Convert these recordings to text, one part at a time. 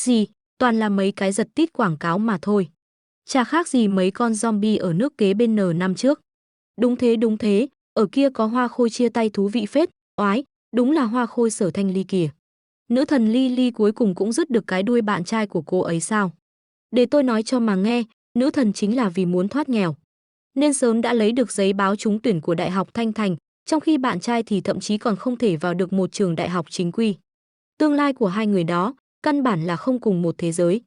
Gì, toàn là mấy cái giật tít quảng cáo mà thôi. Chả khác gì mấy con zombie ở nước kế bên N năm trước. Đúng thế, ở kia có Hoa Khôi chia tay thú vị phết, oái, đúng là Hoa Khôi Sở Thanh Ly kìa. Nữ thần Lily cuối cùng cũng dứt được cái đuôi bạn trai của cô ấy sao? Để tôi nói cho mà nghe, nữ thần chính là vì muốn thoát nghèo, nên sớm đã lấy được giấy báo trúng tuyển của Đại học Thanh Thành, trong khi bạn trai thì thậm chí còn không thể vào được một trường đại học chính quy. Tương lai của hai người đó, căn bản là không cùng một thế giới.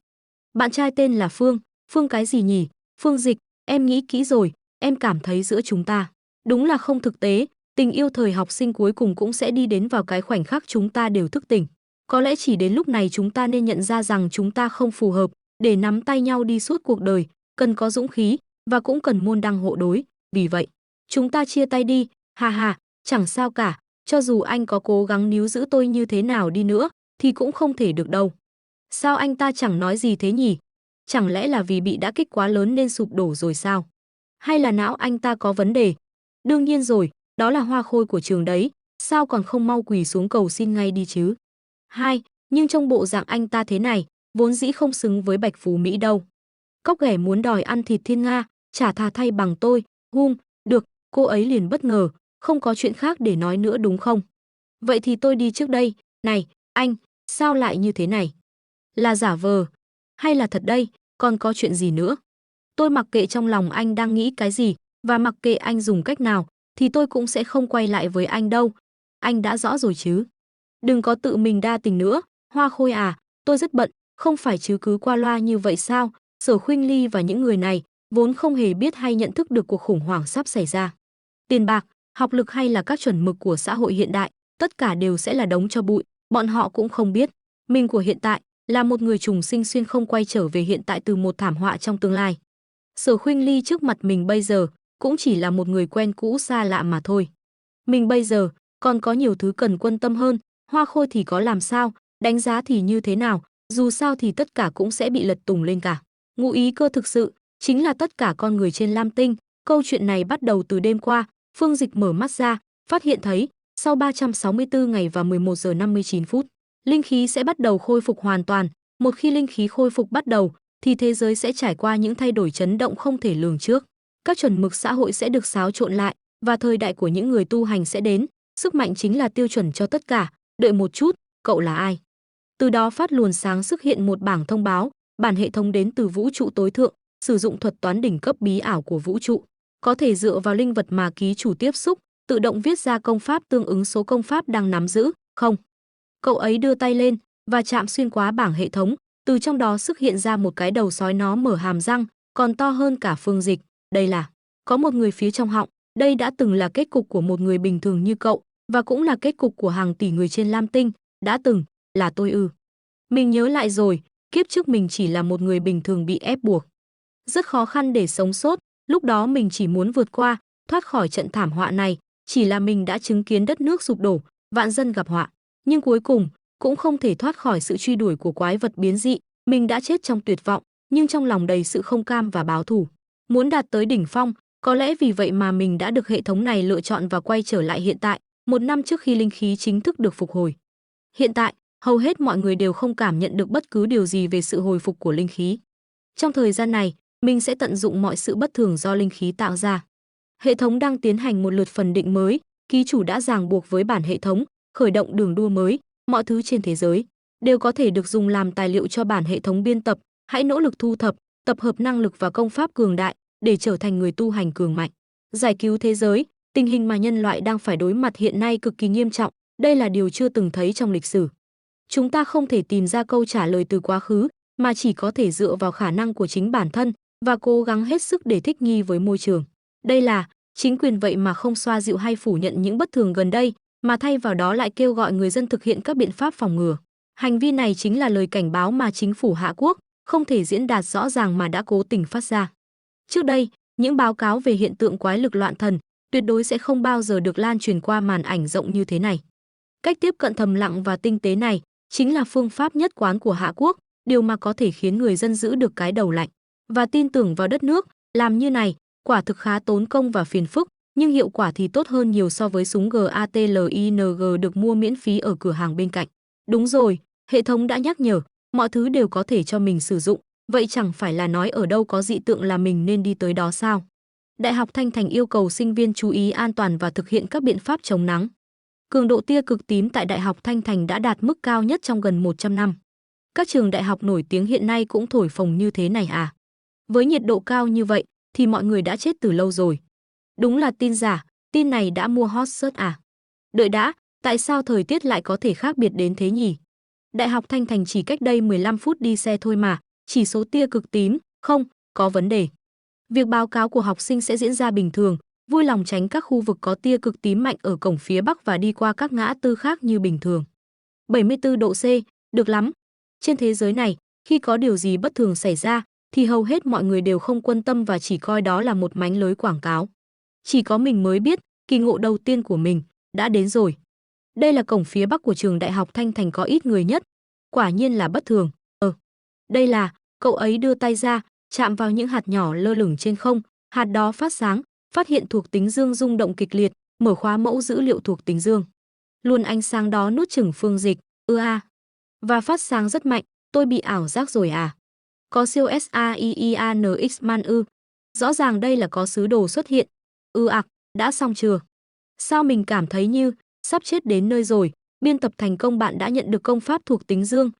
Bạn trai tên là Phương, Phương cái gì nhỉ? Phương Dịch, em nghĩ kỹ rồi, em cảm thấy giữa chúng ta đúng là không thực tế, tình yêu thời học sinh cuối cùng cũng sẽ đi đến vào cái khoảnh khắc chúng ta đều thức tỉnh. Có lẽ chỉ đến lúc này chúng ta nên nhận ra rằng chúng ta không phù hợp để nắm tay nhau đi suốt cuộc đời, cần có dũng khí và cũng cần môn đăng hộ đối. Vì vậy, chúng ta chia tay đi, hà hà, chẳng sao cả, cho dù anh có cố gắng níu giữ tôi như thế nào đi nữa thì cũng không thể được đâu. Sao anh ta chẳng nói gì thế nhỉ? Chẳng lẽ là vì bị đả kích quá lớn nên sụp đổ rồi sao? Hay là não anh ta có vấn đề? Đương nhiên rồi, đó là Hoa Khôi của trường đấy, sao còn không mau quỳ xuống cầu xin ngay đi chứ? Hai, nhưng trong bộ dạng anh ta thế này, vốn dĩ không xứng với Bạch Phú Mỹ đâu. Cóc ghẻ muốn đòi ăn thịt thiên nga, chả thà thay bằng tôi, được, cô ấy liền bất ngờ, không có chuyện khác để nói nữa đúng không? Vậy thì tôi đi trước đây, này, anh, sao lại như thế này? Là giả vờ, hay là thật đây, còn có chuyện gì nữa? Tôi mặc kệ trong lòng anh đang nghĩ cái gì, và mặc kệ anh dùng cách nào, thì tôi cũng sẽ không quay lại với anh đâu. Anh đã rõ rồi chứ? Đừng có tự mình đa tình nữa, Hoa Khôi à, tôi rất bận, không phải chứ cứ qua loa như vậy sao? Sở Khuynh Ly và những người này vốn không hề biết hay nhận thức được cuộc khủng hoảng sắp xảy ra. Tiền bạc, học lực hay là các chuẩn mực của xã hội hiện đại, tất cả đều sẽ là đống cho bụi, bọn họ cũng không biết. Mình của hiện tại là một người trùng sinh xuyên không quay trở về hiện tại từ một thảm họa trong tương lai. Sở Khuynh Ly trước mặt mình bây giờ cũng chỉ là một người quen cũ xa lạ mà thôi. Mình bây giờ còn có nhiều thứ cần quan tâm hơn, Hoa Khôi thì có làm sao, đánh giá thì như thế nào, dù sao thì tất cả cũng sẽ bị lật tùng lên cả. Ngụ ý cơ thực sự chính là tất cả con người trên Lam Tinh. Câu chuyện này bắt đầu từ đêm qua, Phương Dịch mở mắt ra, phát hiện thấy sau 364 ngày và 11 giờ 59 phút, linh khí sẽ bắt đầu khôi phục hoàn toàn. Một khi linh khí khôi phục bắt đầu, thì thế giới sẽ trải qua những thay đổi chấn động không thể lường trước. Các chuẩn mực xã hội sẽ được xáo trộn lại và thời đại của những người tu hành sẽ đến. Sức mạnh chính là tiêu chuẩn cho tất cả. Đợi một chút, cậu là ai? Từ đó phát luồn sáng xuất hiện một bảng thông báo, bản hệ thống đến từ vũ trụ tối thượng, sử dụng thuật toán đỉnh cấp bí ảo của vũ trụ, có thể dựa vào linh vật mà ký chủ tiếp xúc, tự động viết ra công pháp tương ứng số công pháp đang nắm giữ, không. Cậu ấy đưa tay lên và chạm xuyên qua bảng hệ thống, từ trong đó xuất hiện ra một cái đầu sói, nó mở hàm răng, còn to hơn cả Phương Dịch. Đây là, có một người phía trong họng, đây đã từng là kết cục của một người bình thường như cậu, và cũng là kết cục của hàng tỷ người trên Lam Tinh, đã từng, là tôi ư. Mình nhớ lại rồi, kiếp trước mình chỉ là một người bình thường bị ép buộc. Rất khó khăn để sống sót, lúc đó mình chỉ muốn vượt qua, thoát khỏi trận thảm họa này, chỉ là mình đã chứng kiến đất nước sụp đổ, vạn dân gặp họa, nhưng cuối cùng cũng không thể thoát khỏi sự truy đuổi của quái vật biến dị, mình đã chết trong tuyệt vọng, nhưng trong lòng đầy sự không cam và báo thù, muốn đạt tới đỉnh phong, có lẽ vì vậy mà mình đã được hệ thống này lựa chọn và quay trở lại hiện tại, 1 năm trước khi linh khí chính thức được phục hồi. Hiện tại, hầu hết mọi người đều không cảm nhận được bất cứ điều gì về sự hồi phục của linh khí. Trong thời gian này, mình sẽ tận dụng mọi sự bất thường do linh khí tạo ra. Hệ thống đang tiến hành một lượt phần định mới, ký chủ đã ràng buộc với bản hệ thống, khởi động đường đua mới, mọi thứ trên thế giới đều có thể được dùng làm tài liệu cho bản hệ thống biên tập, hãy nỗ lực thu thập, tập hợp năng lực và công pháp cường đại để trở thành người tu hành cường mạnh, giải cứu thế giới. Tình hình mà nhân loại đang phải đối mặt hiện nay cực kỳ nghiêm trọng, đây là điều chưa từng thấy trong lịch sử. Chúng ta không thể tìm ra câu trả lời từ quá khứ, mà chỉ có thể dựa vào khả năng của chính bản thân và cố gắng hết sức để thích nghi với môi trường. Đây là chính quyền vậy mà không xoa dịu hay phủ nhận những bất thường gần đây, mà thay vào đó lại kêu gọi người dân thực hiện các biện pháp phòng ngừa. Hành vi này chính là lời cảnh báo mà chính phủ Hạ Quốc không thể diễn đạt rõ ràng mà đã cố tình phát ra. Trước đây, những báo cáo về hiện tượng quái lực loạn thần tuyệt đối sẽ không bao giờ được lan truyền qua màn ảnh rộng như thế này. Cách tiếp cận thầm lặng và tinh tế này chính là phương pháp nhất quán của Hạ Quốc, điều mà có thể khiến người dân giữ được cái đầu lạnh và tin tưởng vào đất nước. Làm như này quả thực khá tốn công và phiền phức, nhưng hiệu quả thì tốt hơn nhiều so với súng GATLING được mua miễn phí ở cửa hàng bên cạnh. Đúng rồi, hệ thống đã nhắc nhở, mọi thứ đều có thể cho mình sử dụng, vậy chẳng phải là nói ở đâu có dị tượng là mình nên đi tới đó sao? Đại học Thanh Thành yêu cầu sinh viên chú ý an toàn và thực hiện các biện pháp chống nắng. Cường độ tia cực tím tại Đại học Thanh Thành đã đạt mức cao nhất trong gần 100 năm. Các trường đại học nổi tiếng hiện nay cũng thổi phồng như thế này à? Với nhiệt độ cao như vậy thì mọi người đã chết từ lâu rồi. Đúng là tin giả, tin này đã mua hot search à? Đợi đã, tại sao thời tiết lại có thể khác biệt đến thế nhỉ? Đại học Thanh Thành chỉ cách đây 15 phút đi xe thôi mà, chỉ số tia cực tím, không, có vấn đề. Việc báo cáo của học sinh sẽ diễn ra bình thường, vui lòng tránh các khu vực có tia cực tím mạnh ở cổng phía Bắc và đi qua các ngã tư khác như bình thường. 74 độ C, được lắm. Trên thế giới này, khi có điều gì bất thường xảy ra, thì hầu hết mọi người đều không quan tâm và chỉ coi đó là một mánh lới quảng cáo. Chỉ có mình mới biết, kỳ ngộ đầu tiên của mình đã đến rồi. Đây là cổng phía Bắc của trường Đại học Thanh Thành có ít người nhất. Quả nhiên là bất thường. Đây là, cậu ấy đưa tay ra, chạm vào những hạt nhỏ lơ lửng trên không, hạt đó phát sáng, phát hiện thuộc tính dương rung động kịch liệt, mở khóa mẫu dữ liệu thuộc tính dương. Luồng ánh sáng đó nuốt chửng Phương Dịch, và phát sáng rất mạnh, tôi bị ảo giác rồi à? Có siêu SAIIANX man ư? Rõ ràng đây là có sứ đồ xuất hiện. Đã xong chưa? Sao mình cảm thấy như sắp chết đến nơi rồi, biên tập thành công bạn đã nhận được công pháp thuộc tính dương,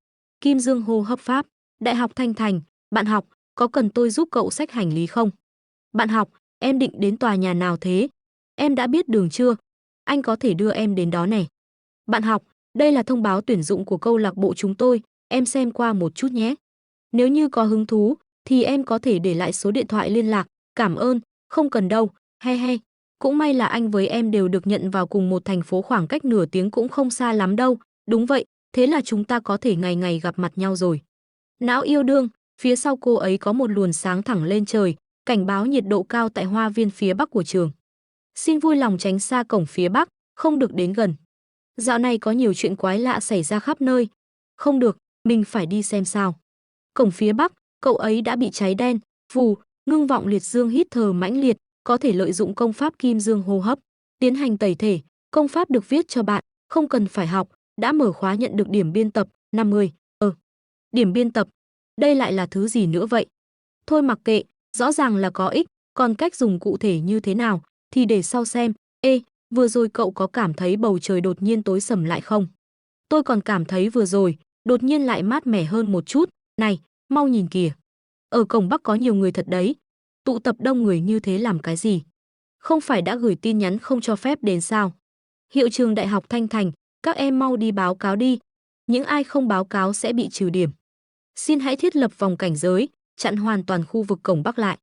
Kim Dương hô hấp pháp, Đại học Thanh Thành, bạn học, có cần tôi giúp cậu xách hành lý không? Bạn học, em định đến tòa nhà nào thế? Em đã biết đường chưa? Anh có thể đưa em đến đó này. Bạn học, đây là thông báo tuyển dụng của câu lạc bộ chúng tôi, em xem qua một chút nhé. Nếu như có hứng thú, thì em có thể để lại số điện thoại liên lạc, cảm ơn, không cần đâu, he. Cũng may là anh với em đều được nhận vào cùng một thành phố khoảng cách nửa tiếng cũng không xa lắm đâu, đúng vậy, thế là chúng ta có thể ngày ngày gặp mặt nhau rồi. Não yêu đương, phía sau cô ấy có một luồng sáng thẳng lên trời, cảnh báo nhiệt độ cao tại hoa viên phía Bắc của trường. Xin vui lòng tránh xa cổng phía Bắc, không được đến gần. Dạo này có nhiều chuyện quái lạ xảy ra khắp nơi. Không được, mình phải đi xem sao. Cổng phía Bắc, cậu ấy đã bị cháy đen, phù, ngưng vọng liệt dương hít thở mãnh liệt, có thể lợi dụng công pháp kim dương hô hấp, tiến hành tẩy thể, công pháp được viết cho bạn, không cần phải học, đã mở khóa nhận được điểm biên tập 50. Điểm biên tập, đây lại là thứ gì nữa vậy? Thôi mặc kệ, rõ ràng là có ích, còn cách dùng cụ thể như thế nào thì để sau xem. Vừa rồi cậu có cảm thấy bầu trời đột nhiên tối sầm lại không? Tôi còn cảm thấy vừa rồi, đột nhiên lại mát mẻ hơn một chút. Này, mau nhìn kìa. Ở cổng Bắc có nhiều người thật đấy. Tụ tập đông người như thế làm cái gì? Không phải đã gửi tin nhắn không cho phép đến sao? Hiệu trường Đại học Thanh Thành, các em mau đi báo cáo đi. Những ai không báo cáo sẽ bị trừ điểm. Xin hãy thiết lập vòng cảnh giới, chặn hoàn toàn khu vực cổng Bắc lại.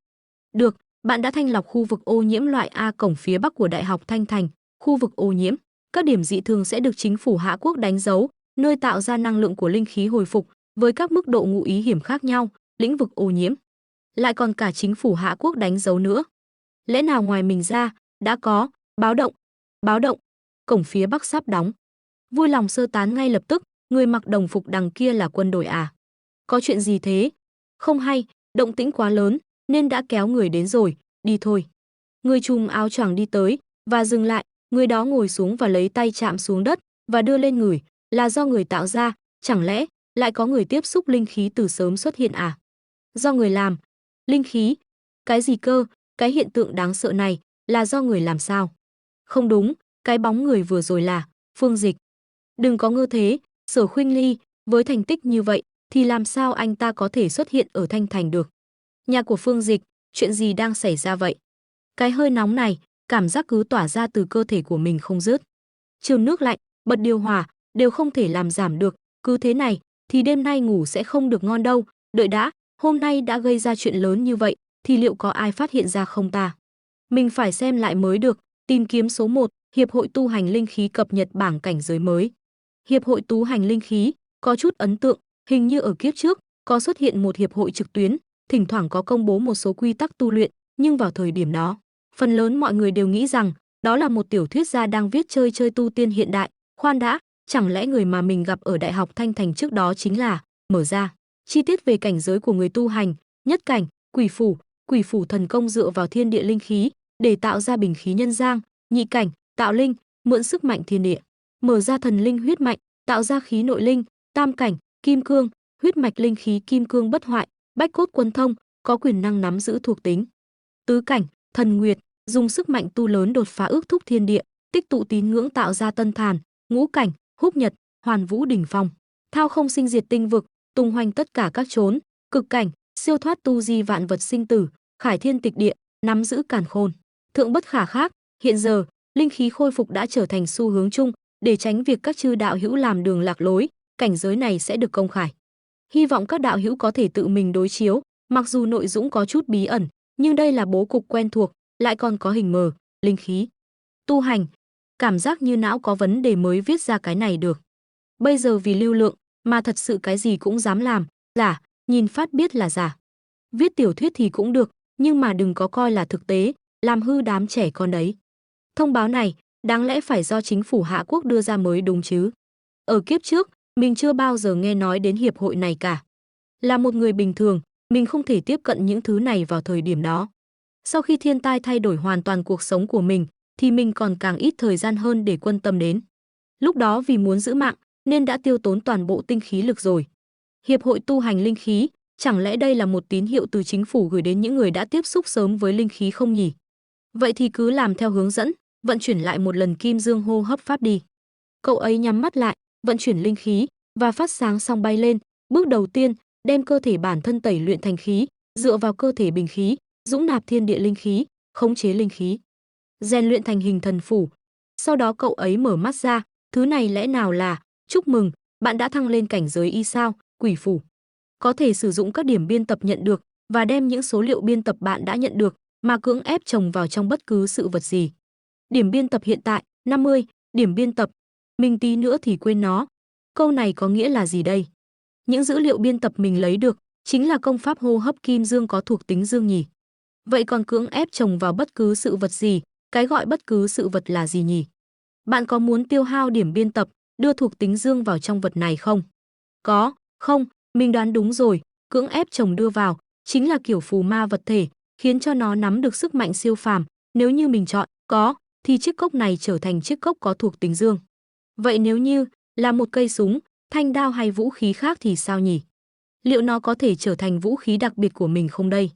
Được, bạn đã thanh lọc khu vực ô nhiễm loại A cổng phía Bắc của Đại học Thanh Thành, khu vực ô nhiễm. Các điểm dị thường sẽ được chính phủ Hạ Quốc đánh dấu, nơi tạo ra năng lượng của linh khí hồi phục, với các mức độ ngụ ý hiểm khác nhau, lĩnh vực ô nhiễm. Lại còn cả chính phủ Hạ Quốc đánh dấu nữa. Lẽ nào ngoài mình ra, đã có, báo động, cổng phía Bắc sắp đóng. Vui lòng sơ tán ngay lập tức, người mặc đồng phục đằng kia là quân đội à? Có chuyện gì thế? Không hay, động tĩnh quá lớn, nên đã kéo người đến rồi, đi thôi. Người trùm áo choàng đi tới, và dừng lại, người đó ngồi xuống và lấy tay chạm xuống đất, và đưa lên người, là do người tạo ra, chẳng lẽ, lại có người tiếp xúc linh khí từ sớm xuất hiện à? Do người làm, linh khí, cái gì cơ, cái hiện tượng đáng sợ này, là do người làm sao? Không đúng, cái bóng người vừa rồi là, Phương Dịch. Đừng có ngơ thế, Sở Khuynh Ly, với thành tích như vậy, thì làm sao anh ta có thể xuất hiện ở Thanh Thành được? Nhà của Phương Dịch, chuyện gì đang xảy ra vậy? Cái hơi nóng này, cảm giác cứ tỏa ra từ cơ thể của mình không dứt. Trường nước lạnh, bật điều hòa, đều không thể làm giảm được, cứ thế này, thì đêm nay ngủ sẽ không được ngon đâu, đợi đã, hôm nay đã gây ra chuyện lớn như vậy, thì liệu có ai phát hiện ra không ta? Mình phải xem lại mới được, tìm kiếm số 1, Hiệp hội tu hành linh khí cập nhật bảng cảnh giới mới. Hiệp hội tu hành linh khí, có chút ấn tượng, hình như ở kiếp trước, có xuất hiện một hiệp hội trực tuyến, thỉnh thoảng có công bố một số quy tắc tu luyện, nhưng vào thời điểm đó, phần lớn mọi người đều nghĩ rằng đó là một tiểu thuyết gia đang viết chơi tu tiên hiện đại. Khoan đã, chẳng lẽ người mà mình gặp ở Đại học Thanh Thành trước đó chính là mở ra chi tiết về cảnh giới của người tu hành, nhất cảnh, quỷ phủ thần công dựa vào thiên địa linh khí để tạo ra bình khí nhân giang, nhị cảnh, tạo linh, mượn sức mạnh thiên địa, mở ra thần linh huyết mạnh, tạo ra khí nội linh, tam cảnh, kim cương, huyết mạch linh khí kim cương bất hoại, bách cốt quân thông, có quyền năng nắm giữ thuộc tính. Tứ cảnh, thần nguyệt, dùng sức mạnh tu lớn đột phá ước thúc thiên địa, tích tụ tín ngưỡng tạo ra tân thàn, ngũ cảnh, húc nhật, hoàn vũ đỉnh phong, thao không sinh diệt tinh vực, tung hoành tất cả các chốn, cực cảnh, siêu thoát tu di vạn vật sinh tử, khải thiên tịch địa, nắm giữ càn khôn, thượng bất khả khác. Hiện giờ, linh khí khôi phục đã trở thành xu hướng chung, để tránh việc các chư đạo hữu làm đường lạc lối, cảnh giới này sẽ được công khai. Hy vọng các đạo hữu có thể tự mình đối chiếu, mặc dù nội dung có chút bí ẩn, nhưng đây là bố cục quen thuộc, lại còn có hình mờ, linh khí. Tu hành, cảm giác như não có vấn đề mới viết ra cái này được. Bây giờ vì lưu lượng, mà thật sự cái gì cũng dám làm, giả, nhìn phát biết là giả. Viết tiểu thuyết thì cũng được, nhưng mà đừng có coi là thực tế, làm hư đám trẻ con đấy. Thông báo này, đáng lẽ phải do chính phủ Hạ Quốc đưa ra mới đúng chứ. Ở kiếp trước, mình chưa bao giờ nghe nói đến hiệp hội này cả. Là một người bình thường, mình không thể tiếp cận những thứ này vào thời điểm đó. Sau khi thiên tai thay đổi hoàn toàn cuộc sống của mình, thì mình còn càng ít thời gian hơn để quan tâm đến. Lúc đó vì muốn giữ mạng, nên đã tiêu tốn toàn bộ tinh khí lực rồi. Hiệp hội tu hành linh khí, chẳng lẽ đây là một tín hiệu từ chính phủ gửi đến những người đã tiếp xúc sớm với linh khí không nhỉ? Vậy thì cứ làm theo hướng dẫn, vận chuyển lại một lần kim dương hô hấp pháp đi. Cậu ấy nhắm mắt lại, vận chuyển linh khí và phát sáng xong bay lên. Bước đầu tiên, đem cơ thể bản thân tẩy luyện thành khí, dựa vào cơ thể bình khí, dũng nạp thiên địa linh khí, khống chế linh khí, rèn luyện thành hình thần phủ. Sau đó cậu ấy mở mắt ra, thứ này lẽ nào là, chúc mừng, bạn đã thăng lên cảnh giới y sao, quỷ phủ. Có thể sử dụng các điểm biên tập nhận được và đem những số liệu biên tập bạn đã nhận được mà cưỡng ép chồng vào trong bất cứ sự vật gì. Điểm biên tập hiện tại 50, điểm biên tập, mình tí nữa thì quên nó. Câu này có nghĩa là gì đây? Những dữ liệu biên tập mình lấy được chính là công pháp hô hấp kim dương có thuộc tính dương nhỉ? Vậy còn cưỡng ép chồng vào bất cứ sự vật gì, cái gọi bất cứ sự vật là gì nhỉ? Bạn có muốn tiêu hao điểm biên tập, đưa thuộc tính dương vào trong vật này không? Có, không, mình đoán đúng rồi, cưỡng ép chồng đưa vào chính là kiểu phù ma vật thể, khiến cho nó nắm được sức mạnh siêu phàm. Nếu như mình chọn có, thì chiếc cốc này trở thành chiếc cốc có thuộc tính dương. Vậy nếu như là một cây súng, thanh đao hay vũ khí khác thì sao nhỉ? Liệu nó có thể trở thành vũ khí đặc biệt của mình không đây?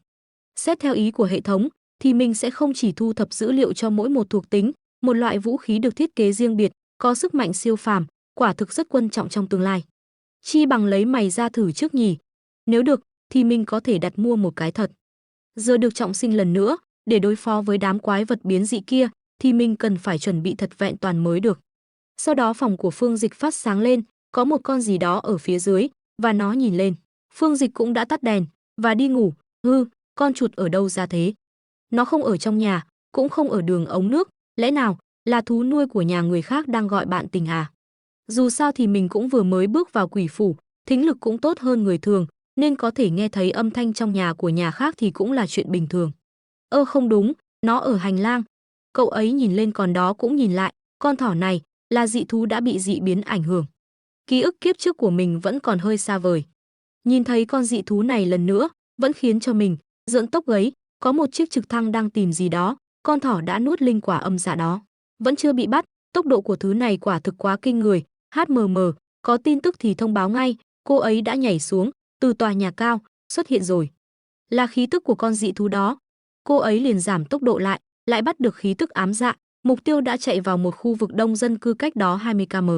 Xét theo ý của hệ thống, thì mình sẽ không chỉ thu thập dữ liệu cho mỗi một thuộc tính, một loại vũ khí được thiết kế riêng biệt, có sức mạnh siêu phàm, quả thực rất quan trọng trong tương lai. Chi bằng lấy mày ra thử trước nhỉ? Nếu được, thì mình có thể đặt mua một cái thật. Giờ được trọng sinh lần nữa, để đối phó với đám quái vật biến dị kia, thì mình cần phải chuẩn bị thật vẹn toàn mới được. Sau đó phòng của Phương Dịch phát sáng lên, có một con gì đó ở phía dưới, và nó nhìn lên. Phương Dịch cũng đã tắt đèn, và đi ngủ. Con chuột ở đâu ra thế? Nó không ở trong nhà, cũng không ở đường ống nước, lẽ nào là thú nuôi của nhà người khác đang gọi bạn tình à? Dù sao thì mình cũng vừa mới bước vào quỷ phủ, thính lực cũng tốt hơn người thường, nên có thể nghe thấy âm thanh trong nhà của nhà khác thì cũng là chuyện bình thường. Không đúng, nó ở hành lang. Cậu ấy nhìn lên còn đó cũng nhìn lại, con thỏ này là dị thú đã bị dị biến ảnh hưởng. Ký ức kiếp trước của mình vẫn còn hơi xa vời. Nhìn thấy con dị thú này lần nữa, vẫn khiến cho mình rợn tóc gáy. Có một chiếc trực thăng đang tìm gì đó, con thỏ đã nuốt linh quả âm dạ đó, vẫn chưa bị bắt. Tốc độ của thứ này quả thực quá kinh người. HMM, có tin tức thì thông báo ngay, cô ấy đã nhảy xuống từ tòa nhà cao, xuất hiện rồi. Là khí tức của con dị thú đó. Cô ấy liền giảm tốc độ lại bắt được khí tức ám dạ, mục tiêu đã chạy vào một khu vực đông dân cư cách đó 20 km.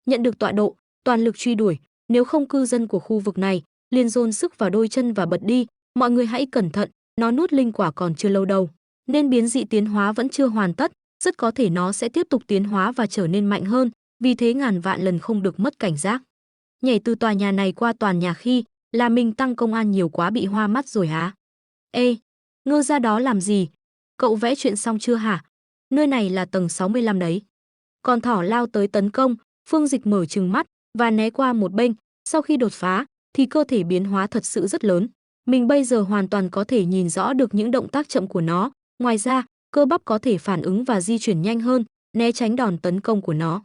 Nhận được tọa độ, toàn lực truy đuổi, nếu không cư dân của khu vực này liền dồn sức vào đôi chân và bật đi. Mọi người hãy cẩn thận, nó nuốt linh quả còn chưa lâu đâu, nên biến dị tiến hóa vẫn chưa hoàn tất, rất có thể nó sẽ tiếp tục tiến hóa và trở nên mạnh hơn, vì thế ngàn vạn lần không được mất cảnh giác. Nhảy từ tòa nhà này qua tòa nhà khi là mình tăng công an nhiều quá bị hoa mắt rồi hả? Ê, ngơ ra đó làm gì? Cậu vẽ chuyện xong chưa hả? Nơi này là tầng 65 đấy. Con thỏ lao tới tấn công, Phương Dịch mở trừng mắt và né qua một bên. Sau khi đột phá thì cơ thể biến hóa thật sự rất lớn. Mình bây giờ hoàn toàn có thể nhìn rõ được những động tác chậm của nó. Ngoài ra, cơ bắp có thể phản ứng và di chuyển nhanh hơn, né tránh đòn tấn công của nó.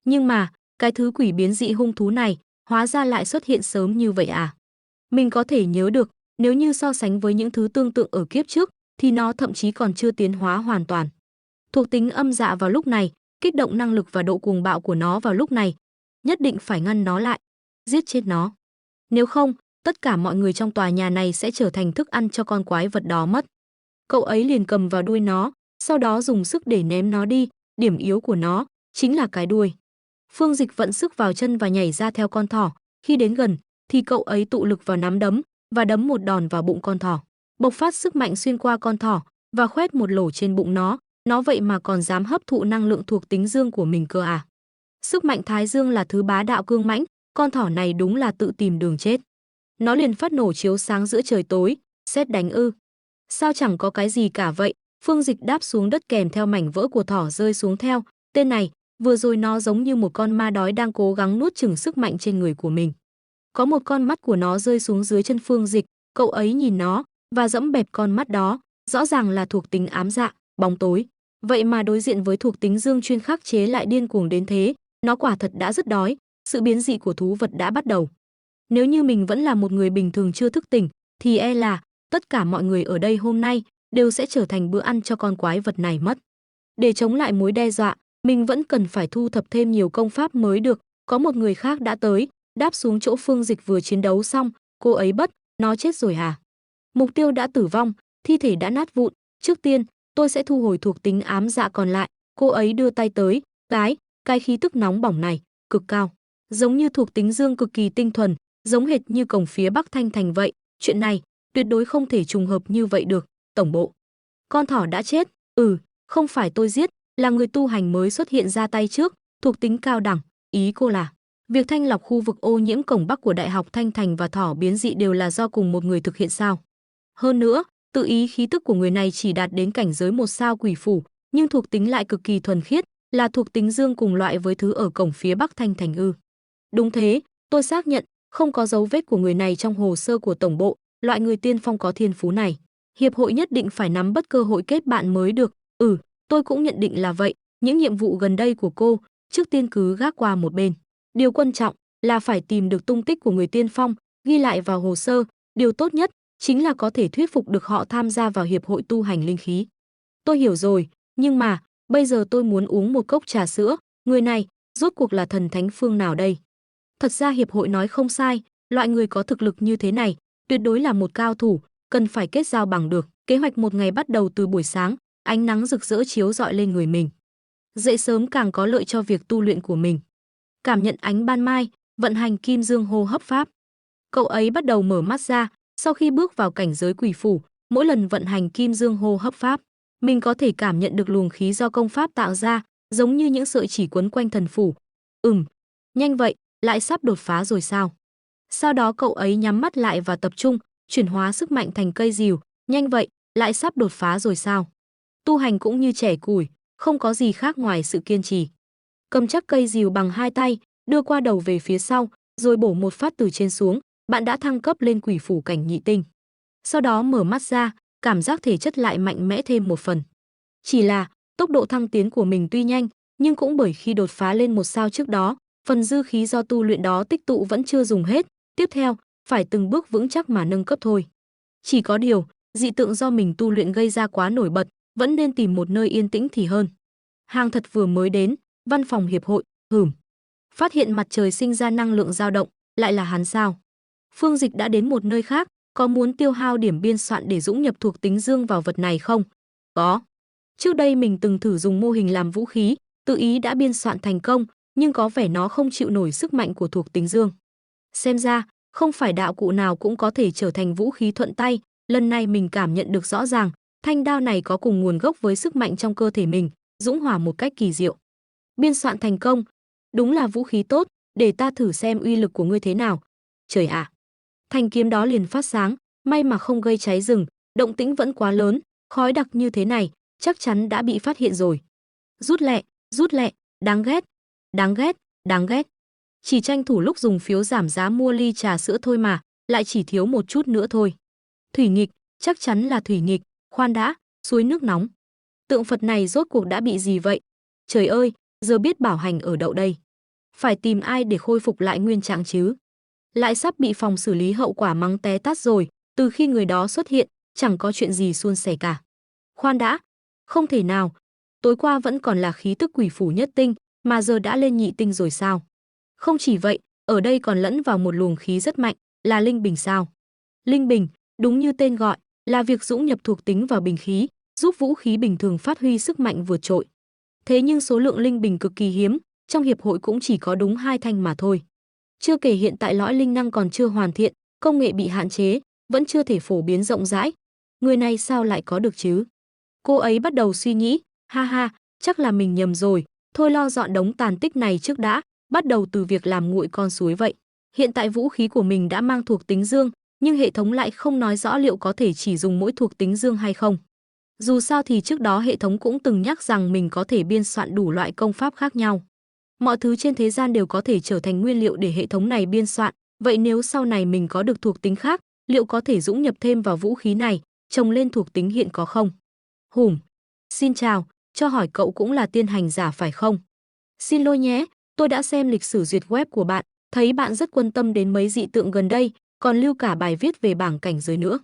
Nhưng mà, cái thứ quỷ biến dị hung thú này, hóa ra lại xuất hiện sớm như vậy à? Mình có thể nhớ được, nếu như so sánh với những thứ tương tự ở kiếp trước, thì nó thậm chí còn chưa tiến hóa hoàn toàn. Thuộc tính âm dạ vào lúc này, kích động năng lực và độ cuồng bạo của nó vào lúc này, nhất định phải ngăn nó lại, giết chết nó. Nếu không, tất cả mọi người trong tòa nhà này sẽ trở thành thức ăn cho con quái vật đó mất. Cậu ấy liền cầm vào đuôi nó, sau đó dùng sức để ném nó đi, điểm yếu của nó chính là cái đuôi. Phương Dịch vận sức vào chân và nhảy ra theo con thỏ, khi đến gần thì cậu ấy tụ lực vào nắm đấm và đấm một đòn vào bụng con thỏ, bộc phát sức mạnh xuyên qua con thỏ và khoét một lỗ trên bụng nó vậy mà còn dám hấp thụ năng lượng thuộc tính dương của mình cơ à. Sức mạnh Thái Dương là thứ bá đạo cương mãnh, con thỏ này đúng là tự tìm đường chết. Nó liền phát nổ chiếu sáng giữa trời tối, sét đánh ư? Sao chẳng có cái gì cả vậy? Phương Dịch đáp xuống đất kèm theo mảnh vỡ của thỏ rơi xuống theo. Tên này, vừa rồi nó giống như một con ma đói đang cố gắng nuốt chửng sức mạnh trên người của mình. Có một con mắt của nó rơi xuống dưới chân Phương Dịch, cậu ấy nhìn nó và dẫm bẹp con mắt đó, rõ ràng là thuộc tính ám dạ, bóng tối. Vậy mà đối diện với thuộc tính dương chuyên khắc chế lại điên cuồng đến thế, nó quả thật đã rất đói, sự biến dị của thú vật đã bắt đầu. Nếu như mình vẫn là một người bình thường chưa thức tỉnh, thì e là tất cả mọi người ở đây hôm nay đều sẽ trở thành bữa ăn cho con quái vật này mất. Để chống lại mối đe dọa, mình vẫn cần phải thu thập thêm nhiều công pháp mới được. Có một người khác đã tới, đáp xuống chỗ Phương Dịch vừa chiến đấu xong, cô ấy bất, nó chết rồi à? Mục tiêu đã tử vong, thi thể đã nát vụn, trước tiên, tôi sẽ thu hồi thuộc tính ám dạ còn lại. Cô ấy đưa tay tới, cái khí tức nóng bỏng này, cực cao, giống như thuộc tính dương cực kỳ tinh thuần, giống hệt như cổng phía Bắc Thanh Thành vậy. Chuyện này tuyệt đối không thể trùng hợp như vậy được. Tổng bộ, con thỏ đã chết. Không phải tôi giết, là người tu hành mới xuất hiện ra tay trước, thuộc tính cao đẳng. Ý cô là việc thanh lọc khu vực ô nhiễm cổng Bắc của Đại học Thanh Thành và thỏ biến dị đều là do cùng một người thực hiện sao? Hơn nữa, tự ý khí tức của người này chỉ đạt đến cảnh giới 1 sao quỷ phủ, nhưng thuộc tính lại cực kỳ thuần khiết, là thuộc tính dương cùng loại với thứ ở cổng phía Bắc Thanh Thành ư? Đúng thế, tôi xác nhận, không có dấu vết của người này trong hồ sơ của tổng bộ, loại người tiên phong có thiên phú này. Hiệp hội nhất định phải nắm bắt cơ hội kết bạn mới được. Tôi cũng nhận định là vậy, những nhiệm vụ gần đây của cô, trước tiên cứ gác qua một bên. Điều quan trọng là phải tìm được tung tích của người tiên phong, ghi lại vào hồ sơ, điều tốt nhất chính là có thể thuyết phục được họ tham gia vào hiệp hội tu hành linh khí. Tôi hiểu rồi, nhưng mà, bây giờ tôi muốn uống một cốc trà sữa, người này, rốt cuộc là thần thánh phương nào đây? Thật ra hiệp hội nói không sai, loại người có thực lực như thế này, tuyệt đối là một cao thủ, cần phải kết giao bằng được. Kế hoạch một ngày bắt đầu từ buổi sáng, ánh nắng rực rỡ chiếu rọi lên người mình. Dậy sớm càng có lợi cho việc tu luyện của mình. Cảm nhận ánh ban mai, vận hành kim dương hô hấp pháp. Cậu ấy bắt đầu mở mắt ra, sau khi bước vào cảnh giới quỷ phủ, mỗi lần vận hành kim dương hô hấp pháp, mình có thể cảm nhận được luồng khí do công pháp tạo ra, giống như những sợi chỉ quấn quanh thần phủ. Nhanh vậy, lại sắp đột phá rồi sao? Sau đó cậu ấy nhắm mắt lại và tập trung, chuyển hóa sức mạnh thành cây rìu. Nhanh vậy, lại sắp đột phá rồi sao? Tu hành cũng như trẻ củi, không có gì khác ngoài sự kiên trì. Cầm chắc cây rìu bằng hai tay, đưa qua đầu về phía sau, rồi bổ một phát từ trên xuống, bạn đã thăng cấp lên quỷ phủ cảnh nhị tinh. Sau đó mở mắt ra, cảm giác thể chất lại mạnh mẽ thêm một phần. Chỉ là, tốc độ thăng tiến của mình tuy nhanh, nhưng cũng bởi khi đột phá lên 1 sao trước đó, phần dư khí do tu luyện đó tích tụ vẫn chưa dùng hết, tiếp theo, phải từng bước vững chắc mà nâng cấp thôi. Chỉ có điều, dị tượng do mình tu luyện gây ra quá nổi bật, vẫn nên tìm một nơi yên tĩnh thì hơn. Hàng thật vừa mới đến, văn phòng hiệp hội, phát hiện mặt trời sinh ra năng lượng dao động, lại là hắn sao? Phương Dịch đã đến một nơi khác, có muốn tiêu hao điểm biên soạn để dũng nhập thuộc tính dương vào vật này không? Có. Trước đây mình từng thử dùng mô hình làm vũ khí, tự ý đã biên soạn thành công, nhưng có vẻ nó không chịu nổi sức mạnh của thuộc tính dương. Xem ra, không phải đạo cụ nào cũng có thể trở thành vũ khí thuận tay, lần này mình cảm nhận được rõ ràng, thanh đao này có cùng nguồn gốc với sức mạnh trong cơ thể mình, dũng hòa một cách kỳ diệu. Biên soạn thành công, đúng là vũ khí tốt, để ta thử xem uy lực của ngươi thế nào. Trời ạ! Thanh kiếm đó liền phát sáng, may mà không gây cháy rừng, động tĩnh vẫn quá lớn, khói đặc như thế này, chắc chắn đã bị phát hiện rồi. Rút lẹ, đáng ghét, đáng ghét, đáng ghét. Chỉ tranh thủ lúc dùng phiếu giảm giá mua ly trà sữa thôi mà, lại chỉ thiếu một chút nữa thôi. Thủy nghịch, chắc chắn là thủy nghịch, khoan đã, suối nước nóng. Tượng Phật này rốt cuộc đã bị gì vậy? Trời ơi, giờ biết bảo hành ở đậu đây. Phải tìm ai để khôi phục lại nguyên trạng chứ? Lại sắp bị phòng xử lý hậu quả mắng té tát rồi, từ khi người đó xuất hiện, chẳng có chuyện gì suôn sẻ cả. Khoan đã, không thể nào, tối qua vẫn còn là khí tức quỷ phủ nhất tinh, mà giờ đã lên nhị tinh rồi sao? Không chỉ vậy, ở đây còn lẫn vào một luồng khí rất mạnh, Là linh bình sao? Linh bình, đúng như tên gọi, là việc dũng nhập thuộc tính vào bình khí, giúp vũ khí bình thường phát huy sức mạnh vượt trội. Thế nhưng số lượng linh bình cực kỳ hiếm, trong hiệp hội cũng chỉ có đúng 2 thanh mà thôi. Chưa kể hiện tại lõi linh năng còn chưa hoàn thiện, công nghệ bị hạn chế, vẫn chưa thể phổ biến rộng rãi. Người này sao lại có được chứ? Cô ấy bắt đầu suy nghĩ, ha ha, chắc là mình nhầm rồi, thôi lo dọn đống tàn tích này trước đã, bắt đầu từ việc làm nguội con suối vậy. Hiện tại vũ khí của mình đã mang thuộc tính dương, nhưng hệ thống lại không nói rõ liệu có thể chỉ dùng mỗi thuộc tính dương hay không. Dù sao thì trước đó hệ thống cũng từng nhắc rằng mình có thể biên soạn đủ loại công pháp khác nhau. Mọi thứ trên thế gian đều có thể trở thành nguyên liệu để hệ thống này biên soạn, vậy nếu sau này mình có được thuộc tính khác, liệu có thể dũng nhập thêm vào vũ khí này, trồng lên thuộc tính hiện có không? Xin chào, cho hỏi cậu cũng là tiên hành giả phải không? Xin lỗi nhé, tôi đã xem lịch sử duyệt web của bạn, thấy bạn rất quan tâm đến mấy dị tượng gần đây, còn lưu cả bài viết về bảng cảnh giới nữa.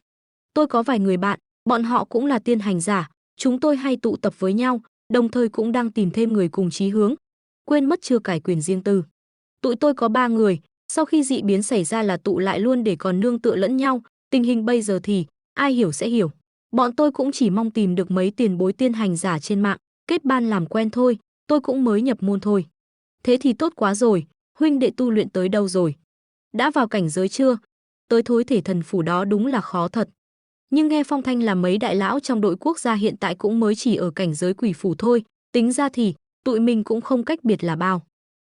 Tôi có vài người bạn, bọn họ cũng là tiên hành giả, chúng tôi hay tụ tập với nhau, đồng thời cũng đang tìm thêm người cùng chí hướng. Quên mất chưa cải quyền riêng tư. Tụi tôi có 3 người, sau khi dị biến xảy ra là tụ lại luôn để còn nương tựa lẫn nhau, tình hình bây giờ thì ai hiểu sẽ hiểu. Bọn tôi cũng chỉ mong tìm được mấy tiền bối tiên hành giả trên mạng, kết ban làm quen thôi, tôi cũng mới nhập môn thôi. Thế thì tốt quá rồi, huynh đệ tu luyện tới đâu rồi? Đã vào cảnh giới chưa? Tới thối thể thần phủ đó đúng là khó thật. Nhưng nghe phong thanh là mấy đại lão trong đội quốc gia hiện tại cũng mới chỉ ở cảnh giới quỷ phủ thôi, tính ra thì tụi mình cũng không cách biệt là bao.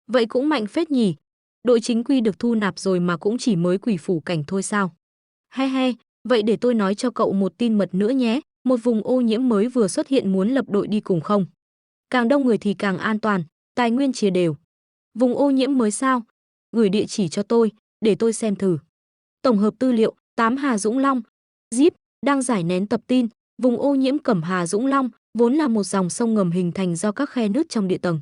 Vậy cũng mạnh phết nhỉ, đội chính quy được thu nạp rồi mà cũng chỉ mới quỷ phủ cảnh thôi sao? He he, vậy để tôi nói cho cậu một tin mật nữa nhé, một vùng ô nhiễm mới vừa xuất hiện muốn lập đội đi cùng không? Càng đông người thì càng an toàn, tài nguyên chia đều. Vùng ô nhiễm mới sao? Gửi địa chỉ cho tôi, để tôi xem thử. Tổng hợp tư liệu, Tám Hà Dũng Long. Zip, đang giải nén tập tin, vùng ô nhiễm Cẩm Hà Dũng Long vốn là một dòng sông ngầm hình thành do các khe nứt trong địa tầng.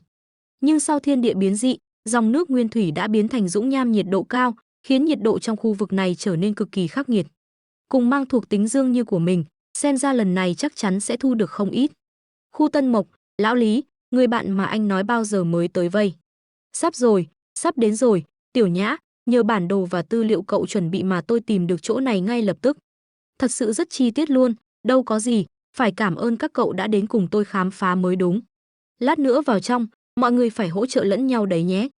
Nhưng sau thiên địa biến dị, dòng nước nguyên thủy đã biến thành dũng nham nhiệt độ cao, khiến nhiệt độ trong khu vực này trở nên cực kỳ khắc nghiệt. Cùng mang thuộc tính dương như của mình, xem ra lần này chắc chắn sẽ thu được không ít. Khu Tân Mộc, lão Lý, người bạn mà anh nói bao giờ mới tới vây. Sắp rồi, sắp đến rồi, Tiểu Nhã, nhờ bản đồ và tư liệu cậu chuẩn bị mà tôi tìm được chỗ này ngay lập tức. Thật sự rất chi tiết luôn, đâu có gì, phải cảm ơn các cậu đã đến cùng tôi khám phá mới đúng. Lát nữa vào trong, mọi người phải hỗ trợ lẫn nhau đấy nhé.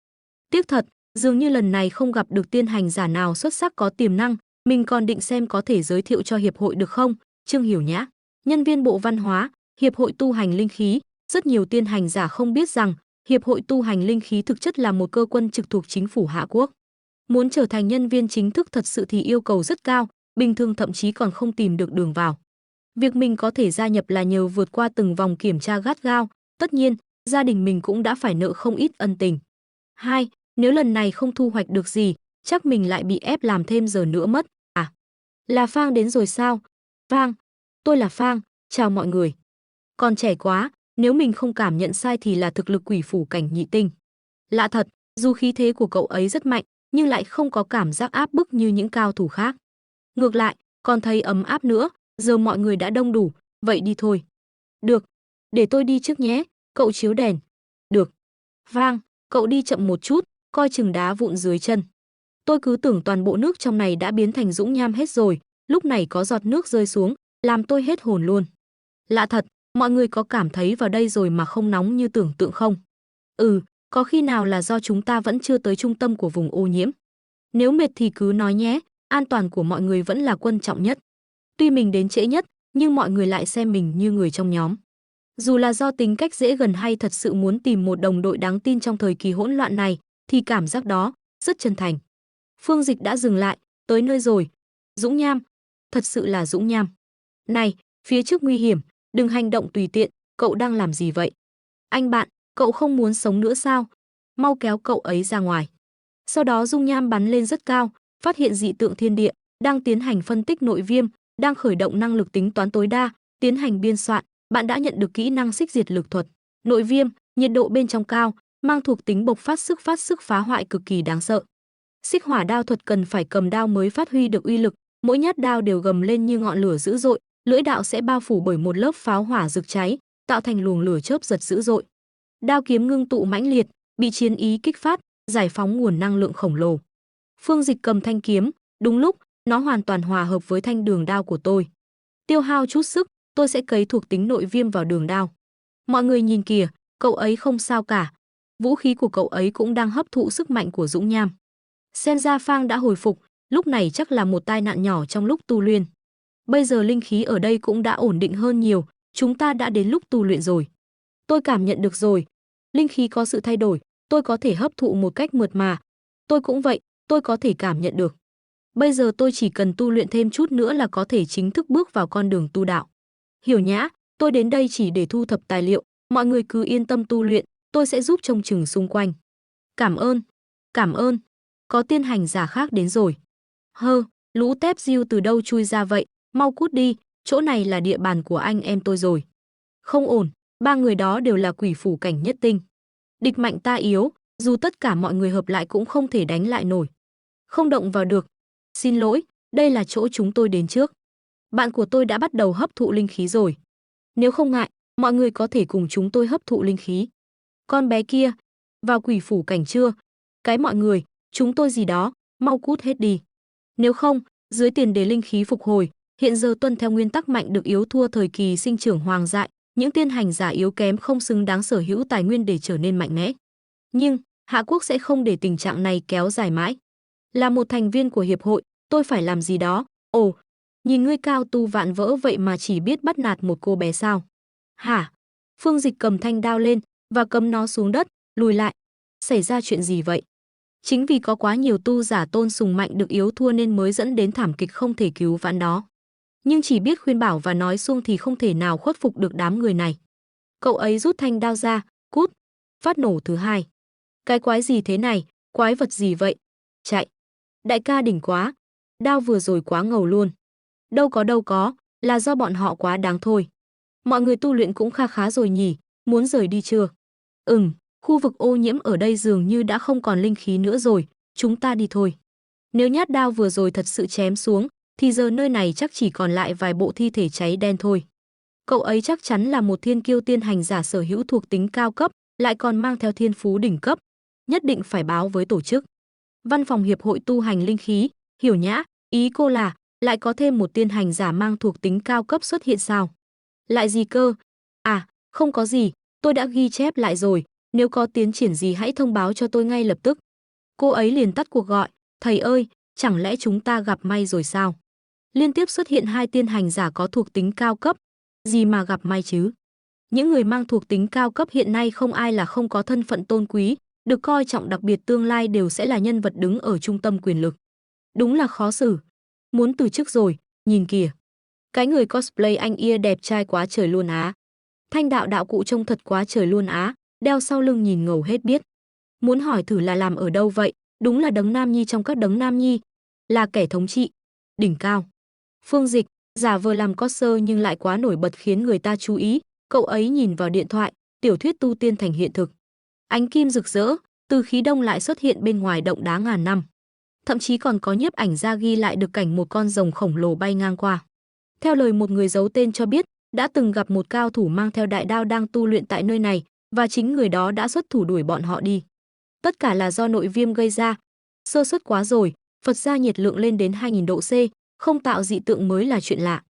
Tiếc thật, dường như lần này không gặp được tiên hành giả nào xuất sắc có tiềm năng, mình còn định xem có thể giới thiệu cho hiệp hội được không? Trương Hiểu Nhã, nhân viên Bộ Văn hóa, Hiệp hội tu hành linh khí, rất nhiều tiên hành giả không biết rằng Hiệp hội tu hành linh khí thực chất là một cơ quan trực thuộc chính phủ Hạ Quốc. Muốn trở thành nhân viên chính thức thật sự thì yêu cầu rất cao, bình thường thậm chí còn không tìm được đường vào. Việc mình có thể gia nhập là nhờ vượt qua từng vòng kiểm tra gắt gao, tất nhiên, gia đình mình cũng đã phải nợ không ít ân tình. 2. Nếu lần này không thu hoạch được gì, chắc mình lại bị ép làm thêm giờ nữa mất. À, là Phang đến rồi sao? Phang, tôi là Phang, chào mọi người. Còn trẻ quá, nếu mình không cảm nhận sai thì là thực lực quỷ phủ cảnh nhị tinh. Lạ thật, dù khí thế của cậu ấy rất mạnh, nhưng lại không có cảm giác áp bức như những cao thủ khác. Ngược lại, còn thấy ấm áp nữa, giờ mọi người đã đông đủ, vậy đi thôi. Được, để tôi đi trước nhé, cậu chiếu đèn. Được. Vang, cậu đi chậm một chút, coi chừng đá vụn dưới chân. Tôi cứ tưởng toàn bộ nước trong này đã biến thành dũng nham hết rồi, lúc này có giọt nước rơi xuống, làm tôi hết hồn luôn. Lạ thật, mọi người có cảm thấy vào đây rồi mà không nóng như tưởng tượng không? Có khi nào là do chúng ta vẫn chưa tới trung tâm của vùng ô nhiễm? Nếu mệt thì cứ nói nhé, an toàn của mọi người vẫn là quan trọng nhất. Tuy mình đến trễ nhất, nhưng mọi người lại xem mình như người trong nhóm. Dù là do tính cách dễ gần hay thật sự muốn tìm một đồng đội đáng tin trong thời kỳ hỗn loạn này, thì cảm giác đó rất chân thành. Phương Dịch đã dừng lại, tới nơi rồi. Dũng nham, thật sự là dũng nham. Này, phía trước nguy hiểm, đừng hành động tùy tiện, cậu đang làm gì vậy? Anh bạn, cậu không muốn sống nữa sao? Mau kéo cậu ấy ra ngoài. Sau đó dung nham bắn lên rất cao, phát hiện dị tượng thiên địa, đang tiến hành phân tích nội viêm, đang khởi động năng lực tính toán tối đa, tiến hành biên soạn, bạn đã nhận được kỹ năng xích diệt lực thuật. Nội viêm, nhiệt độ bên trong cao, mang thuộc tính bộc phát sức phá hoại cực kỳ đáng sợ. Xích hỏa đao thuật cần phải cầm đao mới phát huy được uy lực, mỗi nhát đao đều gầm lên như ngọn lửa dữ dội, lưỡi đạo sẽ bao phủ bởi một lớp pháo hỏa rực cháy, tạo thành luồng lửa chớp giật dữ dội. Đao kiếm ngưng tụ mãnh liệt, bị chiến ý kích phát, giải phóng nguồn năng lượng khổng lồ. Phương Dịch cầm thanh kiếm, Đúng lúc, nó hoàn toàn hòa hợp với thanh đường đao của tôi. Tiêu hao chút sức, tôi sẽ cấy thuộc tính nội viêm vào đường đao. Mọi người nhìn kìa, cậu ấy không sao cả. Vũ khí của cậu ấy cũng đang hấp thụ sức mạnh của dũng nham. Xem ra Phang đã hồi phục, lúc này chắc là một tai nạn nhỏ trong lúc tu luyện. Bây giờ linh khí ở đây cũng đã ổn định hơn nhiều, chúng ta đã đến lúc tu luyện rồi. Tôi cảm nhận được rồi, linh khí có sự thay đổi, tôi có thể hấp thụ một cách mượt mà. Tôi cũng vậy, tôi có thể cảm nhận được. Bây giờ tôi chỉ cần tu luyện thêm chút nữa là có thể chính thức bước vào con đường tu đạo. Hiểu nhã, tôi đến đây chỉ để thu thập tài liệu, mọi người cứ yên tâm tu luyện, tôi sẽ giúp trông chừng xung quanh. Cảm ơn, có tiên hành giả khác đến rồi. Hơ, lũ tép diêu từ đâu chui ra vậy, mau cút đi, chỗ này là địa bàn của anh em tôi rồi. Không ổn, ba người đó đều là quỷ phủ cảnh nhất tinh. Địch mạnh ta yếu, dù tất cả mọi người hợp lại cũng không thể đánh lại nổi. Không động vào được. Xin lỗi, đây là chỗ chúng tôi đến trước. Bạn của tôi đã bắt đầu hấp thụ linh khí rồi. Nếu không ngại, mọi người có thể cùng chúng tôi hấp thụ linh khí. Con bé kia, vào quỷ phủ cảnh chưa? Cái mọi người, chúng tôi gì đó, mau cút hết đi. Nếu không, dưới tiền đề linh khí phục hồi, hiện giờ tuân theo nguyên tắc mạnh được yếu thua thời kỳ sinh trưởng hoàng dại, những tiên hành giả yếu kém không xứng đáng sở hữu tài nguyên để trở nên mạnh mẽ. Nhưng, Hạ Quốc sẽ không để tình trạng này kéo dài mãi. Là một thành viên của hiệp hội, tôi phải làm gì đó. Ồ, nhìn ngươi cao tu vạn vỡ vậy mà chỉ biết bắt nạt một cô bé sao? Hả? Phương Dịch cầm thanh đao lên và cấm nó xuống đất, lùi lại. Xảy ra chuyện gì vậy? Chính vì có quá nhiều tu giả tôn sùng mạnh được yếu thua nên mới dẫn đến thảm kịch không thể cứu vãn đó. Nhưng chỉ biết khuyên bảo và nói suông thì không thể nào khuất phục được đám người này. Cậu ấy rút thanh đao ra, cút. Phát nổ thứ hai. Cái quái gì thế này, quái vật gì vậy? Chạy. Đại ca đỉnh quá. Đao vừa rồi quá ngầu luôn. Đâu có, là do bọn họ quá đáng thôi. Mọi người tu luyện cũng kha khá rồi nhỉ, muốn rời đi chưa? Khu vực ô nhiễm ở đây dường như đã không còn linh khí nữa rồi, chúng ta đi thôi. Nếu nhát đao vừa rồi thật sự chém xuống, thì giờ nơi này chắc chỉ còn lại vài bộ thi thể cháy đen thôi. Cậu ấy chắc chắn là một thiên kiêu tiên hành giả sở hữu thuộc tính cao cấp, lại còn mang theo thiên phú đỉnh cấp. Nhất định phải báo với tổ chức. Văn phòng hiệp hội tu hành linh khí, Hiểu nhã, ý cô là lại có thêm một tiên hành giả mang thuộc tính cao cấp xuất hiện sao? Lại gì cơ? À, không có gì, tôi đã ghi chép lại rồi, nếu có tiến triển gì hãy thông báo cho tôi ngay lập tức. Cô ấy liền tắt cuộc gọi, thầy ơi, chẳng lẽ chúng ta gặp may rồi sao? Liên tiếp xuất hiện hai tiên hành giả có thuộc tính cao cấp, gì mà gặp may chứ? Những người mang thuộc tính cao cấp hiện nay không ai là không có thân phận tôn quý, được coi trọng đặc biệt tương lai đều sẽ là nhân vật đứng ở trung tâm quyền lực. Đúng là khó xử. Muốn từ chức rồi, nhìn kìa. Cái người cosplay anh ia đẹp trai quá trời luôn á. Thanh đạo đạo cụ trông thật quá trời luôn á, đeo sau lưng nhìn ngầu hết biết. Muốn hỏi thử là làm ở đâu vậy, đúng là đấng nam nhi trong các đấng nam nhi. Là kẻ thống trị. Đỉnh cao. Phương Dịch, giả vờ làm coser nhưng lại quá nổi bật khiến người ta chú ý. Cậu ấy nhìn vào điện thoại, tiểu thuyết tu tiên thành hiện thực. Ánh kim rực rỡ, từ khí đông lại xuất hiện bên ngoài động đá ngàn năm. Thậm chí còn có nhiếp ảnh ra ghi lại được cảnh một con rồng khổng lồ bay ngang qua. Theo lời một người giấu tên cho biết, đã từng gặp một cao thủ mang theo đại đao đang tu luyện tại nơi này, và chính người đó đã xuất thủ đuổi bọn họ đi. Tất cả là do nội viêm gây ra. Sơ suất quá rồi, Phật gia nhiệt lượng lên đến 2000 độ C, không tạo dị tượng mới là chuyện lạ.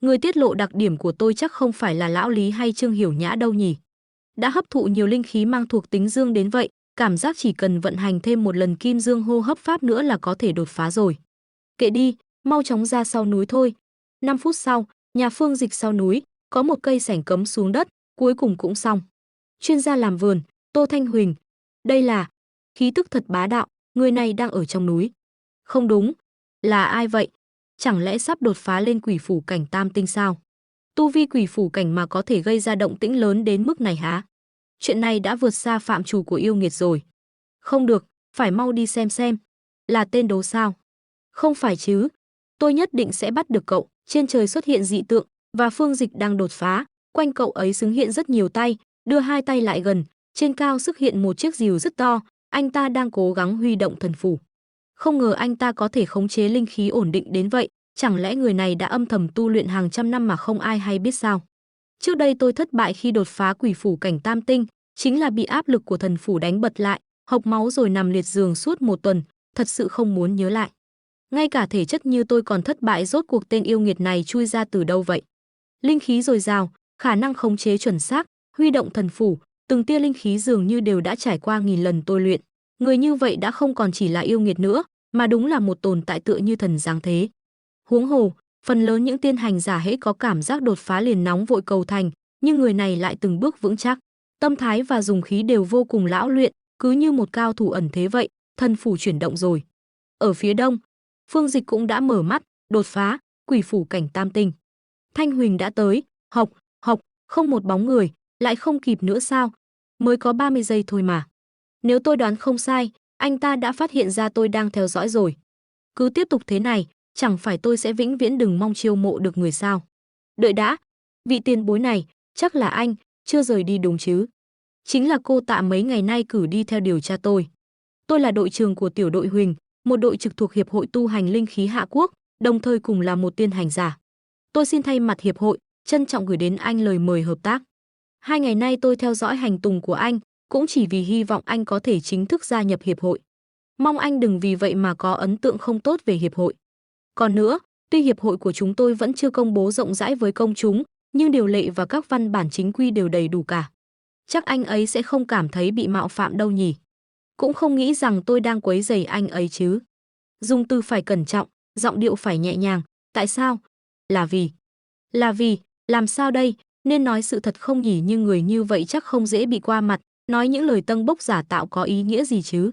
Người tiết lộ đặc điểm của tôi chắc không phải là lão Lý hay Trương Hiểu Nhã đâu nhỉ. Đã hấp thụ nhiều linh khí mang thuộc tính dương đến vậy, cảm giác chỉ cần vận hành thêm một lần kim dương hô hấp pháp nữa là có thể đột phá rồi. Kệ đi, mau chóng ra sau núi thôi. 5 phút sau, nhà Phương Dịch sau núi, có một cây sảnh cấm xuống đất, cuối cùng cũng xong. Chuyên gia làm vườn, Tô Thanh Huỳnh. Đây là khí tức thật bá đạo, người này đang ở trong núi. Không đúng, là ai vậy? Chẳng lẽ sắp đột phá lên quỷ phủ cảnh tam tinh sao? Tu vi quỷ phủ cảnh mà có thể gây ra động tĩnh lớn đến mức này hả? Chuyện này đã vượt xa phạm trù của yêu nghiệt rồi. Không được, phải mau đi xem. Là tên đấu sao? Không phải chứ, tôi nhất định sẽ bắt được cậu. Trên trời xuất hiện dị tượng, và Phương Dịch đang đột phá, quanh cậu ấy xứng hiện rất nhiều tay, đưa hai tay lại gần, trên cao xuất hiện một chiếc rìu rất to, anh ta đang cố gắng huy động thần phủ. Không ngờ anh ta có thể khống chế linh khí ổn định đến vậy, chẳng lẽ người này đã âm thầm tu luyện hàng trăm năm mà không ai hay biết sao? Trước đây tôi thất bại khi đột phá quỷ phủ cảnh tam tinh, chính là bị áp lực của thần phủ đánh bật lại, hộc máu rồi nằm liệt giường suốt một tuần, thật sự không muốn nhớ lại. Ngay cả thể chất như tôi còn thất bại, rốt cuộc tên yêu nghiệt này chui ra từ đâu vậy? Linh khí dồi dào, khả năng khống chế chuẩn xác, huy động thần phủ, từng tia linh khí dường như đều đã trải qua nghìn lần tôi luyện. Người như vậy đã không còn chỉ là yêu nghiệt nữa, mà đúng là một tồn tại tựa như thần giáng thế. Huống hồ, phần lớn những tiên hành giả hễ có cảm giác đột phá liền nóng vội cầu thành, nhưng người này lại từng bước vững chắc, tâm thái và dùng khí đều vô cùng lão luyện, cứ như một cao thủ ẩn thế vậy. Thần phủ chuyển động rồi. Ở phía đông, Phương Dịch cũng đã mở mắt, đột phá quỷ phủ cảnh tam tinh. Thanh Huỳnh đã tới, hộc, hộc, không một bóng người, lại không kịp nữa sao? Mới có 30 giây thôi mà. Nếu tôi đoán không sai, anh ta đã phát hiện ra tôi đang theo dõi rồi. Cứ tiếp tục thế này, chẳng phải tôi sẽ vĩnh viễn đừng mong chiêu mộ được người sao? Đợi đã, vị tiền bối này, chắc là anh, chưa rời đi đúng chứ? Chính là cô Tạ mấy ngày nay cử đi theo điều tra tôi. Tôi là đội trưởng của tiểu đội Huỳnh, một đội trực thuộc Hiệp hội Tu hành Linh khí Hạ Quốc, đồng thời cùng là một tiên hành giả. Tôi xin thay mặt hiệp hội, trân trọng gửi đến anh lời mời hợp tác. 2 ngày nay tôi theo dõi hành tùng của anh, cũng chỉ vì hy vọng anh có thể chính thức gia nhập hiệp hội. Mong anh đừng vì vậy mà có ấn tượng không tốt về hiệp hội. Còn nữa, tuy hiệp hội của chúng tôi vẫn chưa công bố rộng rãi với công chúng, nhưng điều lệ và các văn bản chính quy đều đầy đủ cả. Chắc anh ấy sẽ không cảm thấy bị mạo phạm đâu nhỉ. Cũng không nghĩ rằng tôi đang quấy rầy anh ấy chứ. Dùng từ phải cẩn trọng, giọng điệu phải nhẹ nhàng. Tại sao? Là vì, làm sao đây? Nên nói sự thật không nhỉ? Nhưng người như vậy chắc không dễ bị qua mặt. Nói những lời tâng bốc giả tạo có ý nghĩa gì chứ?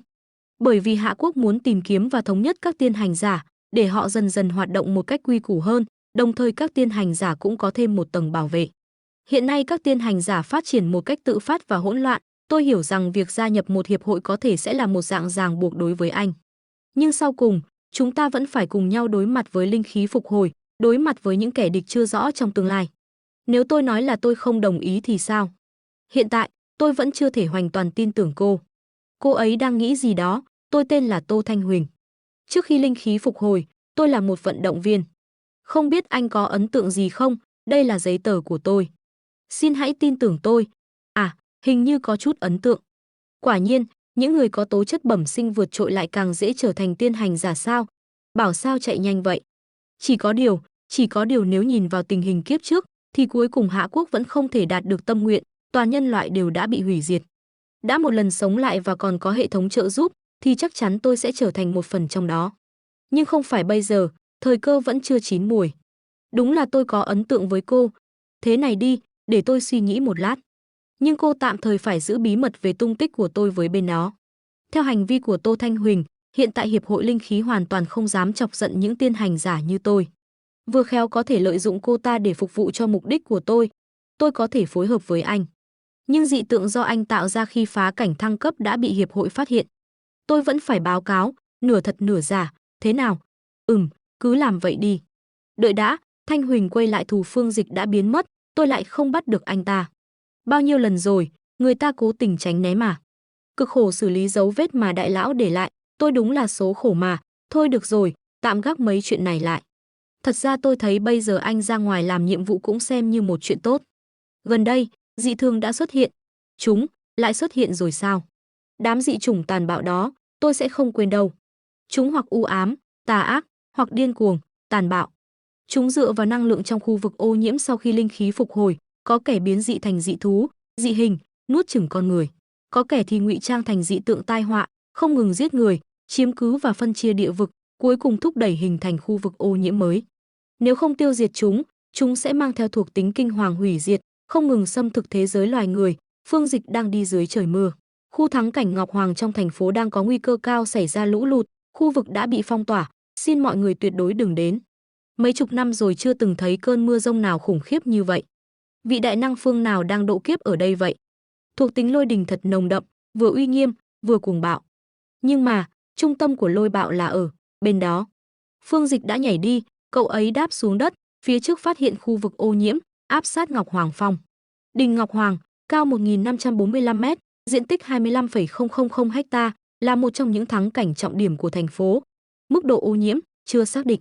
Bởi vì Hạ Quốc muốn tìm kiếm và thống nhất các tiên hành giả, để họ dần dần hoạt động một cách quy củ hơn, đồng thời các tiên hành giả cũng có thêm một tầng bảo vệ. Hiện nay các tiên hành giả phát triển một cách tự phát và hỗn loạn, tôi hiểu rằng việc gia nhập một hiệp hội có thể sẽ là một dạng ràng buộc đối với anh. Nhưng sau cùng, chúng ta vẫn phải cùng nhau đối mặt với linh khí phục hồi, đối mặt với những kẻ địch chưa rõ trong tương lai. Nếu tôi nói là tôi không đồng ý thì sao? Hiện tại, tôi vẫn chưa thể hoàn toàn tin tưởng cô. Cô ấy đang nghĩ gì đó. Tôi tên là Tô Thanh Huỳnh. Trước khi linh khí phục hồi, tôi là một vận động viên. Không biết anh có ấn tượng gì không? Đây là giấy tờ của tôi. Xin hãy tin tưởng tôi. À, hình như có chút ấn tượng. Quả nhiên, những người có tố chất bẩm sinh vượt trội lại càng dễ trở thành tiên hành giả sao? Bảo sao chạy nhanh vậy? Chỉ có điều nếu nhìn vào tình hình kiếp trước, thì cuối cùng Hạ Quốc vẫn không thể đạt được tâm nguyện, toàn nhân loại đều đã bị hủy diệt. Đã một lần sống lại và còn có hệ thống trợ giúp, thì chắc chắn tôi sẽ trở thành một phần trong đó. Nhưng không phải bây giờ, thời cơ vẫn chưa chín mùi. Đúng là tôi có ấn tượng với cô. Thế này đi, để tôi suy nghĩ một lát. Nhưng cô tạm thời phải giữ bí mật về tung tích của tôi với bên đó. Theo hành vi của Tô Thanh Huỳnh, hiện tại Hiệp hội Linh khí hoàn toàn không dám chọc giận những tiên hành giả như tôi. Vừa khéo có thể lợi dụng cô ta để phục vụ cho mục đích của tôi có thể phối hợp với anh. Nhưng dị tượng do anh tạo ra khi phá cảnh thăng cấp đã bị Hiệp hội phát hiện. Tôi vẫn phải báo cáo, nửa thật nửa giả, thế nào? Cứ làm vậy đi. Đợi đã, Thanh Huỳnh quay lại thù Phương Dịch đã biến mất, tôi lại không bắt được anh ta. Bao nhiêu lần rồi, người ta cố tình tránh né mà. Cực khổ xử lý dấu vết mà đại lão để lại, tôi đúng là số khổ mà. Thôi được rồi, tạm gác mấy chuyện này lại. Thật ra tôi thấy bây giờ anh ra ngoài làm nhiệm vụ cũng xem như một chuyện tốt. Gần đây, dị thường đã xuất hiện. Chúng lại xuất hiện rồi sao? Đám dị chủng tàn bạo đó, tôi sẽ không quên đâu. Chúng hoặc u ám, tà ác, hoặc điên cuồng, tàn bạo. Chúng dựa vào năng lượng trong khu vực ô nhiễm sau khi linh khí phục hồi, có kẻ biến dị thành dị thú, dị hình, nuốt chửng con người. Có kẻ thì ngụy trang thành dị tượng tai họa, không ngừng giết người, chiếm cứ và phân chia địa vực, cuối cùng thúc đẩy hình thành khu vực ô nhiễm mới. Nếu không tiêu diệt chúng sẽ mang theo thuộc tính kinh hoàng hủy diệt, không ngừng xâm thực thế giới loài người. Phương Dịch đang đi dưới trời mưa. Khu thắng cảnh Ngọc Hoàng trong thành phố đang có nguy cơ cao xảy ra lũ lụt, khu vực đã bị phong tỏa, xin mọi người tuyệt đối đừng đến. Mấy chục năm rồi chưa từng thấy cơn mưa rông nào khủng khiếp như vậy. Vị đại năng phương nào đang độ kiếp ở đây vậy? Thuộc tính lôi đình thật nồng đậm, vừa uy nghiêm, vừa cuồng bạo. Nhưng mà, trung tâm của lôi bạo là ở bên đó. Phương Dịch đã nhảy đi, cậu ấy đáp xuống đất, phía trước phát hiện khu vực ô nhiễm, áp sát Ngọc Hoàng Phong. Đình Ngọc Hoàng, cao 1545 m, diện tích 25,000 ha, là một trong những thắng cảnh trọng điểm của thành phố. Mức độ ô nhiễm chưa xác định.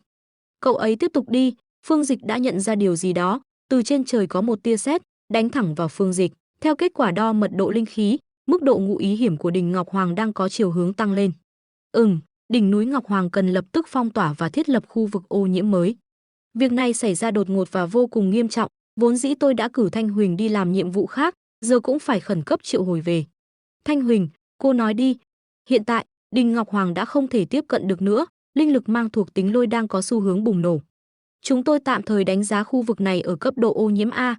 Cậu ấy tiếp tục đi, Phương Dịch đã nhận ra điều gì đó, từ trên trời có một tia sét đánh thẳng vào Phương Dịch. Theo kết quả đo mật độ linh khí, mức độ ngụ ý hiểm của Đình Ngọc Hoàng đang có chiều hướng tăng lên. đỉnh núi Ngọc Hoàng cần lập tức phong tỏa và thiết lập khu vực ô nhiễm mới. Việc này xảy ra đột ngột và vô cùng nghiêm trọng, vốn dĩ tôi đã cử Thanh Huỳnh đi làm nhiệm vụ khác, giờ cũng phải khẩn cấp triệu hồi về. Thanh Huỳnh, cô nói đi. Hiện tại, đỉnh Ngọc Hoàng đã không thể tiếp cận được nữa, linh lực mang thuộc tính lôi đang có xu hướng bùng nổ. Chúng tôi tạm thời đánh giá khu vực này ở cấp độ ô nhiễm A.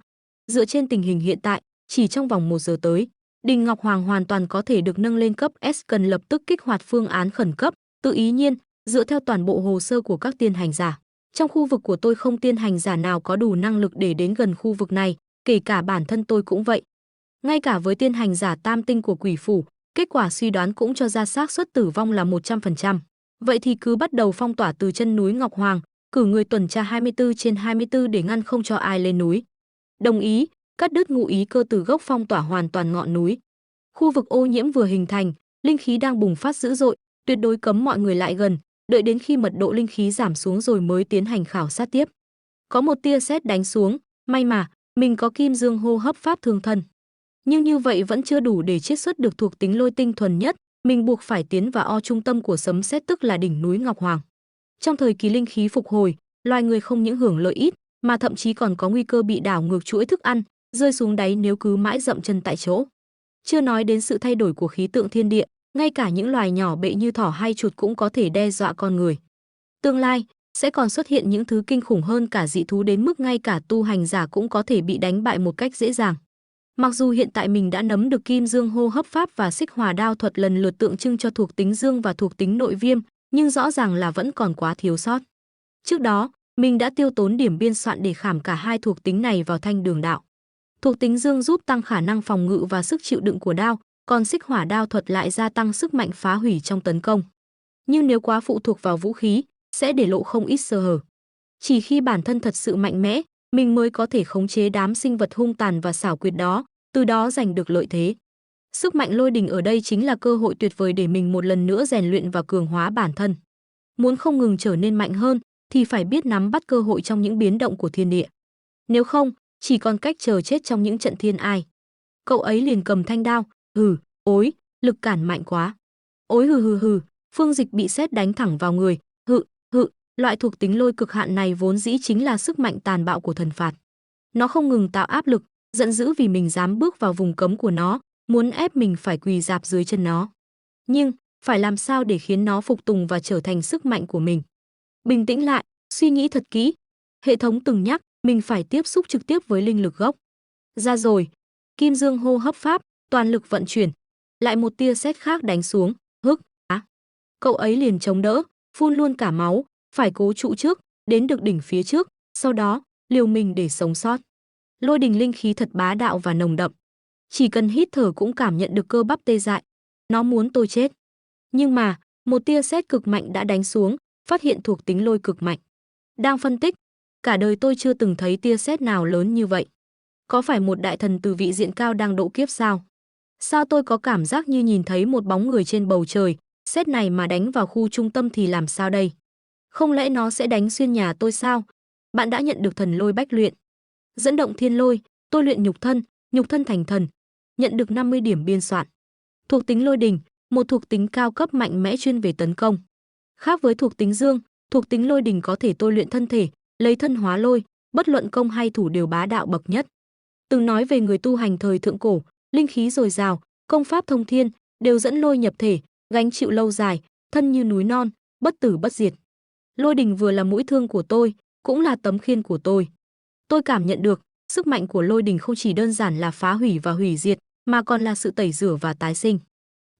Dựa trên tình hình hiện tại, chỉ trong vòng 1 giờ tới, đỉnh Ngọc Hoàng hoàn toàn có thể được nâng lên cấp S, cần lập tức kích hoạt phương án khẩn cấp. Tự ý nhiên, dựa theo toàn bộ hồ sơ của các tiên hành giả, trong khu vực của tôi không tiên hành giả nào có đủ năng lực để đến gần khu vực này, kể cả bản thân tôi cũng vậy. Ngay cả với tiên hành giả tam tinh của quỷ phủ, kết quả suy đoán cũng cho ra xác suất tử vong là 100%. Vậy thì cứ bắt đầu phong tỏa từ chân núi Ngọc Hoàng, cử người tuần tra 24/24 để ngăn không cho ai lên núi. Đồng ý, cắt đứt ngụ ý cơ từ gốc, phong tỏa hoàn toàn ngọn núi. Khu vực ô nhiễm vừa hình thành, linh khí đang bùng phát dữ dội, tuyệt đối cấm mọi người lại gần, đợi đến khi mật độ linh khí giảm xuống rồi mới tiến hành khảo sát tiếp. Có một tia sét đánh xuống, may mà mình có Kim Dương hô hấp pháp thương thân. Nhưng như vậy vẫn chưa đủ để chiết xuất được thuộc tính lôi tinh thuần nhất, mình buộc phải tiến vào trung tâm của sấm sét, tức là đỉnh núi Ngọc Hoàng. Trong thời kỳ linh khí phục hồi, loài người không những hưởng lợi ít, mà thậm chí còn có nguy cơ bị đảo ngược chuỗi thức ăn, rơi xuống đáy nếu cứ mãi dậm chân tại chỗ. Chưa nói đến sự thay đổi của khí tượng thiên địa, ngay cả những loài nhỏ bệ như thỏ hay chuột cũng có thể đe dọa con người. Tương lai sẽ còn xuất hiện những thứ kinh khủng hơn cả dị thú, đến mức ngay cả tu hành giả cũng có thể bị đánh bại một cách dễ dàng. Mặc dù hiện tại mình đã nắm được Kim Dương hô hấp pháp và Xích Hỏa đao thuật lần lượt tượng trưng cho thuộc tính dương và thuộc tính nội viêm, nhưng rõ ràng là vẫn còn quá thiếu sót. Trước đó, mình đã tiêu tốn điểm biên soạn để khảm cả hai thuộc tính này vào thanh đường đạo. Thuộc tính dương giúp tăng khả năng phòng ngự và sức chịu đựng của đao, còn Xích Hỏa đao thuật lại gia tăng sức mạnh phá hủy trong tấn công. Nhưng nếu quá phụ thuộc vào vũ khí, sẽ để lộ không ít sơ hở. Chỉ khi bản thân thật sự mạnh mẽ, mình mới có thể khống chế đám sinh vật hung tàn và xảo quyệt đó, từ đó giành được lợi thế. Sức mạnh lôi đình ở đây chính là cơ hội tuyệt vời để mình một lần nữa rèn luyện và cường hóa bản thân. Muốn không ngừng trở nên mạnh hơn, thì phải biết nắm bắt cơ hội trong những biến động của thiên địa. Nếu không, chỉ còn cách chờ chết trong những trận thiên ai. Cậu ấy liền cầm thanh đao, ối, lực cản mạnh quá. Ối hừ, Phương Dịch bị sét đánh thẳng vào người, loại thuộc tính lôi cực hạn này vốn dĩ chính là sức mạnh tàn bạo của thần phạt. Nó không ngừng tạo áp lực, giận dữ vì mình dám bước vào vùng cấm của nó, muốn ép mình phải quỳ rạp dưới chân nó. Nhưng, phải làm sao để khiến nó phục tùng và trở thành sức mạnh của mình? Bình tĩnh lại, suy nghĩ thật kỹ. Hệ thống từng nhắc, mình phải tiếp xúc trực tiếp với linh lực gốc. Ra rồi, Kim Dương hô hấp pháp, toàn lực vận chuyển. Lại một tia sét khác đánh xuống, Cậu ấy liền chống đỡ, phun luôn cả máu, phải cố trụ trước, đến được đỉnh phía trước, sau đó, liều mình để sống sót. Lôi đình linh khí thật bá đạo và nồng đậm. Chỉ cần hít thở cũng cảm nhận được cơ bắp tê dại. Nó muốn tôi chết. Nhưng mà, một tia sét cực mạnh đã đánh xuống, phát hiện thuộc tính lôi cực mạnh. Đang phân tích, cả đời tôi chưa từng thấy tia sét nào lớn như vậy. Có phải một đại thần từ vị diện cao đang độ kiếp sao? Sao tôi có cảm giác như nhìn thấy một bóng người trên bầu trời, sét này mà đánh vào khu trung tâm thì làm sao đây? Không lẽ nó sẽ đánh xuyên nhà tôi sao? Bạn đã nhận được thần lôi bách luyện. Dẫn động thiên lôi, tôi luyện nhục thân thành thần. Nhận được 50 điểm biên soạn. Thuộc tính lôi đình, một thuộc tính cao cấp mạnh mẽ chuyên về tấn công. Khác với thuộc tính dương, thuộc tính lôi đình có thể tôi luyện thân thể, lấy thân hóa lôi, bất luận công hay thủ đều bá đạo bậc nhất. Từng nói về người tu hành thời thượng cổ, linh khí dồi dào, công pháp thông thiên, đều dẫn lôi nhập thể, gánh chịu lâu dài, thân như núi non, bất tử bất diệt. Lôi đình vừa là mũi thương của tôi, cũng là tấm khiên của tôi. Tôi cảm nhận được, sức mạnh của lôi đình không chỉ đơn giản là phá hủy và hủy diệt, mà còn là sự tẩy rửa và tái sinh.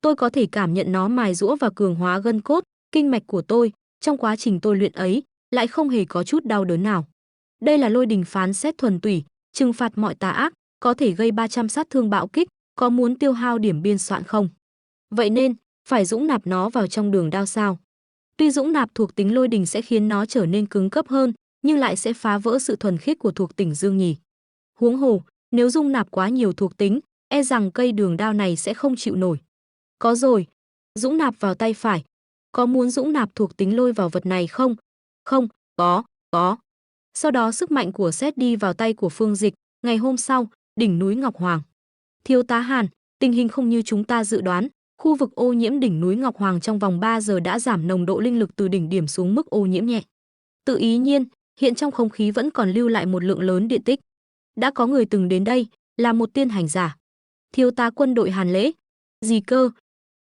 Tôi có thể cảm nhận nó mài giũa và cường hóa gân cốt, kinh mạch của tôi, trong quá trình tôi luyện ấy, lại không hề có chút đau đớn nào. Đây là lôi đình phán xét thuần túy, trừng phạt mọi tà ác, có thể gây 300 sát thương bạo kích, có muốn tiêu hao điểm biên soạn không? Vậy nên, phải dũng nạp nó vào trong đường đao sao? Tuy dũng nạp thuộc tính lôi đình sẽ khiến nó trở nên cứng cấp hơn, nhưng lại sẽ phá vỡ sự thuần khiết của thuộc tính dương nhỉ. Huống hồ, nếu dung nạp quá nhiều thuộc tính, e rằng cây đường đao này sẽ không chịu nổi. Có rồi, dũng nạp vào tay phải. Có muốn dũng nạp thuộc tính lôi vào vật này không? Không, có. Sau đó sức mạnh của sét đi vào tay của Phương Dịch, ngày hôm sau, đỉnh núi Ngọc Hoàng. Thiếu tá Hàn, tình hình không như chúng ta dự đoán, Khu vực ô nhiễm đỉnh núi Ngọc Hoàng trong vòng 3 giờ đã giảm nồng độ linh lực từ đỉnh điểm xuống mức ô nhiễm nhẹ. Tự ý nhiên, hiện trong không khí vẫn còn lưu lại một lượng lớn điện tích. Đã có người từng đến đây, là một tiên hành giả. Thiếu tá quân đội Hàn Lễ. Gì cơ?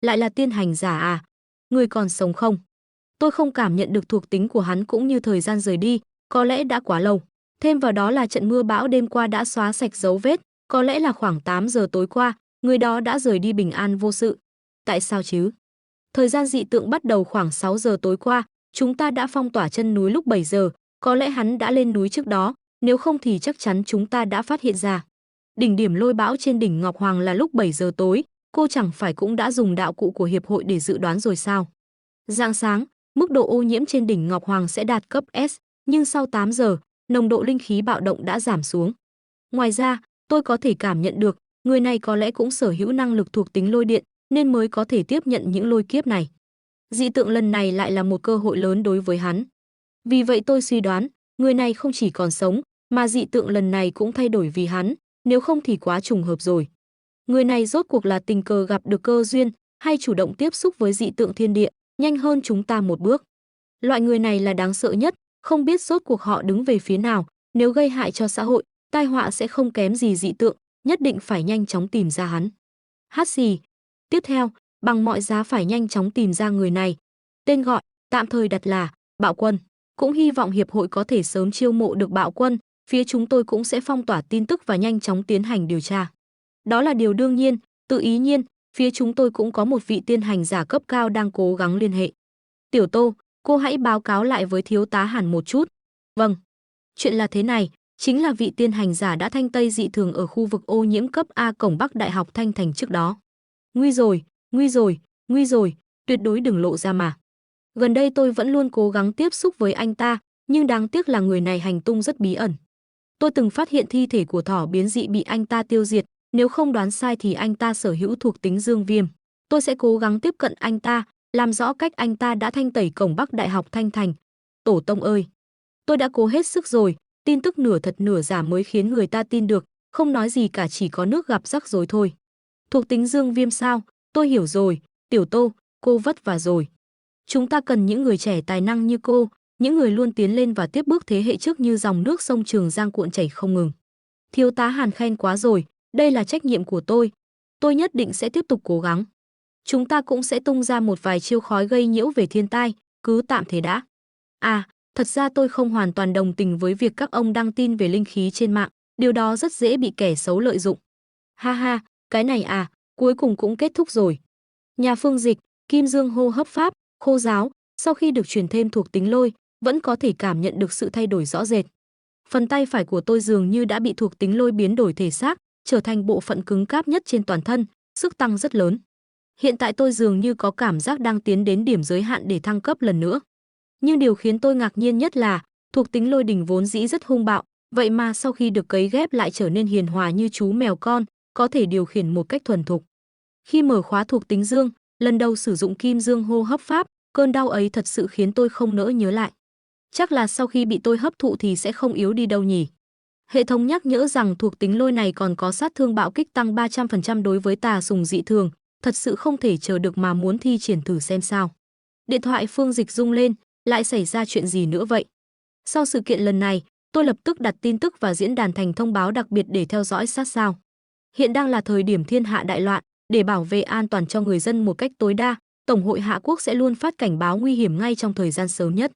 Lại là tiên hành giả à? Người còn sống không? Tôi không cảm nhận được thuộc tính của hắn cũng như thời gian rời đi, có lẽ đã quá lâu. Thêm vào đó là trận mưa bão đêm qua đã xóa sạch dấu vết, có lẽ là khoảng 8 giờ tối qua, người đó đã rời đi bình an vô sự. Tại sao chứ? Thời gian dị tượng bắt đầu khoảng 6 giờ tối qua, chúng ta đã phong tỏa chân núi lúc 7 giờ, có lẽ hắn đã lên núi trước đó, nếu không thì chắc chắn chúng ta đã phát hiện ra. Đỉnh điểm lôi bão trên đỉnh Ngọc Hoàng là lúc 7 giờ tối, cô chẳng phải cũng đã dùng đạo cụ của hiệp hội để dự đoán rồi sao? Rạng sáng, mức độ ô nhiễm trên đỉnh Ngọc Hoàng sẽ đạt cấp S, nhưng sau 8 giờ, nồng độ linh khí bạo động đã giảm xuống. Ngoài ra, tôi có thể cảm nhận được, người này có lẽ cũng sở hữu năng lực thuộc tính lôi điện, nên mới có thể tiếp nhận những lôi kiếp này. Dị tượng lần này lại là một cơ hội lớn đối với hắn. Vì vậy tôi suy đoán, người này không chỉ còn sống, mà dị tượng lần này cũng thay đổi vì hắn, nếu không thì quá trùng hợp rồi. Người này rốt cuộc là tình cờ gặp được cơ duyên, hay chủ động tiếp xúc với dị tượng thiên địa, nhanh hơn chúng ta một bước. Loại người này là đáng sợ nhất, không biết rốt cuộc họ đứng về phía nào, nếu gây hại cho xã hội, tai họa sẽ không kém gì dị tượng, nhất định phải nhanh chóng tìm ra hắn. Hát xì. Tiếp theo, bằng mọi giá phải nhanh chóng tìm ra người này. Tên gọi, tạm thời đặt là Bạo Quân. Cũng hy vọng hiệp hội có thể sớm chiêu mộ được Bạo Quân, phía chúng tôi cũng sẽ phong tỏa tin tức và nhanh chóng tiến hành điều tra. Đó là điều đương nhiên, tự ý nhiên, phía chúng tôi cũng có một vị tiên hành giả cấp cao đang cố gắng liên hệ. Tiểu Tô, cô hãy báo cáo lại với thiếu tá Hàn một chút. Vâng. Chuyện là thế này, chính là vị tiên hành giả đã thanh tây dị thường ở khu vực ô nhiễm cấp A cổng Bắc Đại học Thanh Thành trước đó. Nguy rồi, nguy rồi, nguy rồi, tuyệt đối đừng lộ ra mà. Gần đây tôi vẫn luôn cố gắng tiếp xúc với anh ta, nhưng đáng tiếc là người này hành tung rất bí ẩn. Tôi từng phát hiện thi thể của thỏ biến dị bị anh ta tiêu diệt, nếu không đoán sai thì anh ta sở hữu thuộc tính dương viêm. Tôi sẽ cố gắng tiếp cận anh ta, làm rõ cách anh ta đã thanh tẩy cổng Bắc Đại học Thanh Thành. Tổ tông ơi! Tôi đã cố hết sức rồi, tin tức nửa thật nửa giả mới khiến người ta tin được, không nói gì cả, chỉ có nước gặp rắc rối thôi. Thuộc tính dương viêm sao? Tôi hiểu rồi, Tiểu Tô, cô vất vả rồi. Chúng ta cần những người trẻ tài năng như cô, những người luôn tiến lên và tiếp bước thế hệ trước như dòng nước sông Trường Giang cuộn chảy không ngừng. Thiếu tá Hàn khen quá rồi, đây là trách nhiệm của tôi. Tôi nhất định sẽ tiếp tục cố gắng. Chúng ta cũng sẽ tung ra một vài chiêu khói gây nhiễu về thiên tai, cứ tạm thế đã. À, thật ra tôi không hoàn toàn đồng tình với việc các ông đăng tin về linh khí trên mạng, điều đó rất dễ bị kẻ xấu lợi dụng. Ha ha, cái này à, cuối cùng cũng kết thúc rồi. Nhà Phương Dịch, Kim Dương hô hấp pháp, khô giáo, sau khi được truyền thêm thuộc tính lôi, vẫn có thể cảm nhận được sự thay đổi rõ rệt. Phần tay phải của tôi dường như đã bị thuộc tính lôi biến đổi thể xác, trở thành bộ phận cứng cáp nhất trên toàn thân, sức tăng rất lớn. Hiện tại tôi dường như có cảm giác đang tiến đến điểm giới hạn để thăng cấp lần nữa. Nhưng điều khiến tôi ngạc nhiên nhất là, thuộc tính lôi đỉnh vốn dĩ rất hung bạo, vậy mà sau khi được cấy ghép lại trở nên hiền hòa như chú mèo con, có thể điều khiển một cách thuần thục. Khi mở khóa thuộc tính dương, lần đầu sử dụng Kim Dương hô hấp pháp, cơn đau ấy thật sự khiến tôi không nỡ nhớ lại. Chắc là sau khi bị tôi hấp thụ thì sẽ không yếu đi đâu nhỉ. Hệ thống nhắc nhở rằng thuộc tính lôi này còn có sát thương bạo kích tăng 300% đối với tà sùng dị thường, thật sự không thể chờ được mà muốn thi triển thử xem sao. Điện thoại Phương Dịch rung lên, lại xảy ra chuyện gì nữa vậy? Sau sự kiện lần này, tôi lập tức đặt tin tức vào diễn đàn thành thông báo đặc biệt để theo dõi sát sao. Hiện đang là thời điểm thiên hạ đại loạn, để bảo vệ an toàn cho người dân một cách tối đa, Tổng hội Hạ Quốc sẽ luôn phát cảnh báo nguy hiểm ngay trong thời gian sớm nhất.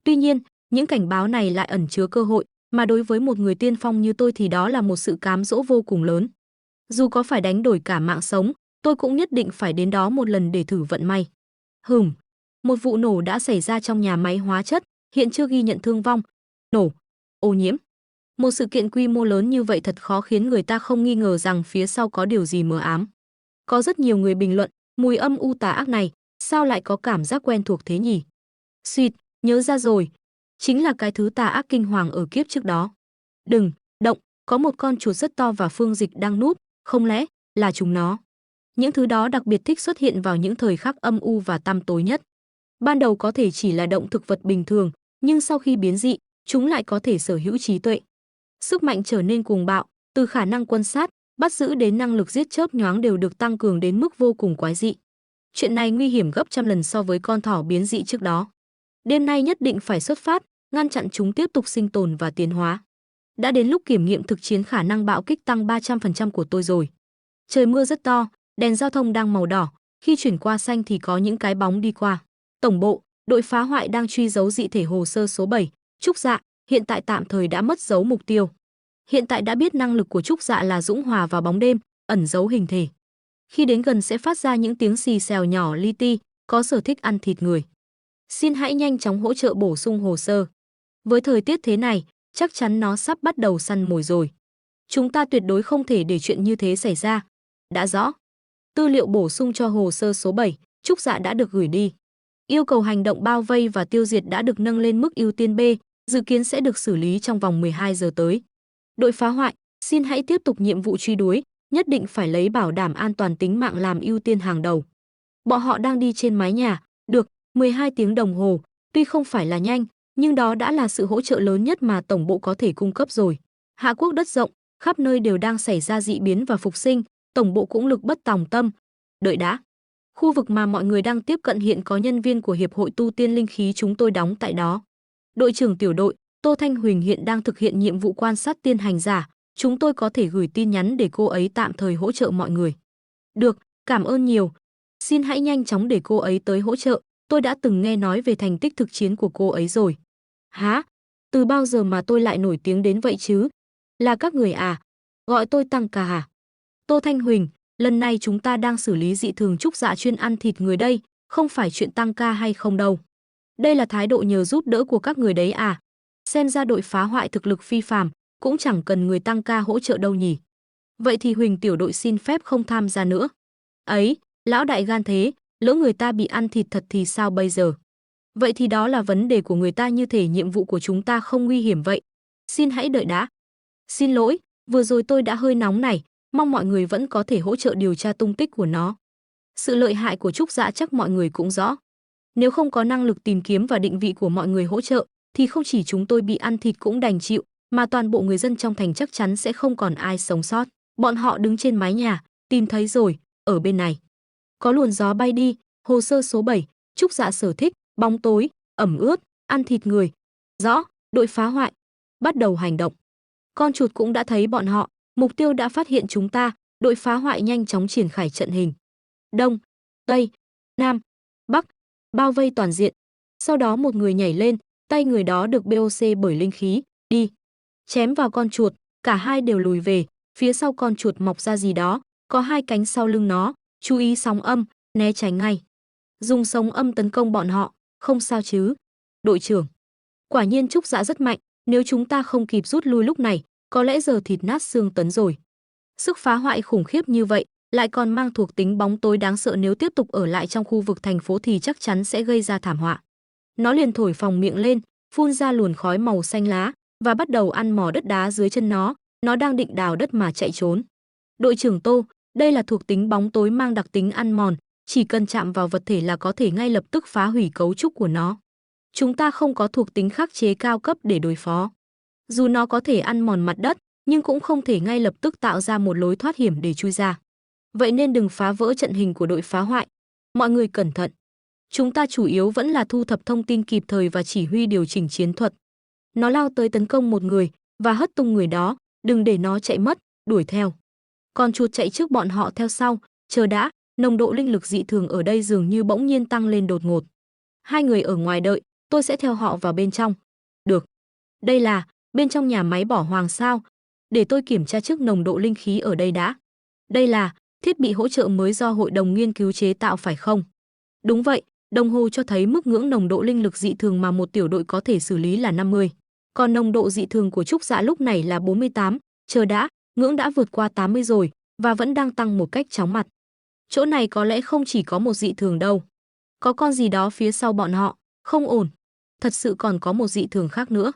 Tuy nhiên, những cảnh báo này lại ẩn chứa cơ hội, mà đối với một người tiên phong như tôi thì đó là một sự cám dỗ vô cùng lớn. Dù có phải đánh đổi cả mạng sống, tôi cũng nhất định phải đến đó một lần để thử vận may. Một vụ nổ đã xảy ra trong nhà máy hóa chất, hiện chưa ghi nhận thương vong. Nổ, ô nhiễm. Một sự kiện quy mô lớn như vậy thật khó khiến người ta không nghi ngờ rằng phía sau có điều gì mờ ám. Có rất nhiều người bình luận, mùi âm u tà ác này, sao lại có cảm giác quen thuộc thế nhỉ? Xuyệt, nhớ ra rồi. Chính là cái thứ tà ác kinh hoàng ở kiếp trước đó. Đừng, động, có một con chuột rất to và Phương Dịch đang núp, không lẽ là chúng nó? Những thứ đó đặc biệt thích xuất hiện vào những thời khắc âm u và tăm tối nhất. Ban đầu có thể chỉ là động thực vật bình thường, nhưng sau khi biến dị, chúng lại có thể sở hữu trí tuệ. Sức mạnh trở nên cuồng bạo, từ khả năng quan sát, bắt giữ đến năng lực giết chớp nhoáng đều được tăng cường đến mức vô cùng quái dị. Chuyện này nguy hiểm gấp trăm lần so với con thỏ biến dị trước đó. Đêm nay nhất định phải xuất phát, ngăn chặn chúng tiếp tục sinh tồn và tiến hóa. Đã đến lúc kiểm nghiệm thực chiến khả năng bạo kích tăng 300% của tôi rồi. Trời mưa rất to, đèn giao thông đang màu đỏ, khi chuyển qua xanh thì có những cái bóng đi qua. Tổng bộ, đội phá hoại đang truy dấu dị thể hồ sơ số 7, Trúc Dạ, hiện tại tạm thời đã mất dấu mục tiêu. Hiện tại đã biết năng lực của Trúc Dạ là dũng hòa vào bóng đêm, ẩn giấu hình thể. Khi đến gần sẽ phát ra những tiếng xì xèo nhỏ li ti, có sở thích ăn thịt người. Xin hãy nhanh chóng hỗ trợ bổ sung hồ sơ. Với thời tiết thế này, chắc chắn nó sắp bắt đầu săn mồi rồi. Chúng ta tuyệt đối không thể để chuyện như thế xảy ra. Đã rõ. Tư liệu bổ sung cho hồ sơ số 7, Trúc Dạ đã được gửi đi. Yêu cầu hành động bao vây và tiêu diệt đã được nâng lên mức ưu tiên B, dự kiến sẽ được xử lý trong vòng 12 giờ tới. Đội phá hoại, xin hãy tiếp tục nhiệm vụ truy đuổi, nhất định phải lấy bảo đảm an toàn tính mạng làm ưu tiên hàng đầu. Bọn họ đang đi trên mái nhà, được 12 tiếng đồng hồ, tuy không phải là nhanh, nhưng đó đã là sự hỗ trợ lớn nhất mà tổng bộ có thể cung cấp rồi. Hạ quốc đất rộng, khắp nơi đều đang xảy ra dị biến và phục sinh, tổng bộ cũng lực bất tòng tâm. Đợi đã. Khu vực mà mọi người đang tiếp cận hiện có nhân viên của Hiệp hội Tu tiên Linh khí chúng tôi đóng tại đó. Đội trưởng tiểu đội, Tô Thanh Huỳnh hiện đang thực hiện nhiệm vụ quan sát tiên hành giả, chúng tôi có thể gửi tin nhắn để cô ấy tạm thời hỗ trợ mọi người. Được, cảm ơn nhiều. Xin hãy nhanh chóng để cô ấy tới hỗ trợ, tôi đã từng nghe nói về thành tích thực chiến của cô ấy rồi. Hả? Từ bao giờ mà tôi lại nổi tiếng đến vậy chứ? Là các người à? Gọi tôi Tăng Ca à? Tô Thanh Huỳnh, lần này chúng ta đang xử lý dị thường Trúc Dạ chuyên ăn thịt người đây, không phải chuyện tăng ca hay không đâu. Đây là thái độ nhờ giúp đỡ của các người đấy à? Xem ra đội phá hoại thực lực phi phàm, cũng chẳng cần người tăng ca hỗ trợ đâu nhỉ. Vậy thì Huỳnh tiểu đội xin phép không tham gia nữa. Ấy, lão đại gan thế, lỡ người ta bị ăn thịt thật thì sao bây giờ? Vậy thì đó là vấn đề của người ta, như thể nhiệm vụ của chúng ta không nguy hiểm vậy. Xin hãy đợi đã. Xin lỗi, vừa rồi tôi đã hơi nóng này, mong mọi người vẫn có thể hỗ trợ điều tra tung tích của nó. Sự lợi hại của Trúc Dạ chắc mọi người cũng rõ. Nếu không có năng lực tìm kiếm và định vị của mọi người hỗ trợ, thì không chỉ chúng tôi bị ăn thịt cũng đành chịu, mà toàn bộ người dân trong thành chắc chắn sẽ không còn ai sống sót. Bọn họ đứng trên mái nhà, tìm thấy rồi, ở bên này. Có luồn gió bay đi, hồ sơ số 7, Trúc Dạ sở thích, bóng tối, ẩm ướt, ăn thịt người. Rõ, đội phá hoại. Bắt đầu hành động. Con chuột cũng đã thấy bọn họ, mục tiêu đã phát hiện chúng ta, đội phá hoại nhanh chóng triển khai trận hình. Đông, Tây, Nam, Bắc, bao vây toàn diện. Sau đó một người nhảy lên, tay người đó được BOC bởi linh khí, đi. Chém vào con chuột, cả hai đều lùi về, phía sau con chuột mọc ra gì đó, có hai cánh sau lưng nó, chú ý sóng âm, né tránh ngay. Dùng sóng âm tấn công bọn họ, không sao chứ. Đội trưởng. Quả nhiên Trúc Dạ rất mạnh, nếu chúng ta không kịp rút lui lúc này, có lẽ giờ thịt nát xương tấn rồi. Sức phá hoại khủng khiếp như vậy, lại còn mang thuộc tính bóng tối đáng sợ, nếu tiếp tục ở lại trong khu vực thành phố thì chắc chắn sẽ gây ra thảm họa. Nó liền thổi phồng miệng lên, phun ra luồng khói màu xanh lá và bắt đầu ăn mò đất đá dưới chân nó đang định đào đất mà chạy trốn. Đội trưởng Tô, đây là thuộc tính bóng tối mang đặc tính ăn mòn, chỉ cần chạm vào vật thể là có thể ngay lập tức phá hủy cấu trúc của nó. Chúng ta không có thuộc tính khắc chế cao cấp để đối phó. Dù nó có thể ăn mòn mặt đất, nhưng cũng không thể ngay lập tức tạo ra một lối thoát hiểm để chui ra. Vậy nên đừng phá vỡ trận hình của đội phá hoại. Mọi người cẩn thận. Chúng ta chủ yếu vẫn là thu thập thông tin kịp thời và chỉ huy điều chỉnh chiến thuật. Nó lao tới tấn công một người và hất tung người đó, đừng để nó chạy mất, đuổi theo. Con chuột chạy trước, bọn họ theo sau. Chờ đã, nồng độ linh lực dị thường ở đây dường như bỗng nhiên tăng lên đột ngột. Hai người ở ngoài đợi, tôi sẽ theo họ vào bên trong. Được. Đây là bên trong nhà máy bỏ hoang sao? Để tôi kiểm tra trước nồng độ linh khí ở đây đã. Đây là thiết bị hỗ trợ mới do hội đồng nghiên cứu chế tạo phải không? Đúng vậy, đồng hồ cho thấy mức ngưỡng nồng độ linh lực dị thường mà một tiểu đội có thể xử lý là 50. Còn nồng độ dị thường của Trúc Dạ lúc này là 48. Chờ đã, ngưỡng đã vượt qua 80 rồi và vẫn đang tăng một cách chóng mặt. Chỗ này có lẽ không chỉ có một dị thường đâu. Có con gì đó phía sau bọn họ, không ổn. Thật sự còn có một dị thường khác nữa.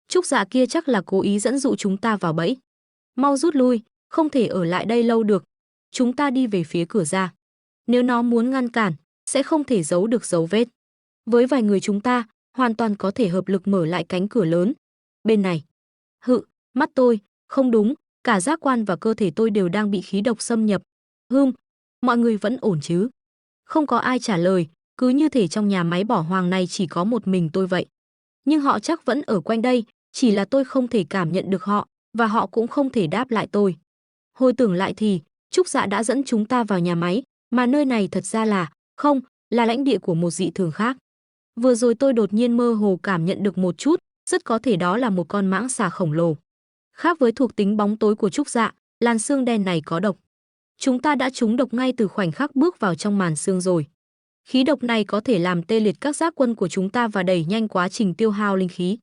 Trúc Dạ kia chắc là cố ý dẫn dụ chúng ta vào bẫy. Mau rút lui, không thể ở lại đây lâu được. Chúng ta đi về phía cửa ra. Nếu nó muốn ngăn cản, sẽ không thể giấu được dấu vết. Với vài người chúng ta, hoàn toàn có thể hợp lực mở lại cánh cửa lớn. Bên này. Mắt tôi, không đúng, cả giác quan và cơ thể tôi đều đang bị khí độc xâm nhập. Mọi người vẫn ổn chứ? Không có ai trả lời, cứ như thể trong nhà máy bỏ hoang này chỉ có một mình tôi vậy. Nhưng họ chắc vẫn ở quanh đây, chỉ là tôi không thể cảm nhận được họ, và họ cũng không thể đáp lại tôi. Hồi tưởng lại thì, Trúc Dạ đã dẫn chúng ta vào nhà máy, mà nơi này thật ra không, là lãnh địa của một dị thường khác. Vừa rồi tôi đột nhiên mơ hồ cảm nhận được một chút, rất có thể đó là một con mãng xà khổng lồ. Khác với thuộc tính bóng tối của Trúc Dạ, làn xương đen này có độc. Chúng ta đã trúng độc ngay từ khoảnh khắc bước vào trong màn xương rồi. Khí độc này có thể làm tê liệt các giác quân của chúng ta và đẩy nhanh quá trình tiêu hao linh khí.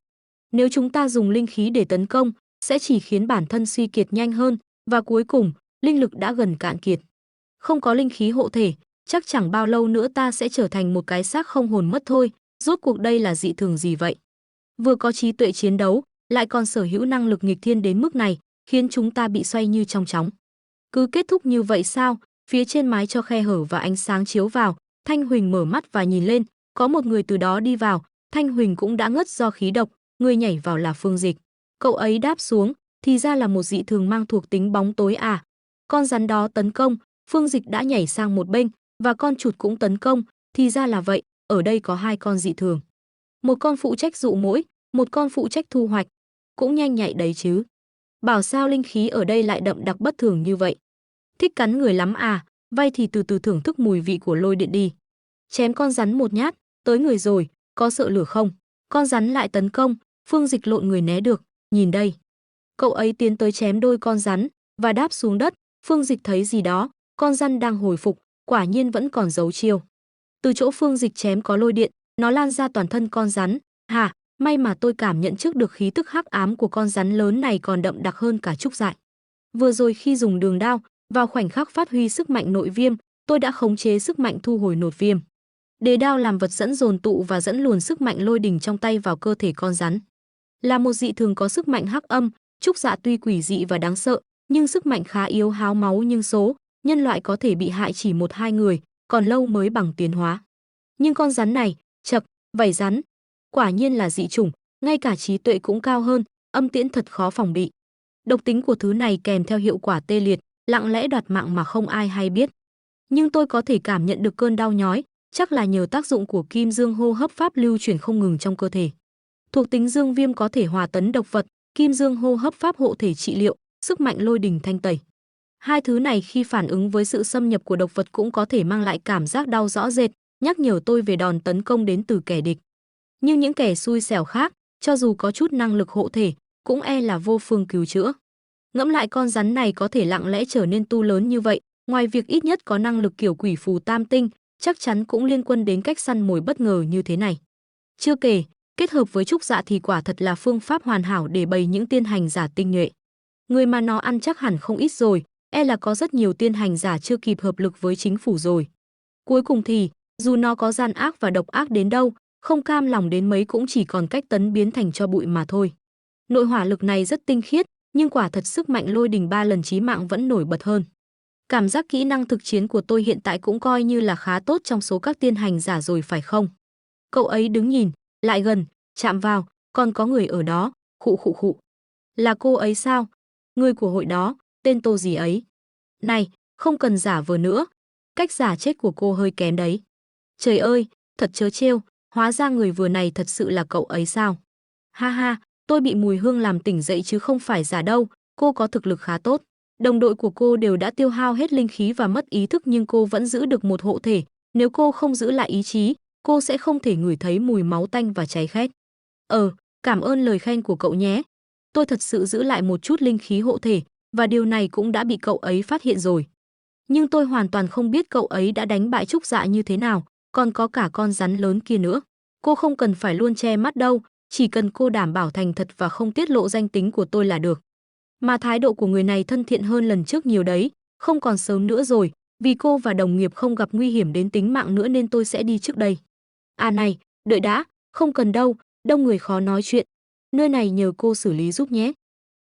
Nếu chúng ta dùng linh khí để tấn công, sẽ chỉ khiến bản thân suy kiệt nhanh hơn, và cuối cùng, linh lực đã gần cạn kiệt. Không có linh khí hộ thể, chắc chẳng bao lâu nữa ta sẽ trở thành một cái xác không hồn mất thôi. Rốt cuộc đây là dị thường gì vậy? Vừa có trí tuệ chiến đấu, lại còn sở hữu năng lực nghịch thiên đến mức này, khiến chúng ta bị xoay như trong chóng. Cứ kết thúc như vậy sao? Phía trên mái cho khe hở và ánh sáng chiếu vào, Thanh Huỳnh mở mắt và nhìn lên, có một người từ đó đi vào. Thanh Huỳnh cũng đã ngất do khí độc, người nhảy vào là Phương Dịch. Cậu ấy đáp xuống, thì ra là một dị thường mang thuộc tính bóng tối à? Con rắn đó tấn công, Phương Dịch đã nhảy sang một bên, và con chuột cũng tấn công, thì ra là vậy, ở đây có hai con dị thường. Một con phụ trách dụ mỗi, một con phụ trách thu hoạch. Cũng nhanh nhạy đấy chứ. Bảo sao linh khí ở đây lại đậm đặc bất thường như vậy. Thích cắn người lắm à, vậy thì từ từ thưởng thức mùi vị của lôi điện đi. Chém con rắn một nhát, tới người rồi, có sợ lửa không? Con rắn lại tấn công, Phương Dịch lộn người né được, nhìn đây. Cậu ấy tiến tới chém đôi con rắn, và đáp xuống đất, Phương Dịch thấy gì đó, con rắn đang hồi phục, quả nhiên vẫn còn giấu chiêu. Từ chỗ Phương Dịch chém có lôi điện, nó lan ra toàn thân con rắn. May mà tôi cảm nhận trước được khí tức hắc ám của con rắn lớn này còn đậm đặc hơn cả Trúc Dại. Vừa rồi khi dùng đường đao, vào khoảnh khắc phát huy sức mạnh nội viêm, tôi đã khống chế sức mạnh thu hồi nột viêm. Đề đao làm vật dẫn dồn tụ và dẫn luồn sức mạnh lôi đình trong tay vào cơ thể con rắn. Là một dị thường có sức mạnh hắc âm, Trúc Dạ tuy quỷ dị và đáng sợ, nhưng sức mạnh khá yếu háo máu nhưng số, nhân loại có thể bị hại chỉ 1-2 người, còn lâu mới bằng tiến hóa. Nhưng con rắn này, chậc, vảy rắn, quả nhiên là dị chủng, ngay cả trí tuệ cũng cao hơn, âm tiễn thật khó phòng bị. Độc tính của thứ này kèm theo hiệu quả tê liệt, lặng lẽ đoạt mạng mà không ai hay biết. Nhưng tôi có thể cảm nhận được cơn đau nhói, chắc là nhờ tác dụng của kim dương hô hấp pháp lưu chuyển không ngừng trong cơ thể. Thuộc tính dương viêm có thể hòa tấn độc vật, kim dương hô hấp pháp hộ thể trị liệu, sức mạnh lôi đình thanh tẩy. Hai thứ này khi phản ứng với sự xâm nhập của độc vật cũng có thể mang lại cảm giác đau rõ rệt, nhắc nhở tôi về đòn tấn công đến từ kẻ địch. Nhưng những kẻ xui xẻo khác, cho dù có chút năng lực hộ thể, cũng e là vô phương cứu chữa. Ngẫm lại con rắn này có thể lặng lẽ trở nên tu lớn như vậy, ngoài việc ít nhất có năng lực kiểu quỷ phù tam tinh, chắc chắn cũng liên quan đến cách săn mồi bất ngờ như thế này. Chưa kể, kết hợp với Trúc Dạ thì quả thật là phương pháp hoàn hảo để bày những tiên hành giả tinh nhuệ. Người mà nó ăn chắc hẳn không ít rồi, e là có rất nhiều tiên hành giả chưa kịp hợp lực với chính phủ rồi. Cuối cùng thì, dù nó có gian ác và độc ác đến đâu, không cam lòng đến mấy cũng chỉ còn cách tấn biến thành cho bụi mà thôi. Nội hỏa lực này rất tinh khiết, nhưng quả thật sức mạnh lôi đình 3 lần chí mạng vẫn nổi bật hơn. Cảm giác kỹ năng thực chiến của tôi hiện tại cũng coi như là khá tốt trong số các tiên hành giả rồi phải không? Cậu ấy đứng nhìn, lại gần, chạm vào, còn có người ở đó, khụ khụ khụ. Là cô ấy sao? Người của hội đó, tên Tô gì ấy? Này, không cần giả vờ nữa, cách giả chết của cô hơi kém đấy. Trời ơi, thật trớ trêu, hóa ra người vừa này thật sự là cậu ấy sao? Ha ha, tôi bị mùi hương làm tỉnh dậy chứ không phải giả đâu, cô có thực lực khá tốt. Đồng đội của cô đều đã tiêu hao hết linh khí và mất ý thức nhưng cô vẫn giữ được một hộ thể. Nếu cô không giữ lại ý chí, cô sẽ không thể ngửi thấy mùi máu tanh và cháy khét. Cảm ơn lời khen của cậu nhé. Tôi thật sự giữ lại một chút linh khí hộ thể, và điều này cũng đã bị cậu ấy phát hiện rồi. Nhưng tôi hoàn toàn không biết cậu ấy đã đánh bại Trúc Dạ như thế nào, còn có cả con rắn lớn kia nữa. Cô không cần phải luôn che mắt đâu, chỉ cần cô đảm bảo thành thật và không tiết lộ danh tính của tôi là được. Mà thái độ của người này thân thiện hơn lần trước nhiều đấy, không còn sớm nữa rồi, vì cô và đồng nghiệp không gặp nguy hiểm đến tính mạng nữa nên tôi sẽ đi trước đây. À này, đợi đã, không cần đâu, đông người khó nói chuyện. Nơi này nhờ cô xử lý giúp nhé.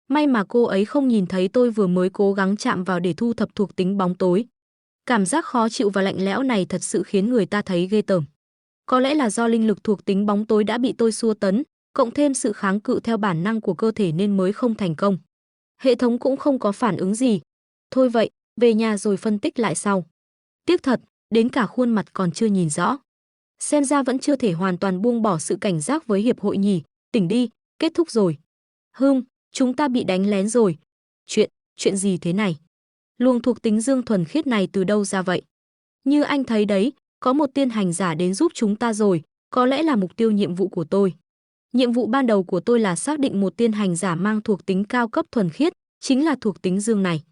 May mà cô ấy không nhìn thấy tôi vừa mới cố gắng chạm vào để thu thập thuộc tính bóng tối. Cảm giác khó chịu và lạnh lẽo này thật sự khiến người ta thấy ghê tởm. Có lẽ là do linh lực thuộc tính bóng tối đã bị tôi xua tấn, cộng thêm sự kháng cự theo bản năng của cơ thể nên mới không thành công. Hệ thống cũng không có phản ứng gì. Thôi vậy, về nhà rồi phân tích lại sau. Tiếc thật, đến cả khuôn mặt còn chưa nhìn rõ. Xem ra vẫn chưa thể hoàn toàn buông bỏ sự cảnh giác với hiệp hội nhỉ, tỉnh đi, kết thúc rồi. Chúng ta bị đánh lén rồi. Chuyện gì thế này? Luồng thuộc tính dương thuần khiết này từ đâu ra vậy? Như anh thấy đấy, có một tiên hành giả đến giúp chúng ta rồi, có lẽ là mục tiêu nhiệm vụ của tôi. Nhiệm vụ ban đầu của tôi là xác định một tiên hành giả mang thuộc tính cao cấp thuần khiết, chính là thuộc tính dương này.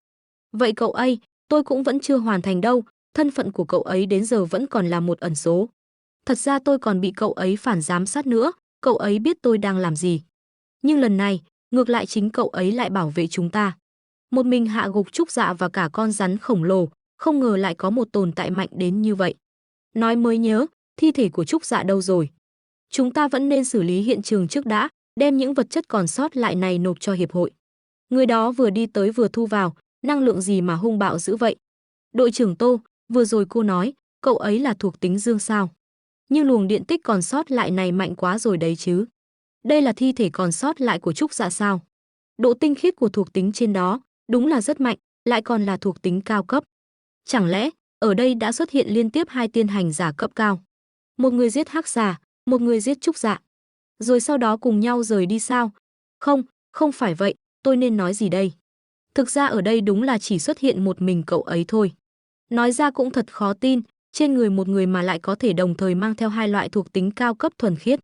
Vậy cậu ấy, tôi cũng vẫn chưa hoàn thành đâu, thân phận của cậu ấy đến giờ vẫn còn là một ẩn số. Thật ra tôi còn bị cậu ấy phản giám sát nữa, cậu ấy biết tôi đang làm gì. Nhưng lần này, ngược lại chính cậu ấy lại bảo vệ chúng ta. Một mình hạ gục Trúc Dạ và cả con rắn khổng lồ, không ngờ lại có một tồn tại mạnh đến như vậy. Nói mới nhớ, thi thể của Trúc Dạ đâu rồi? Chúng ta vẫn nên xử lý hiện trường trước đã, đem những vật chất còn sót lại này nộp cho hiệp hội. Người đó vừa đi tới vừa thu vào, năng lượng gì mà hung bạo dữ vậy? Đội trưởng Tô, vừa rồi cô nói, cậu ấy là thuộc tính dương sao? Nhưng luồng điện tích còn sót lại này mạnh quá rồi đấy chứ. Đây là thi thể còn sót lại của Trúc Dạ sao? Độ tinh khiết của thuộc tính trên đó, đúng là rất mạnh, lại còn là thuộc tính cao cấp. Chẳng lẽ, ở đây đã xuất hiện liên tiếp hai tiên hành giả cấp cao? Một người giết Hắc Xà, một người giết Trúc Dạ. Rồi sau đó cùng nhau rời đi sao? Không phải vậy, tôi nên nói gì đây? Thực ra ở đây đúng là chỉ xuất hiện một mình cậu ấy thôi. Nói ra cũng thật khó tin, trên người một người mà lại có thể đồng thời mang theo hai loại thuộc tính cao cấp thuần khiết.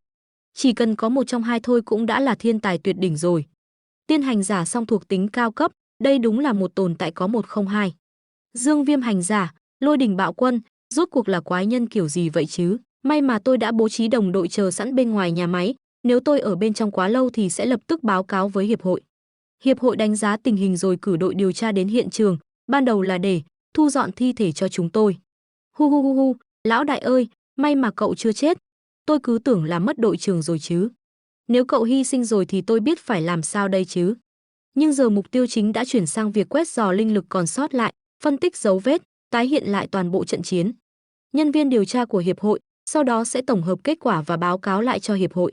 Chỉ cần có một trong hai thôi cũng đã là thiên tài tuyệt đỉnh rồi. Tiên hành giả song thuộc tính cao cấp, đây đúng là một tồn tại có một không hai. Dương Viêm hành giả, Lôi Đình Bạo Quân, rốt cuộc là quái nhân kiểu gì vậy chứ? May mà tôi đã bố trí đồng đội chờ sẵn bên ngoài nhà máy, nếu tôi ở bên trong quá lâu thì sẽ lập tức báo cáo với hiệp hội. Hiệp hội đánh giá tình hình rồi cử đội điều tra đến hiện trường, ban đầu là để thu dọn thi thể cho chúng tôi. Hu, lão đại ơi, may mà cậu chưa chết. Tôi cứ tưởng là mất đội trưởng rồi chứ. Nếu cậu hy sinh rồi thì tôi biết phải làm sao đây chứ. Nhưng giờ mục tiêu chính đã chuyển sang việc quét dò linh lực còn sót lại, phân tích dấu vết, tái hiện lại toàn bộ trận chiến. Nhân viên điều tra của hiệp hội sau đó sẽ tổng hợp kết quả và báo cáo lại cho hiệp hội.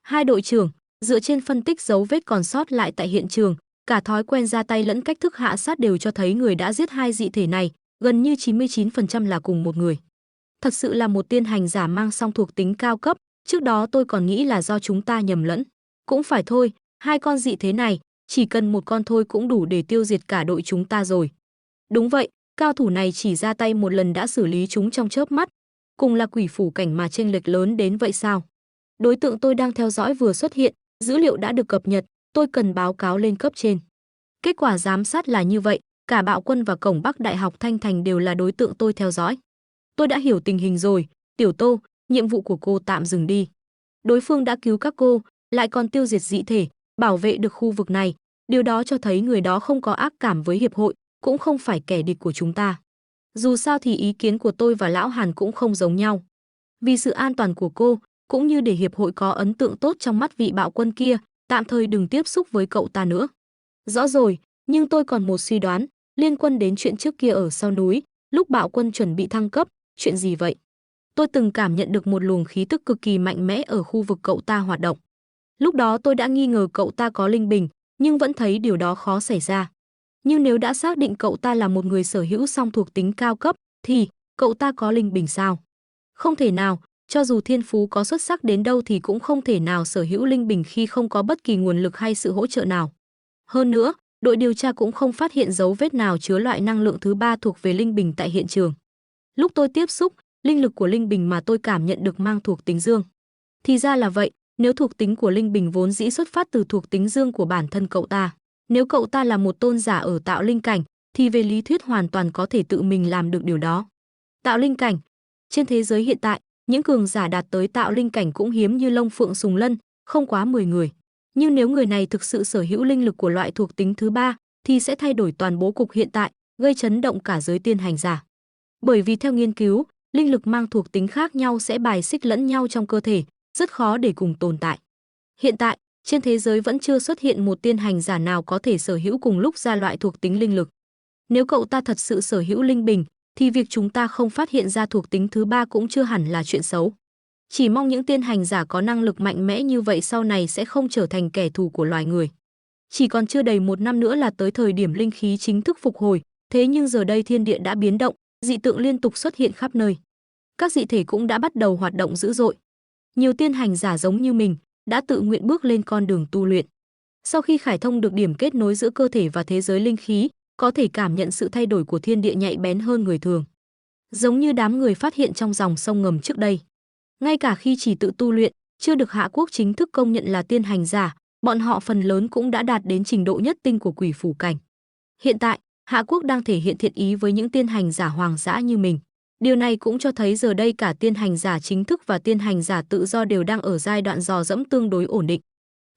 Hai đội trưởng, dựa trên phân tích dấu vết còn sót lại tại hiện trường, cả thói quen ra tay lẫn cách thức hạ sát đều cho thấy người đã giết hai dị thể này, gần như 99% là cùng một người. Thật sự là một tiên hành giả mang song thuộc tính cao cấp, trước đó tôi còn nghĩ là do chúng ta nhầm lẫn. Cũng phải thôi, hai con dị thế này, chỉ cần một con thôi cũng đủ để tiêu diệt cả đội chúng ta rồi. Đúng vậy, cao thủ này chỉ ra tay một lần đã xử lý chúng trong chớp mắt. Cùng là quỷ phủ cảnh mà chênh lệch lớn đến vậy sao? Đối tượng tôi đang theo dõi vừa xuất hiện, dữ liệu đã được cập nhật, tôi cần báo cáo lên cấp trên. Kết quả giám sát là như vậy, cả Bạo Quân và Cổng Bắc Đại học Thanh Thành đều là đối tượng tôi theo dõi. Tôi đã hiểu tình hình rồi, Tiểu Tô, nhiệm vụ của cô tạm dừng đi. Đối phương đã cứu các cô, lại còn tiêu diệt dị thể, bảo vệ được khu vực này, điều đó cho thấy người đó không có ác cảm với hiệp hội, cũng không phải kẻ địch của chúng ta. Dù sao thì ý kiến của tôi và Lão Hàn cũng không giống nhau. Vì sự an toàn của cô, cũng như để hiệp hội có ấn tượng tốt trong mắt vị Bạo Quân kia, tạm thời đừng tiếp xúc với cậu ta nữa. Rõ rồi, nhưng tôi còn một suy đoán, liên quan đến chuyện trước kia ở sau núi, lúc Bạo Quân chuẩn bị thăng cấp, chuyện gì vậy? Tôi từng cảm nhận được một luồng khí tức cực kỳ mạnh mẽ ở khu vực cậu ta hoạt động. Lúc đó tôi đã nghi ngờ cậu ta có linh bình, nhưng vẫn thấy điều đó khó xảy ra. Nhưng nếu đã xác định cậu ta là một người sở hữu song thuộc tính cao cấp, thì cậu ta có linh bình sao? Không thể nào, cho dù thiên phú có xuất sắc đến đâu thì cũng không thể nào sở hữu linh bình khi không có bất kỳ nguồn lực hay sự hỗ trợ nào. Hơn nữa, đội điều tra cũng không phát hiện dấu vết nào chứa loại năng lượng thứ ba thuộc về linh bình tại hiện trường. Lúc tôi tiếp xúc, linh lực của linh bình mà tôi cảm nhận được mang thuộc tính dương. Thì ra là vậy, nếu thuộc tính của linh bình vốn dĩ xuất phát từ thuộc tính dương của bản thân cậu ta, nếu cậu ta là một tôn giả ở tạo linh cảnh, thì về lý thuyết hoàn toàn có thể tự mình làm được điều đó. Tạo linh cảnh, trên thế giới hiện tại, những cường giả đạt tới tạo linh cảnh cũng hiếm như Long Phượng Sùng Lân, không quá 10 người. Nhưng nếu người này thực sự sở hữu linh lực của loại thuộc tính thứ ba, thì sẽ thay đổi toàn bố cục hiện tại, gây chấn động cả giới tiên hành giả. Bởi vì theo nghiên cứu, linh lực mang thuộc tính khác nhau sẽ bài xích lẫn nhau trong cơ thể, rất khó để cùng tồn tại. Hiện tại, trên thế giới vẫn chưa xuất hiện một tiên hành giả nào có thể sở hữu cùng lúc ra loại thuộc tính linh lực. Nếu cậu ta thật sự sở hữu linh bình, thì việc chúng ta không phát hiện ra thuộc tính thứ ba cũng chưa hẳn là chuyện xấu. Chỉ mong những tiên hành giả có năng lực mạnh mẽ như vậy sau này sẽ không trở thành kẻ thù của loài người. Chỉ còn chưa đầy 1 năm nữa là tới thời điểm linh khí chính thức phục hồi, thế nhưng giờ đây thiên địa đã biến động, dị tượng liên tục xuất hiện khắp nơi. Các dị thể cũng đã bắt đầu hoạt động dữ dội. Nhiều tiên hành giả giống như mình đã tự nguyện bước lên con đường tu luyện. Sau khi khải thông được điểm kết nối giữa cơ thể và thế giới linh khí, có thể cảm nhận sự thay đổi của thiên địa nhạy bén hơn người thường. Giống như đám người phát hiện trong dòng sông ngầm trước đây. Ngay cả khi chỉ tự tu luyện, chưa được Hạ Quốc chính thức công nhận là tiên hành giả, bọn họ phần lớn cũng đã đạt đến trình độ nhất tinh của quỷ phủ cảnh. Hiện tại, Hạ Quốc đang thể hiện thiện ý với những tiên hành giả hoàng dã như mình. Điều này cũng cho thấy giờ đây cả tiên hành giả chính thức và tiên hành giả tự do đều đang ở giai đoạn dò dẫm tương đối ổn định.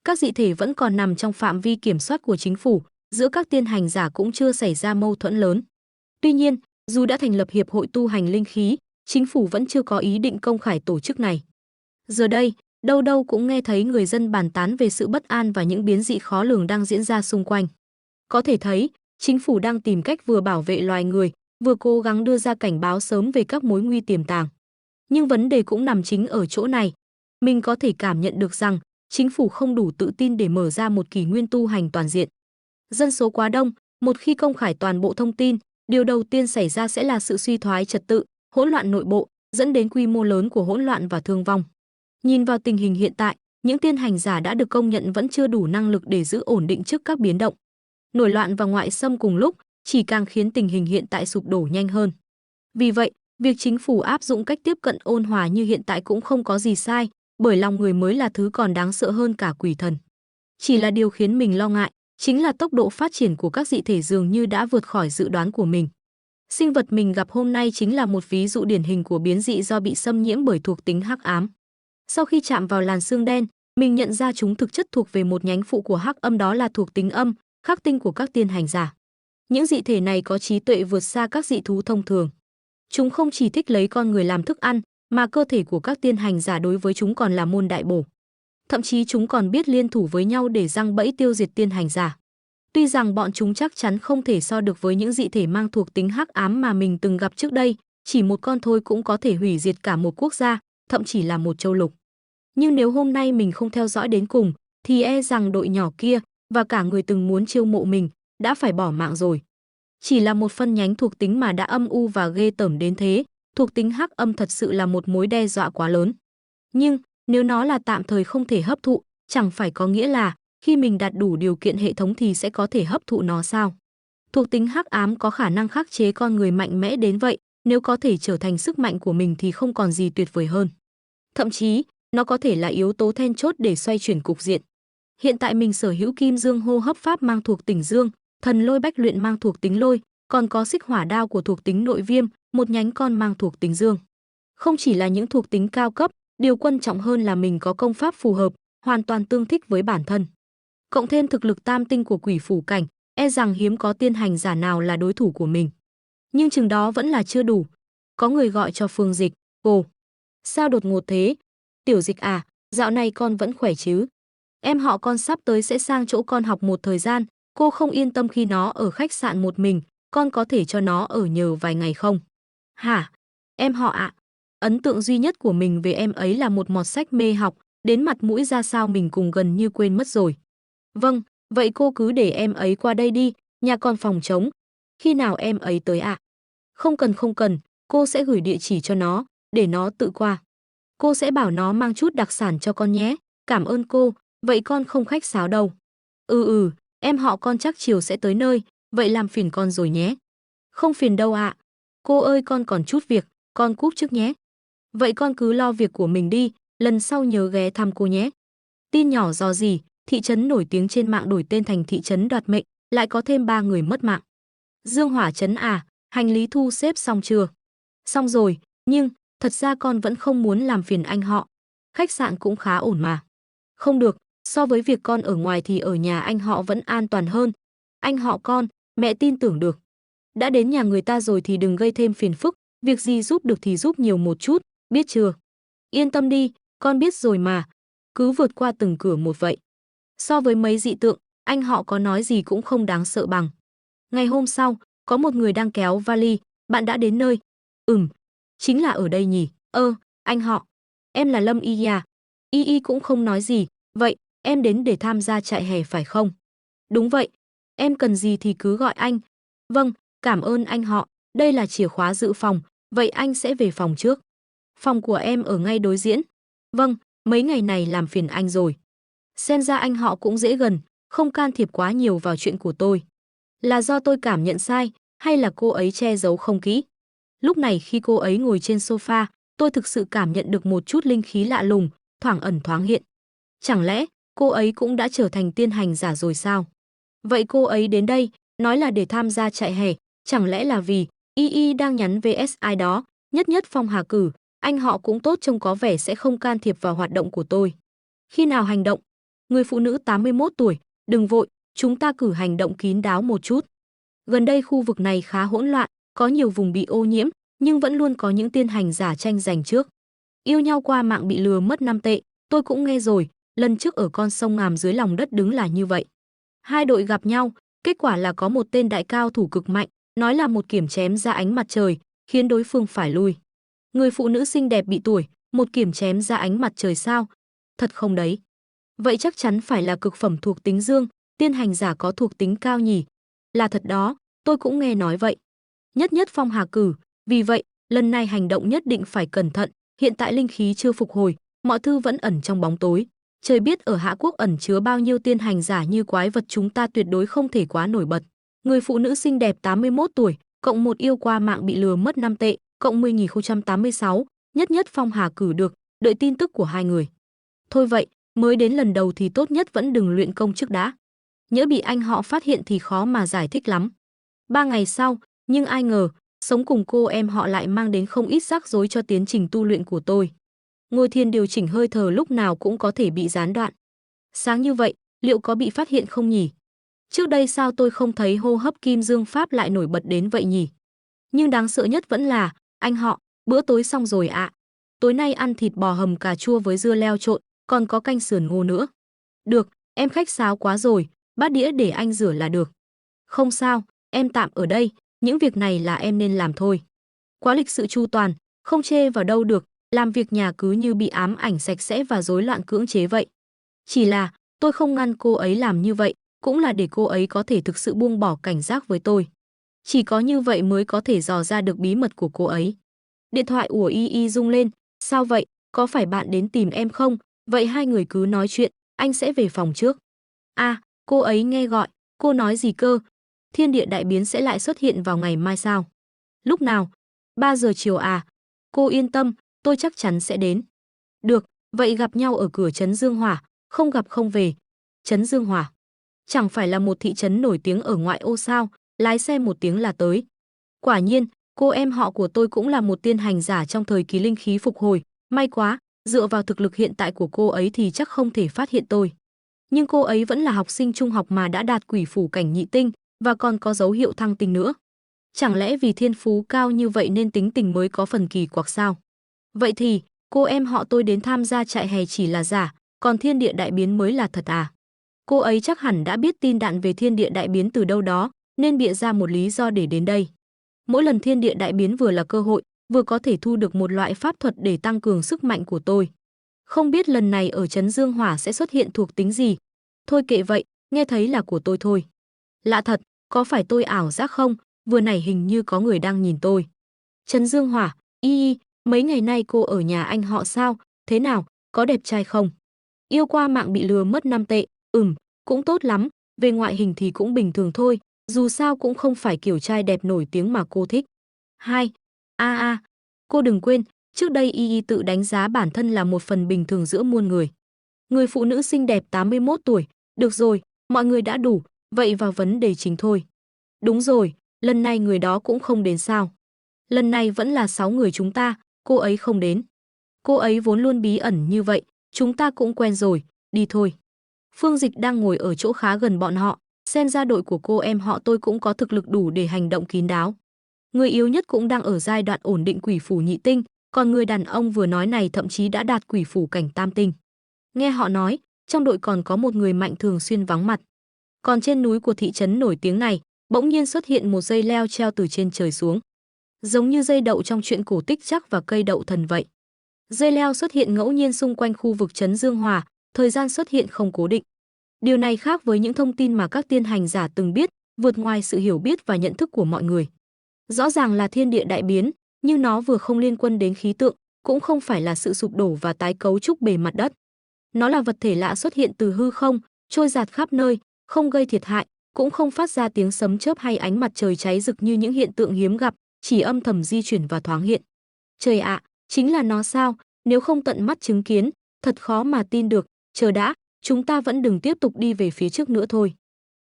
Các dị thể vẫn còn nằm trong phạm vi kiểm soát của chính phủ, giữa các tiên hành giả cũng chưa xảy ra mâu thuẫn lớn. Tuy nhiên, dù đã thành lập hiệp hội tu hành linh khí, chính phủ vẫn chưa có ý định công khai tổ chức này. Giờ đây, đâu đâu cũng nghe thấy người dân bàn tán về sự bất an và những biến dị khó lường đang diễn ra xung quanh. Có thể thấy, chính phủ đang tìm cách vừa bảo vệ loài người, vừa cố gắng đưa ra cảnh báo sớm về các mối nguy tiềm tàng. Nhưng vấn đề cũng nằm chính ở chỗ này. Mình có thể cảm nhận được rằng, chính phủ không đủ tự tin để mở ra một kỷ nguyên tu hành toàn diện. Dân số quá đông, một khi công khai toàn bộ thông tin, điều đầu tiên xảy ra sẽ là sự suy thoái trật tự, hỗn loạn nội bộ, dẫn đến quy mô lớn của hỗn loạn và thương vong. Nhìn vào tình hình hiện tại, những tiên hành giả đã được công nhận vẫn chưa đủ năng lực để giữ ổn định trước các biến động. Nổi loạn và ngoại xâm cùng lúc chỉ càng khiến tình hình hiện tại sụp đổ nhanh hơn. Vì vậy, việc chính phủ áp dụng cách tiếp cận ôn hòa như hiện tại cũng không có gì sai, bởi lòng người mới là thứ còn đáng sợ hơn cả quỷ thần. Chỉ là điều khiến mình lo ngại, chính là tốc độ phát triển của các dị thể dường như đã vượt khỏi dự đoán của mình. Sinh vật mình gặp hôm nay chính là một ví dụ điển hình của biến dị do bị xâm nhiễm bởi thuộc tính hắc ám. Sau khi chạm vào làn xương đen, mình nhận ra chúng thực chất thuộc về một nhánh phụ của hắc âm, đó là thuộc tính âm, khắc tinh của các tiên hành giả. Những dị thể này có trí tuệ vượt xa các dị thú thông thường. Chúng không chỉ thích lấy con người làm thức ăn, mà cơ thể của các tiên hành giả đối với chúng còn là môn đại bổ. Thậm chí chúng còn biết liên thủ với nhau để giăng bẫy tiêu diệt tiên hành giả. Tuy rằng bọn chúng chắc chắn không thể so được với những dị thể mang thuộc tính hắc ám mà mình từng gặp trước đây, chỉ một con thôi cũng có thể hủy diệt cả một quốc gia, thậm chí là một châu lục. Nhưng nếu hôm nay mình không theo dõi đến cùng, thì e rằng đội nhỏ kia và cả người từng muốn chiêu mộ mình đã phải bỏ mạng rồi. Chỉ là một phân nhánh thuộc tính mà đã âm u và ghê tởm đến thế, thuộc tính hắc âm thật sự là một mối đe dọa quá lớn. Nhưng nếu nó là tạm thời không thể hấp thụ, chẳng phải có nghĩa là khi mình đạt đủ điều kiện hệ thống thì sẽ có thể hấp thụ nó sao? Thuộc tính hắc ám có khả năng khắc chế con người mạnh mẽ đến vậy, nếu có thể trở thành sức mạnh của mình thì không còn gì tuyệt vời hơn. Thậm chí, nó có thể là yếu tố then chốt để xoay chuyển cục diện. Hiện tại mình sở hữu kim dương hô hấp pháp mang thuộc tính dương, thần lôi bách luyện mang thuộc tính lôi, còn có xích hỏa đao của thuộc tính nội viêm, một nhánh con mang thuộc tính dương. Không chỉ là những thuộc tính cao cấp, điều quan trọng hơn là mình có công pháp phù hợp, hoàn toàn tương thích với bản thân. Cộng thêm thực lực tam tinh của quỷ phủ cảnh, e rằng hiếm có tiên hành giả nào là đối thủ của mình. Nhưng chừng đó vẫn là chưa đủ. Có người gọi cho Phương Dịch, "Ồ, sao đột ngột thế? Tiểu Dịch à, dạo này con vẫn khỏe chứ? Em họ con sắp tới sẽ sang chỗ con học một thời gian, cô không yên tâm khi nó ở khách sạn một mình, con có thể cho nó ở nhờ vài ngày không?" "Hả? Em họ ạ?" Ấn tượng duy nhất của mình về em ấy là một mọt sách mê học, đến mặt mũi ra sao mình cùng gần như quên mất rồi. "Vâng, vậy cô cứ để em ấy qua đây đi, nhà con phòng trống. Khi nào em ấy tới ạ?" Không cần, cô sẽ gửi địa chỉ cho nó, để nó tự qua. Cô sẽ bảo nó mang chút đặc sản cho con nhé, cảm ơn cô, vậy con không khách sáo đâu." Em họ con chắc chiều sẽ tới nơi, vậy làm phiền con rồi nhé." "Không phiền đâu ạ. Cô ơi con còn chút việc, con cúp trước nhé." "Vậy con cứ lo việc của mình đi, lần sau nhớ ghé thăm cô nhé." Tin nhỏ dò gì, thị trấn nổi tiếng trên mạng đổi tên thành thị trấn đoạt mệnh, lại có thêm 3 người mất mạng. Dương Hỏa trấn à, hành lý thu xếp xong chưa? Xong rồi, nhưng thật ra con vẫn không muốn làm phiền anh họ. Khách sạn cũng khá ổn mà. Không được, so với việc con ở ngoài thì ở nhà anh họ vẫn an toàn hơn. Anh họ con, mẹ tin tưởng được. Đã đến nhà người ta rồi thì đừng gây thêm phiền phức, việc gì giúp được thì giúp nhiều một chút, biết chưa? Yên tâm đi, con biết rồi mà. Cứ vượt qua từng cửa một vậy. So với mấy dị tượng, anh họ có nói gì cũng không đáng sợ bằng. Ngày hôm sau, có một người đang kéo vali, "Bạn đã đến nơi." Chính là ở đây nhỉ." Anh họ, em là Lâm Y à?" Y cũng không nói gì, "Vậy, em đến để tham gia trại hè phải không?" "Đúng vậy, em cần gì thì cứ gọi anh." "Vâng, cảm ơn anh họ, Đây là chìa khóa dự phòng, vậy anh sẽ về phòng trước. Phòng của em ở ngay đối diễn. Vâng, mấy ngày này làm phiền anh rồi. Xem ra anh họ cũng dễ gần, không can thiệp quá nhiều vào chuyện của tôi. Là do tôi cảm nhận sai, hay là cô ấy che giấu không kỹ? Lúc này khi cô ấy ngồi trên sofa, tôi thực sự cảm nhận được một chút linh khí lạ lùng, thoảng ẩn thoáng hiện. Chẳng lẽ cô ấy cũng đã trở thành tiên hành giả rồi sao? Vậy cô ấy đến đây, nói là để tham gia chạy hè, chẳng lẽ là vì Y đang nhắn vs ai đó, nhất nhất Phong Hà Cử, anh họ cũng tốt trông có vẻ sẽ không can thiệp vào hoạt động của tôi. Khi nào hành động? Người phụ nữ 81 tuổi, đừng vội, chúng ta cử hành động kín đáo một chút. Gần đây khu vực này khá hỗn loạn, có nhiều vùng bị ô nhiễm, nhưng vẫn luôn có những tiên hành giả tranh giành trước. Yêu nhau qua mạng bị lừa mất 5 tệ, tôi cũng nghe rồi, lần trước ở con sông ngàm dưới lòng đất đứng là như vậy. Hai đội gặp nhau, kết quả là có một tên đại cao thủ cực mạnh, nói là một kiểm chém ra ánh mặt trời, khiến đối phương phải lui. Người phụ nữ xinh đẹp bị tuổi, một kiểm chém ra ánh mặt trời sao? Thật không đấy? Vậy chắc chắn phải là cực phẩm thuộc tính dương, tiên hành giả có thuộc tính cao nhỉ? Là thật đó, tôi cũng nghe nói vậy. Nhất nhất Phong Hà Cử, vì vậy, lần này hành động nhất định phải cẩn thận, hiện tại linh khí chưa phục hồi, mọi thứ vẫn ẩn trong bóng tối. Trời biết ở Hạ Quốc ẩn chứa bao nhiêu tiên hành giả như quái vật, chúng ta tuyệt đối không thể quá nổi bật. Người phụ nữ xinh đẹp 81 tuổi, cộng một yêu qua mạng bị lừa mất 5 tệ, cộng 10.086, nhất nhất Phong Hà Cử được, đợi tin tức của hai người. Thôi vậy, mới đến lần đầu thì tốt nhất vẫn đừng luyện công trước đã. Nhỡ bị anh họ phát hiện thì khó mà giải thích lắm. 3 ngày sau, nhưng ai ngờ, sống cùng cô em họ lại mang đến không ít rắc rối cho tiến trình tu luyện của tôi. Ngồi thiền điều chỉnh hơi thở lúc nào cũng có thể bị gián đoạn. Sáng như vậy, liệu có bị phát hiện không nhỉ? Trước đây sao tôi không thấy hô hấp kim dương pháp lại nổi bật đến vậy nhỉ? Nhưng đáng sợ nhất vẫn là, anh họ, bữa tối xong rồi ạ. Tối nay ăn thịt bò hầm cà chua với dưa leo trộn, còn có canh sườn ngô nữa. Được, em khách sáo quá rồi, bát đĩa để anh rửa là được. Không sao, em tạm ở đây, những việc này là em nên làm thôi. Quá lịch sự chu toàn, không chê vào đâu được, làm việc nhà cứ như bị ám ảnh sạch sẽ và rối loạn cưỡng chế vậy. Chỉ là, tôi không ngăn cô ấy làm như vậy, cũng là để cô ấy có thể thực sự buông bỏ cảnh giác với tôi. Chỉ có như vậy mới có thể dò ra được bí mật của cô ấy. Điện thoại của Y rung lên, sao vậy, có phải bạn đến tìm em không? Vậy hai người cứ nói chuyện, anh sẽ về phòng trước. À, cô ấy nghe gọi, cô nói gì cơ? Thiên địa đại biến sẽ lại xuất hiện vào ngày mai sao? Lúc nào? 3 giờ chiều à? Cô yên tâm, tôi chắc chắn sẽ đến. Được, vậy gặp nhau ở cửa trấn Dương Hỏa, không gặp không về. Trấn Dương Hỏa, chẳng phải là một thị trấn nổi tiếng ở ngoại ô sao, lái xe 1 tiếng là tới. Quả nhiên, cô em họ của tôi cũng là một tiên hành giả trong thời kỳ linh khí phục hồi, may quá, dựa vào thực lực hiện tại của cô ấy thì chắc không thể phát hiện tôi. Nhưng cô ấy vẫn là học sinh trung học mà đã đạt quỷ phủ cảnh nhị tinh, và còn có dấu hiệu thăng tinh nữa. Chẳng lẽ vì thiên phú cao như vậy nên tính tình mới có phần kỳ quặc sao? Vậy thì, cô em họ tôi đến tham gia chạy hè chỉ là giả, còn thiên địa đại biến mới là thật à? Cô ấy chắc hẳn đã biết tin đạn về thiên địa đại biến từ đâu đó, nên bịa ra một lý do để đến đây. Mỗi lần thiên địa đại biến vừa là cơ hội, vừa có thể thu được một loại pháp thuật để tăng cường sức mạnh của tôi. Không biết lần này ở trấn Dương Hỏa sẽ xuất hiện thuộc tính gì? Thôi kệ vậy, nghe thấy là của tôi thôi. Lạ thật, có phải tôi ảo giác không? Vừa nãy hình như có người đang nhìn tôi. Trấn Dương Hỏa, mấy ngày nay cô ở nhà anh họ sao? Thế nào, có đẹp trai không? Yêu qua mạng bị lừa mất 5 tệ, cũng tốt lắm, về ngoại hình thì cũng bình thường thôi, dù sao cũng không phải kiểu trai đẹp nổi tiếng mà cô thích. 2. Cô đừng quên, trước đây Y tự đánh giá bản thân là một phần bình thường giữa muôn người. Người phụ nữ xinh đẹp 81 tuổi, được rồi, mọi người đã đủ, vậy vào vấn đề chính thôi. Đúng rồi, lần này người đó cũng không đến sao? Lần này vẫn là 6 người chúng ta, cô ấy không đến. Cô ấy vốn luôn bí ẩn như vậy, chúng ta cũng quen rồi, đi thôi. Phương Dịch đang ngồi ở chỗ khá gần bọn họ, xem ra đội của cô em họ tôi cũng có thực lực đủ để hành động kín đáo. Người yếu nhất cũng đang ở giai đoạn ổn định quỷ phủ nhị tinh, còn người đàn ông vừa nói này thậm chí đã đạt quỷ phủ cảnh tam tinh. Nghe họ nói, trong đội còn có một người mạnh thường xuyên vắng mặt. Còn trên núi của thị trấn nổi tiếng này, bỗng nhiên xuất hiện một dây leo treo từ trên trời xuống. Giống như dây đậu trong truyện cổ tích chắc và cây đậu thần vậy. Dây leo xuất hiện ngẫu nhiên xung quanh khu vực trấn Dương Hòa, thời gian xuất hiện không cố định. Điều này khác với những thông tin mà các tiên hành giả từng biết, vượt ngoài sự hiểu biết và nhận thức của mọi người. Rõ ràng là thiên địa đại biến, nhưng nó vừa không liên quan đến khí tượng, cũng không phải là sự sụp đổ và tái cấu trúc bề mặt đất. Nó là vật thể lạ xuất hiện từ hư không, trôi dạt khắp nơi, không gây thiệt hại, cũng không phát ra tiếng sấm chớp hay ánh mặt trời cháy rực như những hiện tượng hiếm gặp, chỉ âm thầm di chuyển và thoáng hiện. Trời ạ, chính là nó sao? Nếu không tận mắt chứng kiến, thật khó mà tin được. Chờ đã, chúng ta vẫn đừng tiếp tục đi về phía trước nữa thôi.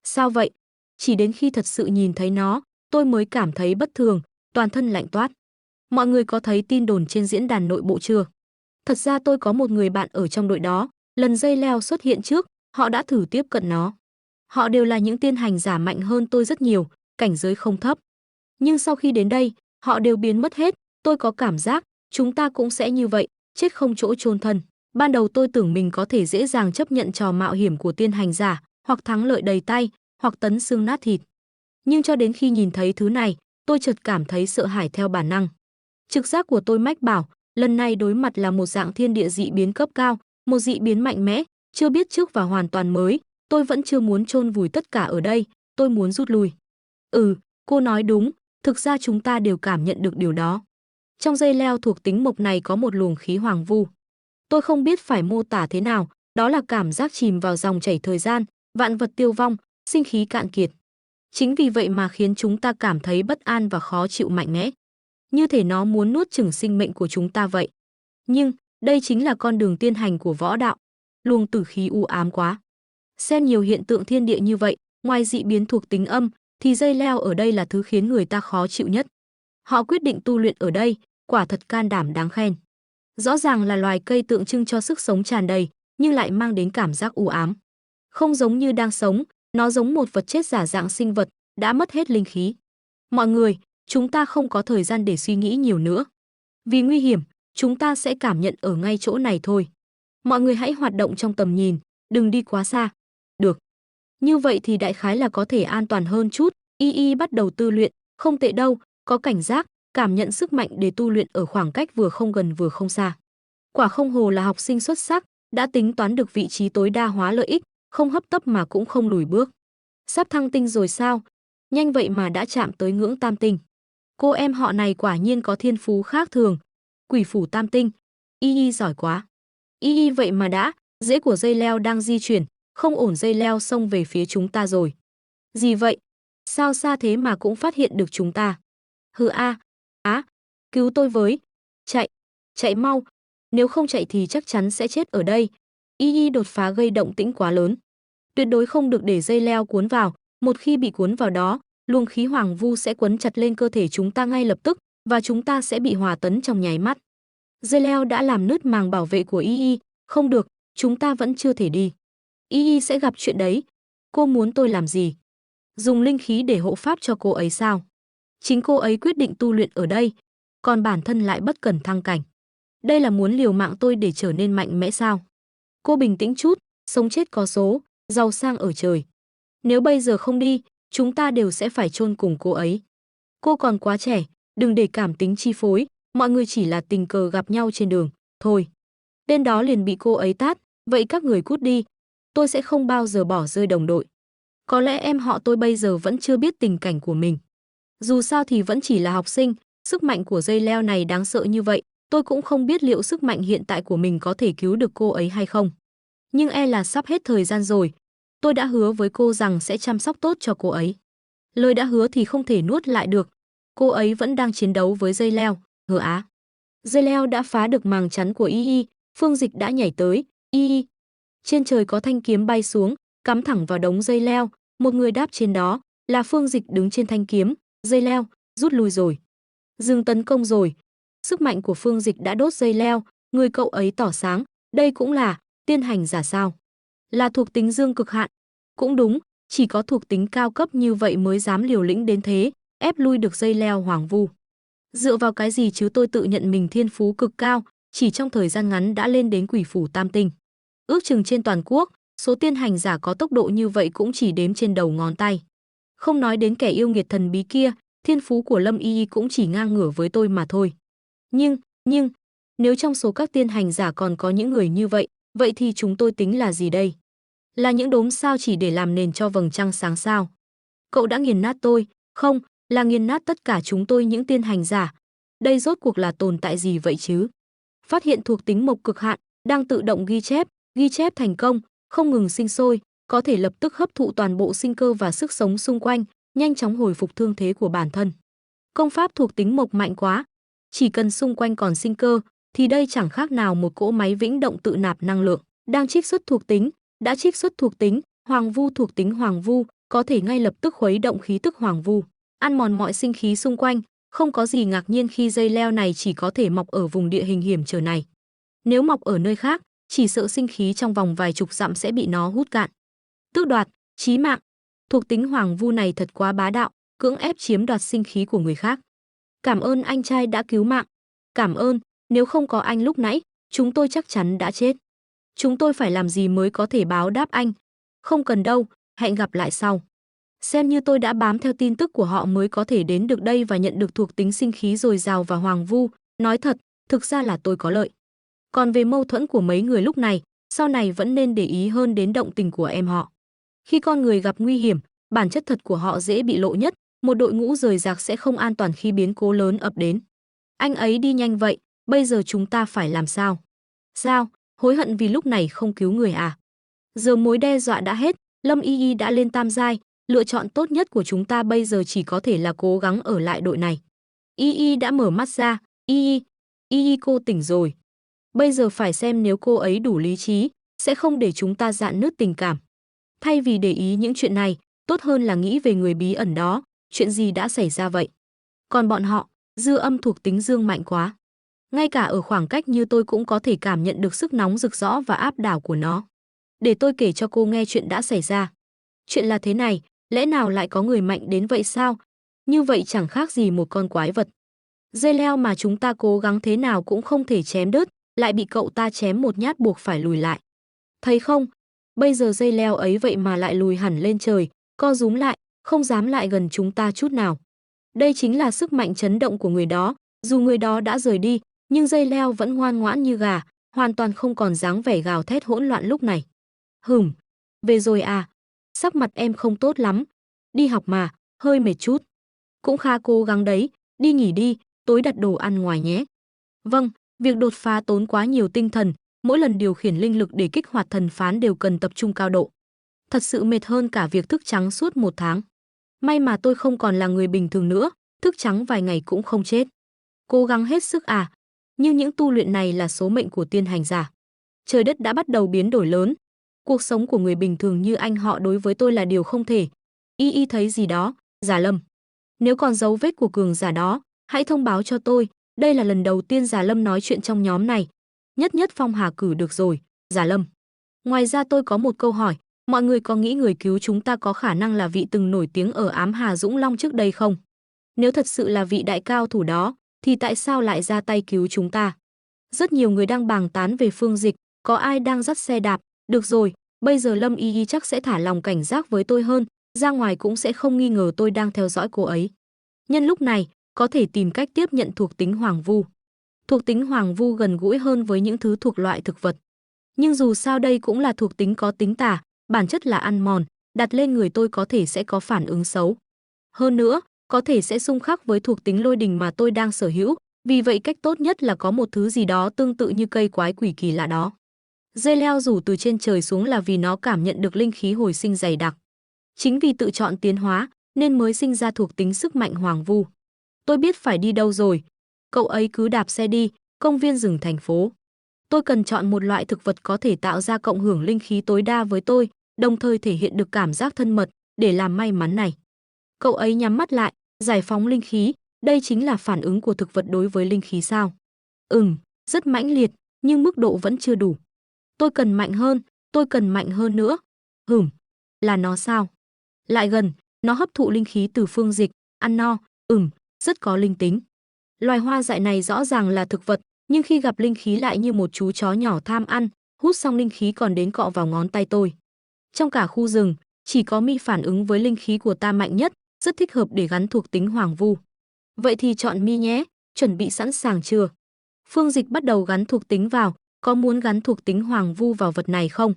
Sao vậy? Chỉ đến khi thật sự nhìn thấy nó, tôi mới cảm thấy bất thường, toàn thân lạnh toát. Mọi người có thấy tin đồn trên diễn đàn nội bộ chưa? Thật ra tôi có một người bạn ở trong đội đó, lần dây leo xuất hiện trước, họ đã thử tiếp cận nó. Họ đều là những tiên hành giả mạnh hơn tôi rất nhiều, cảnh giới không thấp. Nhưng sau khi đến đây, họ đều biến mất hết, tôi có cảm giác, chúng ta cũng sẽ như vậy, chết không chỗ chôn thân. Ban đầu tôi tưởng mình có thể dễ dàng chấp nhận trò mạo hiểm của tiên hành giả, hoặc thắng lợi đầy tay, hoặc tấn xương nát thịt. Nhưng cho đến khi nhìn thấy thứ này, tôi chợt cảm thấy sợ hãi theo bản năng. Trực giác của tôi mách bảo, lần này đối mặt là một dạng thiên địa dị biến cấp cao, một dị biến mạnh mẽ, chưa biết trước và hoàn toàn mới, tôi vẫn chưa muốn chôn vùi tất cả ở đây, tôi muốn rút lui. Cô nói đúng, thực ra chúng ta đều cảm nhận được điều đó. Trong dây leo thuộc tính mộc này có một luồng khí hoàng vu. Tôi không biết phải mô tả thế nào, đó là cảm giác chìm vào dòng chảy thời gian, vạn vật tiêu vong, sinh khí cạn kiệt. Chính vì vậy mà khiến chúng ta cảm thấy bất an và khó chịu mạnh mẽ. Như thể nó muốn nuốt chửng sinh mệnh của chúng ta vậy. Nhưng, đây chính là con đường tiên hành của võ đạo. Luồng tử khí u ám quá. Xem nhiều hiện tượng thiên địa như vậy, ngoài dị biến thuộc tính âm, thì dây leo ở đây là thứ khiến người ta khó chịu nhất. Họ quyết định tu luyện ở đây, quả thật can đảm đáng khen. Rõ ràng là loài cây tượng trưng cho sức sống tràn đầy, nhưng lại mang đến cảm giác u ám. Không giống như đang sống, nó giống một vật chết giả dạng sinh vật, đã mất hết linh khí. Mọi người, chúng ta không có thời gian để suy nghĩ nhiều nữa. Vì nguy hiểm, chúng ta sẽ cảm nhận ở ngay chỗ này thôi. Mọi người hãy hoạt động trong tầm nhìn, đừng đi quá xa. Được. Như vậy thì đại khái là có thể an toàn hơn chút. Y bắt đầu tu luyện, không tệ đâu, có cảnh giác, cảm nhận sức mạnh để tu luyện ở khoảng cách vừa không gần vừa không xa. Quả không hồ là học sinh xuất sắc, đã tính toán được vị trí tối đa hóa lợi ích, không hấp tấp mà cũng không lùi bước. Sắp thăng tinh rồi sao? Nhanh vậy mà đã chạm tới ngưỡng tam tinh. Cô em họ này quả nhiên có thiên phú khác thường. Quỷ phủ tam tinh. Y giỏi quá. Y vậy mà đã, rễ của dây leo đang di chuyển, không ổn, dây leo xông về phía chúng ta rồi. Gì vậy? Sao xa thế mà cũng phát hiện được chúng ta? Cứu tôi với. Chạy mau. Nếu không chạy thì chắc chắn sẽ chết ở đây. Y đột phá gây động tĩnh quá lớn. Tuyệt đối không được để dây leo cuốn vào, một khi bị cuốn vào đó, luồng khí hoàng vu sẽ quấn chặt lên cơ thể chúng ta ngay lập tức và chúng ta sẽ bị hòa tấn trong nháy mắt. Dây leo đã làm nứt màng bảo vệ của Y, không được, chúng ta vẫn chưa thể đi. Y sẽ gặp chuyện đấy. Cô muốn tôi làm gì? Dùng linh khí để hộ pháp cho cô ấy sao? Chính cô ấy quyết định tu luyện ở đây, còn bản thân lại bất cần thăng cảnh. Đây là muốn liều mạng tôi để trở nên mạnh mẽ sao? Cô bình tĩnh chút, sống chết có số, giàu sang ở trời. Nếu bây giờ không đi, chúng ta đều sẽ phải chôn cùng cô ấy. Cô còn quá trẻ, đừng để cảm tính chi phối, mọi người chỉ là tình cờ gặp nhau trên đường, thôi. Tên đó liền bị cô ấy tát, vậy các người cút đi, tôi sẽ không bao giờ bỏ rơi đồng đội. Có lẽ em họ tôi bây giờ vẫn chưa biết tình cảnh của mình. Dù sao thì vẫn chỉ là học sinh, sức mạnh của dây leo này đáng sợ như vậy, tôi cũng không biết liệu sức mạnh hiện tại của mình có thể cứu được cô ấy hay không. Nhưng e là sắp hết thời gian rồi. Tôi đã hứa với cô rằng sẽ chăm sóc tốt cho cô ấy. Lời đã hứa thì không thể nuốt lại được. Cô ấy vẫn đang chiến đấu với dây leo. Dây leo đã phá được màng chắn của Y. Phương Dịch đã nhảy tới. Y. Trên trời có thanh kiếm bay xuống, cắm thẳng vào đống dây leo. Một người đáp trên đó, là Phương Dịch đứng trên thanh kiếm. Dây leo, rút lui rồi. Dừng tấn công rồi. Sức mạnh của Phương Dịch đã đốt dây leo. Người cậu ấy tỏ sáng. Đây cũng là tiên hành giả sao? Là thuộc tính dương cực hạn. Cũng đúng, chỉ có thuộc tính cao cấp như vậy mới dám liều lĩnh đến thế, ép lui được dây leo hoàng vu. Dựa vào cái gì chứ, tôi tự nhận mình thiên phú cực cao, chỉ trong thời gian ngắn đã lên đến quỷ phủ tam tinh. Ước chừng trên toàn quốc, số tiên hành giả có tốc độ như vậy cũng chỉ đếm trên đầu ngón tay. Không nói đến kẻ yêu nghiệt thần bí kia, thiên phú của Lâm Y cũng chỉ ngang ngửa với tôi mà thôi. Nhưng, nếu trong số các tiên hành giả còn có những người như vậy, vậy thì chúng tôi tính là gì đây? Là những đốm sao chỉ để làm nền cho vầng trăng sáng sao? Cậu đã nghiền nát tôi, không, là nghiền nát tất cả chúng tôi những tiên hành giả. Đây rốt cuộc là tồn tại gì vậy chứ? Phát hiện thuộc tính mộc cực hạn, đang tự động ghi chép thành công, không ngừng sinh sôi, có thể lập tức hấp thụ toàn bộ sinh cơ và sức sống xung quanh, nhanh chóng hồi phục thương thế của bản thân. Công pháp thuộc tính mộc mạnh quá, chỉ cần xung quanh còn sinh cơ, thì đây chẳng khác nào một cỗ máy vĩnh động tự nạp năng lượng, đang trích xuất thuộc tính, đã trích xuất thuộc tính, hoàng vu thuộc tính hoàng vu, có thể ngay lập tức khuấy động khí tức hoàng vu, ăn mòn mọi sinh khí xung quanh, không có gì ngạc nhiên khi dây leo này chỉ có thể mọc ở vùng địa hình hiểm trở này. Nếu mọc ở nơi khác, chỉ sợ sinh khí trong vòng vài chục dặm sẽ bị nó hút cạn. Tước đoạt, chí mạng, thuộc tính hoàng vu này thật quá bá đạo, cưỡng ép chiếm đoạt sinh khí của người khác. Cảm ơn anh trai đã cứu mạng. Cảm ơn, nếu không có anh lúc nãy, chúng tôi chắc chắn đã chết. Chúng tôi phải làm gì mới có thể báo đáp anh? Không cần đâu, hẹn gặp lại sau. Xem như tôi đã bám theo tin tức của họ mới có thể đến được đây và nhận được thuộc tính sinh khí dồi dào và hoàng vu. Nói thật, thực ra là tôi có lợi. Còn về mâu thuẫn của mấy người lúc này, sau này vẫn nên để ý hơn đến động tình của em họ. Khi con người gặp nguy hiểm, bản chất thật của họ dễ bị lộ nhất, một đội ngũ rời rạc sẽ không an toàn khi biến cố lớn ập đến. Anh ấy đi nhanh vậy, bây giờ chúng ta phải làm sao? Sao, hối hận vì lúc này không cứu người à? Giờ mối đe dọa đã hết, Lâm Y Y đã lên tam giai, lựa chọn tốt nhất của chúng ta bây giờ chỉ có thể là cố gắng ở lại đội này. Y Y đã mở mắt ra, Y Y cô tỉnh rồi. Bây giờ phải xem nếu cô ấy đủ lý trí, sẽ không để chúng ta rạn nứt tình cảm. Thay vì để ý những chuyện này, tốt hơn là nghĩ về người bí ẩn đó, chuyện gì đã xảy ra vậy. Còn bọn họ, dư âm thuộc tính dương mạnh quá. Ngay cả ở khoảng cách như tôi cũng có thể cảm nhận được sức nóng rực rõ và áp đảo của nó. Để tôi kể cho cô nghe chuyện đã xảy ra. Chuyện là thế này, lẽ nào lại có người mạnh đến vậy sao? Như vậy chẳng khác gì một con quái vật. Dây leo mà chúng ta cố gắng thế nào cũng không thể chém đứt, lại bị cậu ta chém một nhát buộc phải lùi lại. Thấy không? Bây giờ dây leo ấy vậy mà lại lùi hẳn lên trời, co rúm lại, không dám lại gần chúng ta chút nào. Đây chính là sức mạnh chấn động của người đó, dù người đó đã rời đi, nhưng dây leo vẫn ngoan ngoãn như gà, hoàn toàn không còn dáng vẻ gào thét hỗn loạn lúc này. Về rồi à? Sắc mặt em không tốt lắm. Đi học mà, hơi mệt chút. Cũng khá cố gắng đấy, đi nghỉ đi, tối đặt đồ ăn ngoài nhé. Vâng, việc đột phá tốn quá nhiều tinh thần, mỗi lần điều khiển linh lực để kích hoạt thần phán đều cần tập trung cao độ. Thật sự mệt hơn cả việc thức trắng suốt 1 tháng. May mà tôi không còn là người bình thường nữa, thức trắng vài ngày cũng không chết. Cố gắng hết sức à? Nhưng những tu luyện này là số mệnh của tiên hành giả. Trời đất đã bắt đầu biến đổi lớn. Cuộc sống của người bình thường như anh họ đối với tôi là điều không thể. Y Y thấy gì đó, Giả Lâm. Nếu còn dấu vết của cường giả đó, hãy thông báo cho tôi. Đây là lần đầu tiên Giả Lâm nói chuyện trong nhóm này. Nhất Phong Hà cử được rồi, Giả Lâm. Ngoài ra tôi có một câu hỏi, mọi người có nghĩ người cứu chúng ta có khả năng là vị từng nổi tiếng ở Ám Hà Dũng Long trước đây không? Nếu thật sự là vị đại cao thủ đó, thì tại sao lại ra tay cứu chúng ta? Rất nhiều người đang bàn tán về Phương Dịch, có ai đang dắt xe đạp, được rồi, bây giờ Lâm Y Y chắc sẽ thả lòng cảnh giác với tôi hơn, ra ngoài cũng sẽ không nghi ngờ tôi đang theo dõi cô ấy. Nhân lúc này, có thể tìm cách tiếp nhận thuộc tính Hoàng Vu. Thuộc tính Hoàng Vu gần gũi hơn với những thứ thuộc loại thực vật. Nhưng dù sao đây cũng là thuộc tính có tính tà, bản chất là ăn mòn, đặt lên người tôi có thể sẽ có phản ứng xấu. Hơn nữa, có thể sẽ xung khắc với thuộc tính lôi đình mà tôi đang sở hữu, vì vậy cách tốt nhất là có một thứ gì đó tương tự như cây quái quỷ kỳ lạ đó. Dây leo rủ từ trên trời xuống là vì nó cảm nhận được linh khí hồi sinh dày đặc. Chính vì tự chọn tiến hóa, nên mới sinh ra thuộc tính sức mạnh Hoàng Vu. Tôi biết phải đi đâu rồi. Cậu ấy cứ đạp xe đi, công viên rừng thành phố. Tôi cần chọn một loại thực vật có thể tạo ra cộng hưởng linh khí tối đa với tôi, đồng thời thể hiện được cảm giác thân mật, để làm may mắn này. Cậu ấy nhắm mắt lại, giải phóng linh khí, đây chính là phản ứng của thực vật đối với linh khí sao? Rất mãnh liệt, nhưng mức độ vẫn chưa đủ. Tôi cần mạnh hơn nữa. Là nó sao? Lại gần, nó hấp thụ linh khí từ Phương Dịch, ăn no, rất có linh tính. Loài hoa dại này rõ ràng là thực vật, nhưng khi gặp linh khí lại như một chú chó nhỏ tham ăn, hút xong linh khí còn đến cọ vào ngón tay tôi. Trong cả khu rừng, chỉ có Mi phản ứng với linh khí của ta mạnh nhất, rất thích hợp để gắn thuộc tính Hoàng Vu. Vậy thì chọn Mi nhé, chuẩn bị sẵn sàng chưa? Phương Dịch bắt đầu gắn thuộc tính vào, có muốn gắn thuộc tính Hoàng Vu vào vật này không?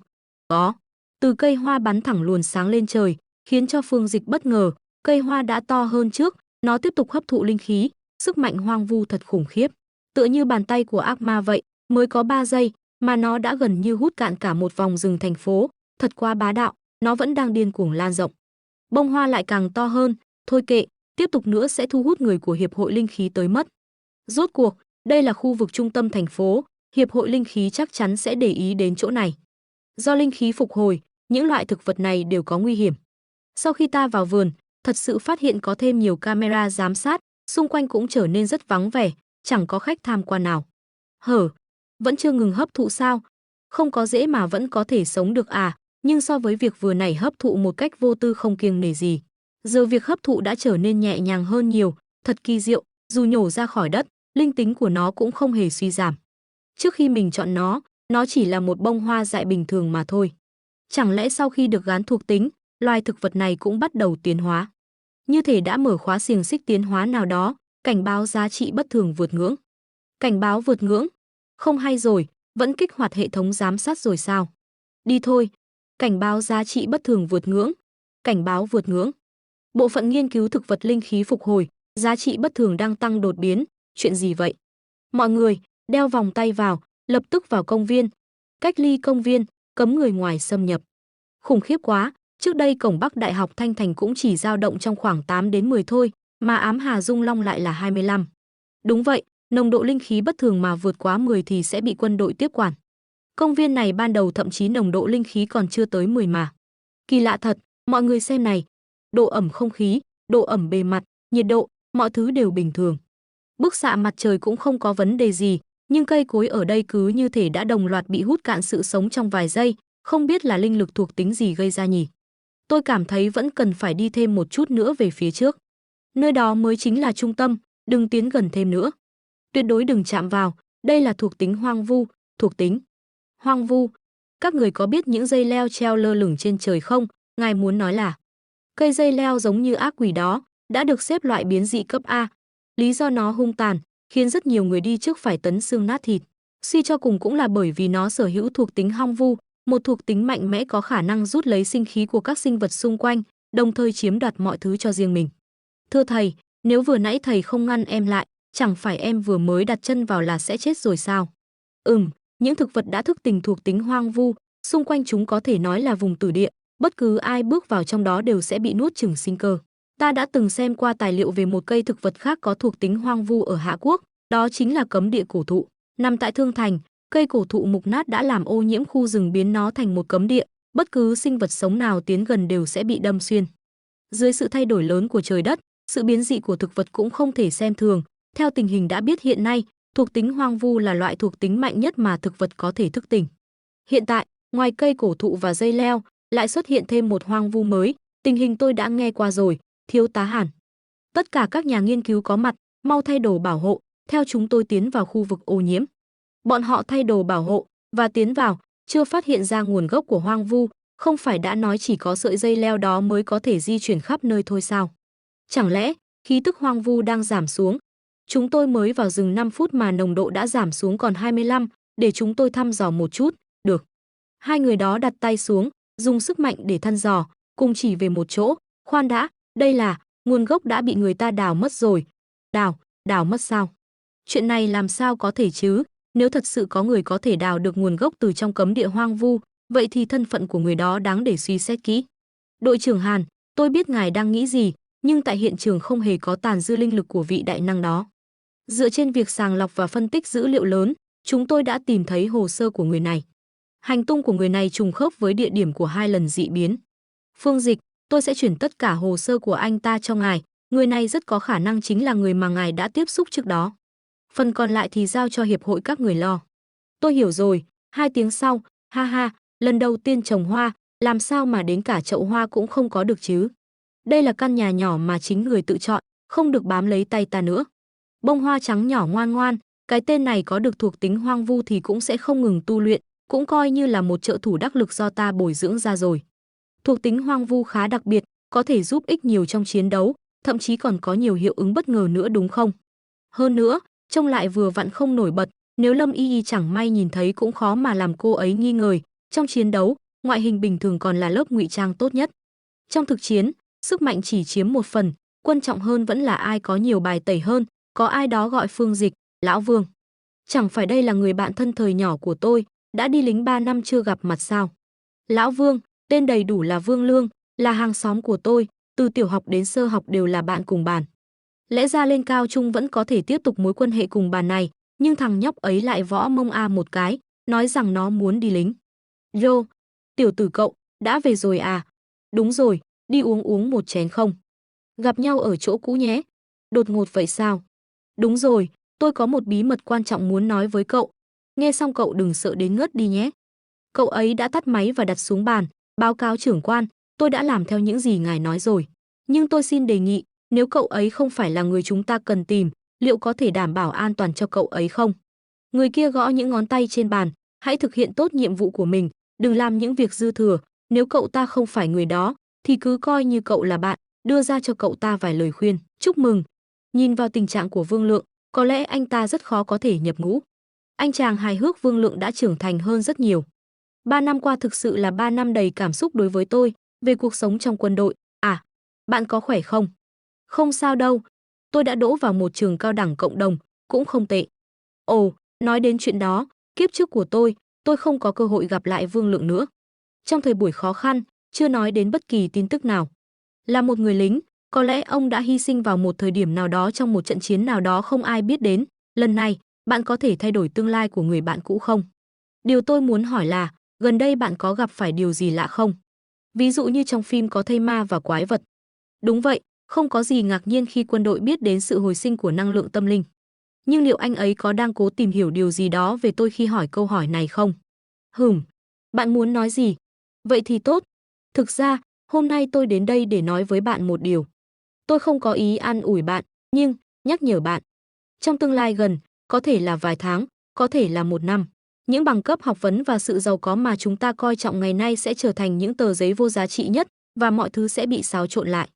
Có. Từ cây hoa bắn thẳng luồn sáng lên trời, khiến cho Phương Dịch bất ngờ, cây hoa đã to hơn trước, Nó tiếp tục hấp thụ linh khí, sức mạnh hoang vu thật khủng khiếp. Tựa như bàn tay của ác ma vậy, mới có 3 giây mà nó đã gần như hút cạn cả một vòng rừng thành phố, thật quá bá đạo, nó vẫn đang điên cuồng lan rộng. Bông hoa lại càng to hơn, thôi kệ, tiếp tục nữa sẽ thu hút người của Hiệp hội Linh khí tới mất. Rốt cuộc, đây là khu vực trung tâm thành phố, Hiệp hội Linh khí chắc chắn sẽ để ý đến chỗ này. Do linh khí phục hồi, những loại thực vật này đều có nguy hiểm. Sau khi ta vào vườn, thật sự phát hiện có thêm nhiều camera giám sát, xung quanh cũng trở nên rất vắng vẻ, chẳng có khách tham quan nào. Hở, vẫn chưa ngừng hấp thụ sao? Không có dễ mà vẫn có thể sống được à? Nhưng so với việc vừa nãy hấp thụ một cách vô tư không kiêng nể gì, giờ việc hấp thụ đã trở nên nhẹ nhàng hơn nhiều, thật kỳ diệu, dù nhổ ra khỏi đất, linh tính của nó cũng không hề suy giảm. Trước khi mình chọn nó chỉ là một bông hoa dại bình thường mà thôi. Chẳng lẽ sau khi được gán thuộc tính, loài thực vật này cũng bắt đầu tiến hóa? Như thể đã mở khóa xiềng xích tiến hóa nào đó, cảnh báo giá trị bất thường vượt ngưỡng. Cảnh báo vượt ngưỡng? Không hay rồi, vẫn kích hoạt hệ thống giám sát rồi sao? Đi thôi. Cảnh báo giá trị bất thường vượt ngưỡng. Cảnh báo vượt ngưỡng. Bộ phận nghiên cứu thực vật linh khí phục hồi, giá trị bất thường đang tăng đột biến, chuyện gì vậy? Mọi người, đeo vòng tay vào, lập tức vào công viên. Cách ly công viên, cấm người ngoài xâm nhập. Khủng khiếp quá, trước đây cổng Bắc Đại học Thanh Thành cũng chỉ dao động trong khoảng 8 đến 10 thôi, mà ám Hà Dung Long lại là 25. Đúng vậy, nồng độ linh khí bất thường mà vượt quá 10 thì sẽ bị quân đội tiếp quản. Công viên này ban đầu thậm chí nồng độ linh khí còn chưa tới 10 mà. Kỳ lạ thật, mọi người xem này. Độ ẩm không khí, độ ẩm bề mặt, nhiệt độ, mọi thứ đều bình thường. Bức xạ mặt trời cũng không có vấn đề gì, nhưng cây cối ở đây cứ như thể đã đồng loạt bị hút cạn sự sống trong vài giây, không biết là linh lực thuộc tính gì gây ra nhỉ. Tôi cảm thấy vẫn cần phải đi thêm một chút nữa về phía trước. Nơi đó mới chính là trung tâm, đừng tiến gần thêm nữa. Tuyệt đối đừng chạm vào, đây là thuộc tính hoang vu, thuộc tính hoang vu. Các người có biết những dây leo treo lơ lửng trên trời không? Ngài muốn nói là cây dây leo giống như ác quỷ đó, đã được xếp loại biến dị cấp A. Lý do nó hung tàn, khiến rất nhiều người đi trước phải tấn xương nát thịt. Suy cho cùng cũng là bởi vì nó sở hữu thuộc tính hoang vu, một thuộc tính mạnh mẽ có khả năng rút lấy sinh khí của các sinh vật xung quanh, đồng thời chiếm đoạt mọi thứ cho riêng mình. Thưa thầy, nếu vừa nãy thầy không ngăn em lại, chẳng phải em vừa mới đặt chân vào là sẽ chết rồi sao? Những thực vật đã thức tỉnh thuộc tính hoang vu, xung quanh chúng có thể nói là vùng tử địa, bất cứ ai bước vào trong đó đều sẽ bị nuốt chửng sinh cơ. Ta đã từng xem qua tài liệu về một cây thực vật khác có thuộc tính hoang vu ở Hạ Quốc, đó chính là cấm địa cổ thụ. Nằm tại Thương Thành, cây cổ thụ mục nát đã làm ô nhiễm khu rừng biến nó thành một cấm địa, bất cứ sinh vật sống nào tiến gần đều sẽ bị đâm xuyên. Dưới sự thay đổi lớn của trời đất, sự biến dị của thực vật cũng không thể xem thường. Theo tình hình đã biết hiện nay, thuộc tính hoang vu là loại thuộc tính mạnh nhất mà thực vật có thể thức tỉnh. Hiện tại, ngoài cây cổ thụ và dây leo, lại xuất hiện thêm một hoang vu mới, tình hình tôi đã nghe qua rồi, Thiếu tá Hàn. Tất cả các nhà nghiên cứu có mặt, mau thay đồ bảo hộ, theo chúng tôi tiến vào khu vực ô nhiễm. Bọn họ thay đồ bảo hộ và tiến vào, chưa phát hiện ra nguồn gốc của hoang vu, không phải đã nói chỉ có sợi dây leo đó mới có thể di chuyển khắp nơi thôi sao? Chẳng lẽ khí tức hoang vu đang giảm xuống? Chúng tôi mới vào rừng 5 phút mà nồng độ đã giảm xuống còn 25, để chúng tôi thăm dò một chút, được. Hai người đó đặt tay xuống, dùng sức mạnh để thăm dò, cùng chỉ về một chỗ, khoan đã, đây là, nguồn gốc đã bị người ta đào mất rồi. Đào mất sao? Chuyện này làm sao có thể chứ? Nếu thật sự có người có thể đào được nguồn gốc từ trong cấm địa hoang vu, vậy thì thân phận của người đó đáng để suy xét kỹ. Đội trưởng Hàn, tôi biết ngài đang nghĩ gì, nhưng tại hiện trường không hề có tàn dư linh lực của vị đại năng đó. Dựa trên việc sàng lọc và phân tích dữ liệu lớn, chúng tôi đã tìm thấy hồ sơ của người này. Hành tung của người này trùng khớp với địa điểm của 2 lần dị biến. Phương Dịch, tôi sẽ chuyển tất cả hồ sơ của anh ta cho ngài, người này rất có khả năng chính là người mà ngài đã tiếp xúc trước đó. Phần còn lại thì giao cho hiệp hội các người lo. Tôi hiểu rồi, 2 tiếng sau, ha ha, lần đầu tiên trồng hoa, làm sao mà đến cả chậu hoa cũng không có được chứ. Đây là căn nhà nhỏ mà chính người tự chọn, không được bám lấy tay ta nữa. Bông hoa trắng nhỏ ngoan ngoan, cái tên này có được thuộc tính hoang vu thì cũng sẽ không ngừng tu luyện, cũng coi như là một trợ thủ đắc lực do ta bồi dưỡng ra rồi. Thuộc tính hoang vu khá đặc biệt, có thể giúp ích nhiều trong chiến đấu, thậm chí còn có nhiều hiệu ứng bất ngờ nữa đúng không? Hơn nữa, trông lại vừa vặn không nổi bật, nếu Lâm Y Y chẳng may nhìn thấy cũng khó mà làm cô ấy nghi ngờ, trong chiến đấu, ngoại hình bình thường còn là lớp ngụy trang tốt nhất. Trong thực chiến, sức mạnh chỉ chiếm 1 phần, Quan trọng hơn vẫn là ai có nhiều bài tẩy hơn, có ai đó gọi Phương Dịch, lão Vương. Chẳng phải đây là người bạn thân thời nhỏ của tôi, đã đi lính 3 năm chưa gặp mặt sao? Lão Vương, tên đầy đủ là Vương Lương, là hàng xóm của tôi, từ tiểu học đến sơ học đều là bạn cùng bàn. Lẽ ra lên cao trung vẫn có thể tiếp tục mối quan hệ cùng bàn này, nhưng thằng nhóc ấy lại võ mông một cái, nói rằng nó muốn đi lính. Rô, tiểu tử cậu, đã về rồi à? Đúng rồi, đi uống một chén không? Gặp nhau ở chỗ cũ nhé. Đột ngột vậy sao? Đúng rồi, tôi có một bí mật quan trọng muốn nói với cậu. Nghe xong cậu đừng sợ đến ngất đi nhé. Cậu ấy đã tắt máy và đặt xuống bàn, báo cáo trưởng quan, tôi đã làm theo những gì ngài nói rồi. Nhưng tôi xin đề nghị, nếu cậu ấy không phải là người chúng ta cần tìm, liệu có thể đảm bảo an toàn cho cậu ấy không? Người kia gõ những ngón tay trên bàn, hãy thực hiện tốt nhiệm vụ của mình, đừng làm những việc dư thừa, nếu cậu ta không phải người đó, thì cứ coi như cậu là bạn, đưa ra cho cậu ta vài lời khuyên. Chúc mừng. Nhìn vào tình trạng của Vương Lượng, có lẽ anh ta rất khó có thể nhập ngũ. Anh chàng hài hước Vương Lượng đã trưởng thành hơn rất nhiều. 3 năm qua thực sự là 3 năm đầy cảm xúc đối với tôi, về cuộc sống trong quân đội. À, bạn có khỏe không? Không sao đâu, tôi đã đỗ vào một trường cao đẳng cộng đồng, cũng không tệ. Ồ, nói đến chuyện đó, kiếp trước của tôi không có cơ hội gặp lại Vương Lượng nữa. Trong thời buổi khó khăn, chưa nói đến bất kỳ tin tức nào. Là một người lính, có lẽ ông đã hy sinh vào một thời điểm nào đó trong một trận chiến nào đó không ai biết đến. Lần này, bạn có thể thay đổi tương lai của người bạn cũ không? Điều tôi muốn hỏi là, gần đây bạn có gặp phải điều gì lạ không? Ví dụ như trong phim có thây ma và quái vật. Đúng vậy, không có gì ngạc nhiên khi quân đội biết đến sự hồi sinh của năng lượng tâm linh. Nhưng liệu anh ấy có đang cố tìm hiểu điều gì đó về tôi khi hỏi câu hỏi này không? Bạn muốn nói gì? Vậy thì tốt. Thực ra, hôm nay tôi đến đây để nói với bạn một điều. Tôi không có ý an ủi bạn, nhưng nhắc nhở bạn. Trong tương lai gần, có thể là vài tháng, có thể là một năm, những bằng cấp học vấn và sự giàu có mà chúng ta coi trọng ngày nay sẽ trở thành những tờ giấy vô giá trị nhất và mọi thứ sẽ bị xáo trộn lại.